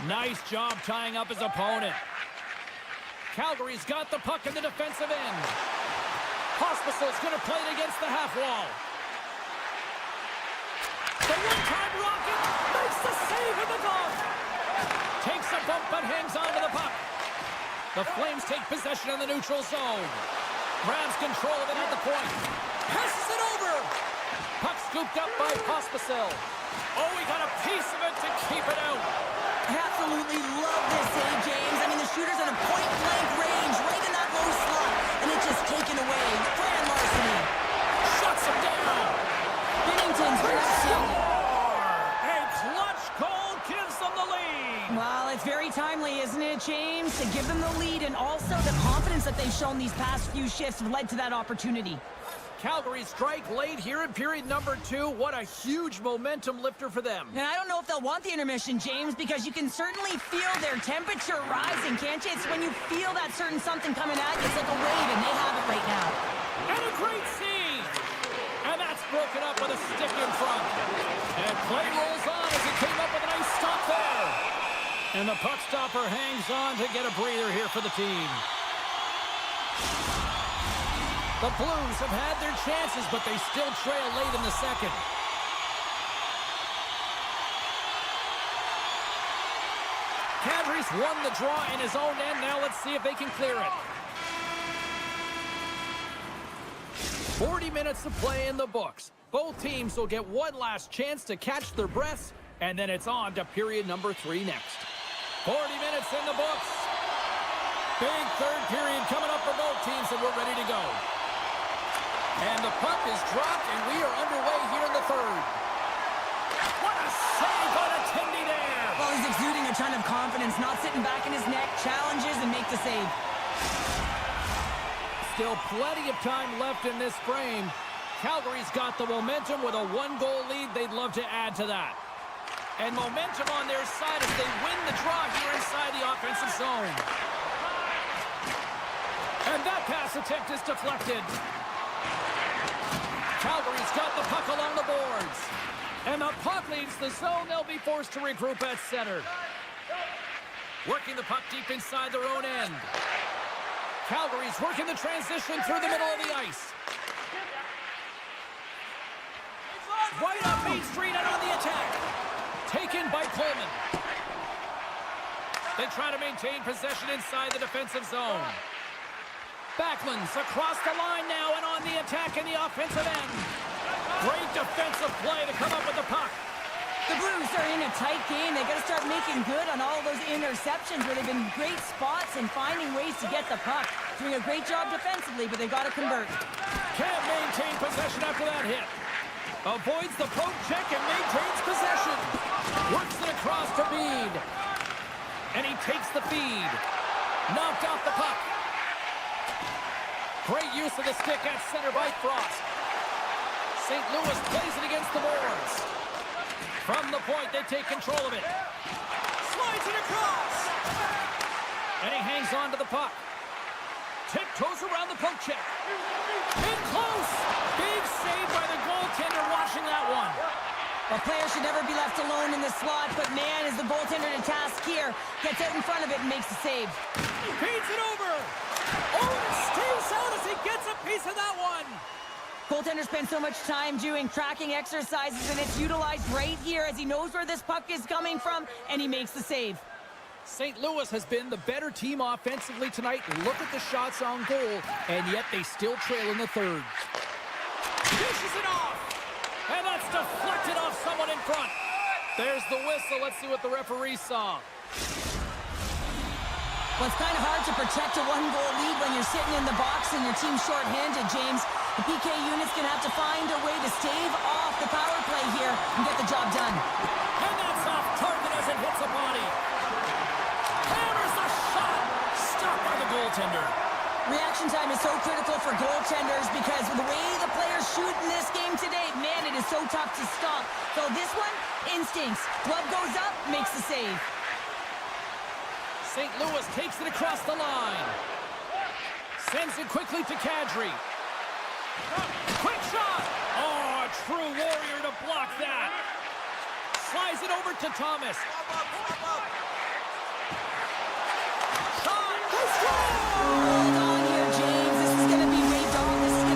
S1: Nice job tying up his opponent. Calgary's got the puck in the defensive end. Hospital's going to play it against the half wall. The one-time rocket makes the save in the glove. Takes a bump but hangs on to the puck. The Flames take possession in the neutral zone. Grabs control of it at the point. Passes it over. Puck scooped up by Hospital. Oh, he got a piece of it to keep it out.
S2: Absolutely love this save, James. I mean, the shooter's in a point-blank range, right in that low slot, and it's just taken away. Fran Larceny.
S1: Shuts him down.
S2: Binnington's reaction.
S1: A clutch goal gives them the lead.
S2: Well, it's very timely, isn't it, James? To give them the lead, and also the confidence that they've shown these past few shifts have led to that opportunity.
S1: Calgary strike late here in period number 2. What a huge momentum lifter for them.
S2: And I don't know if they'll want the intermission, James, because you can certainly feel their temperature rising, can't you? It's when you feel that certain something coming at you. It's like a wave, and they have it right now.
S1: And a great seed. And that's broken up with a stick in front. And play rolls on as he came up with a nice stop there. And the puck stopper hangs on to get a breather here for the team. The Blues have had their chances, but they still trail late in the second. Kadri's won the draw in his own end. Now let's see if they can clear it. 40 minutes to play in the books. Both teams will get one last chance to catch their breaths, and then it's on to period number 3 next. 40 minutes in the books. Big third period coming up for both teams, and we're ready to go. And the puck is dropped, and we are underway here in the third. What a save on a Tindy there!
S2: Well, he's exuding a ton of confidence, not sitting back in his neck, challenges and make the save.
S1: Still plenty of time left in this frame. Calgary's got the momentum with a 1-goal lead. They'd love to add to that. And momentum on their side as they win the draw here inside the offensive zone. And that pass attempt is deflected. Calgary's got the puck along the boards. And the puck leaves the zone. They'll be forced to regroup at center. Working the puck deep inside their own end. Calgary's working the transition through the middle of the ice. Right up Main Street and on the attack. Taken by Coleman. They try to maintain possession inside the defensive zone. Backlund's across the line now and on the attack in the offensive end. Great defensive play to come up with the puck.
S2: The Blues are in a tight game. They got to start making good on all those interceptions where they've been great spots and finding ways to get the puck. Doing a great job defensively, but they've got to convert.
S1: Can't maintain possession after that hit. Avoids the poke check and maintains possession. Works it across to Bead. And he takes the feed. Knocked off the puck. Great use of the stick at center by Frost. St. Louis plays it against the boards. From the point, they take control of it. Slides it across. And he hangs on to the puck. Tiptoes around the poke check. In close. Big save by the goaltender watching that one.
S2: Well, players should never be left alone in the slot, but man, is the goaltender to task here. Gets out in front of it and makes the save.
S1: Feeds it over. Oh, and it stays out as he gets a piece of that one.
S2: Goaltender spends so much time doing tracking exercises, and it's utilized right here as he knows where this puck is coming from, and he makes the save.
S1: St. Louis has been the better team offensively tonight. Look at the shots on goal, and yet they still trail in the third. Dishes it off, and that's deflected off someone in front. There's the whistle. Let's see what the referee saw.
S2: Well, it's kind of hard to protect a 1-goal lead when you're sitting in the box and your team's shorthanded, James. The PK unit's going to have to find a way to stave off the power play here and get the job done.
S1: And that's off target as it hits a body. Hammers the shot. Stopped by the goaltender.
S2: Reaction time is so critical for goaltenders because the way the players shoot in this game today, man, it is so tough to stop. So this one, instincts. Glove goes up, makes the save.
S1: St. Louis takes it across the line. Sends it quickly to Kadri. Quick shot! Oh, a true warrior to block that. Slides it over to Thomas. Shot!
S2: Hold on here, James. This is going to be waved on. This is going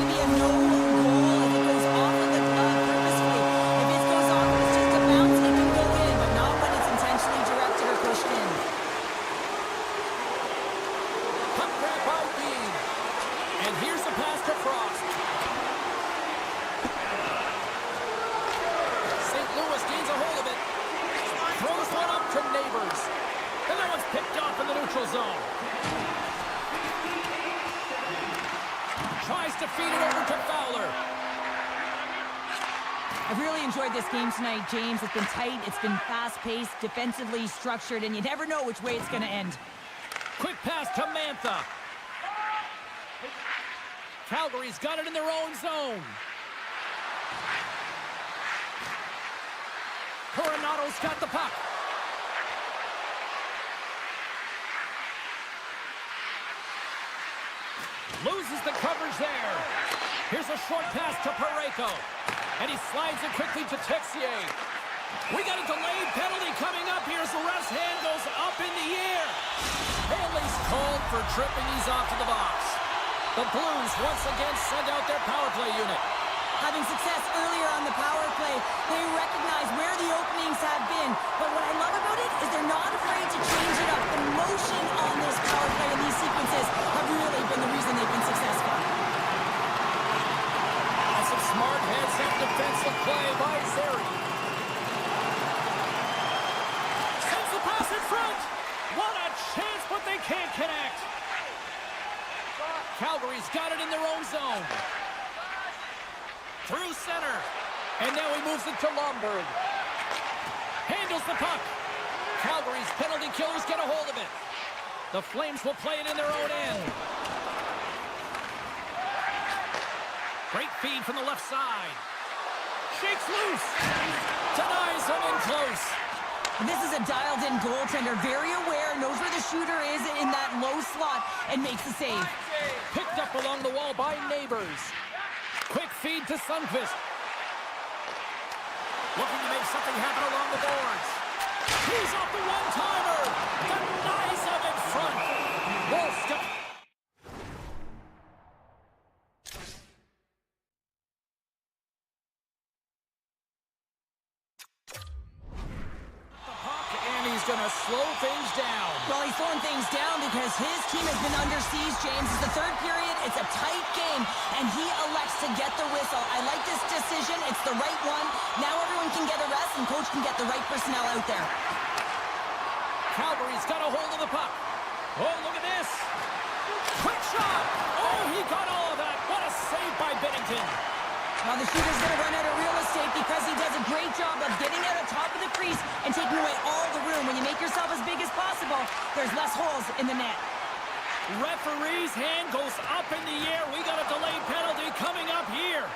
S1: to Neighbors. And that one's picked off in the neutral zone. Tries to feed it over to Fowler.
S2: I've really enjoyed this game tonight, James. It's been tight, it's been fast-paced, defensively structured, and you never know which way it's going to end.
S1: Quick pass to Mantha. Calgary's got it in their own zone. Coronado's got the puck. Loses the coverage there. Here's a short pass to Parayko. And he slides it quickly to Texier. We got a delayed penalty coming up here as the ref's hand goes up in the air. Hanley's called for tripping. He's off to the box. The Blues once again send out their power play unit.
S2: Having success earlier on the power play, they recognize where the openings have been. But what I love about it is they're not afraid to change it up. The motion on this power play and these sequences have really been the reason they've been successful.
S1: And some smart heads-up defensive play by Zeri. Sends the pass in front. What a chance, but they can't connect. Calgary's got it in their own zone. Through center. And now he moves it to Lomberg. Handles the puck. Calgary's penalty killers get a hold of it. The Flames will play it in their own end. Great feed from the left side. Shakes loose. Denies him in close.
S2: This is a dialed-in goaltender, very aware, knows where the shooter is in that low slot, and makes the save.
S1: Picked up along the wall by Neighbors. Quick feed to Sundqvist. Looking to make something happen along the boards. He's off the one-timer. Denies him in front. Wolfskin. He's going to slow things down.
S2: Well, he's slowing things down because his team has been under siege, James. It's the third period. It's a tight game, and he elects to get the whistle. I like this decision. It's the right one. Now everyone can get a rest, and coach can get the right personnel out there.
S1: Calgary's got a hold of the puck. Oh, look at this. Quick shot. Oh, he got all of that. What a save by Binnington.
S2: Now the shooter's going to run out of real estate because he does a great job of getting out of top of the crease and taking away all the room. When you make yourself as big as possible, there's less holes in the net.
S1: Referee's hand goes up in the air. We got a delayed penalty coming up here.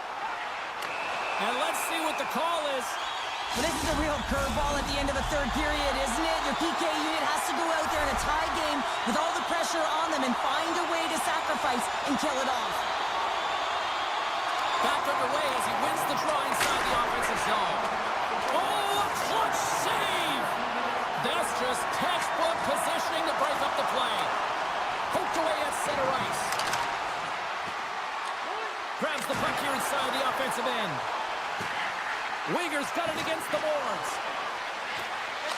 S1: And let's see what the call is.
S2: Well, this is a real curveball at the end of the third period, isn't it? Your PK unit has to go out there in a tie game with all the pressure on them and find a way to sacrifice and kill it off.
S1: Back underway as he wins the draw inside the offensive zone. Oh, a clutch save! That's just textbook positioning to break up the play. Poked away at center ice. Grabs the puck here inside the offensive end. Uyghur's got it against the boards.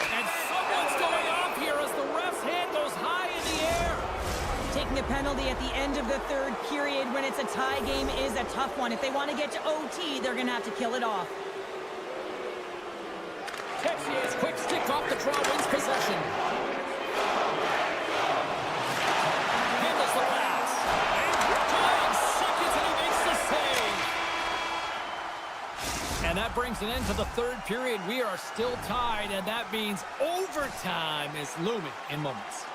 S1: And someone's going off here as the ref's hand goes high in the air.
S2: Taking a penalty at the end of the third period when it's a tie game is a tough one. If they want to get to OT, they're going to have to kill it off.
S1: Texier's quick stick off the draw wins possession. Handles the pass. And 5 seconds and he makes the save. And that brings an end to the third period. We are still tied, and that means overtime is looming in moments.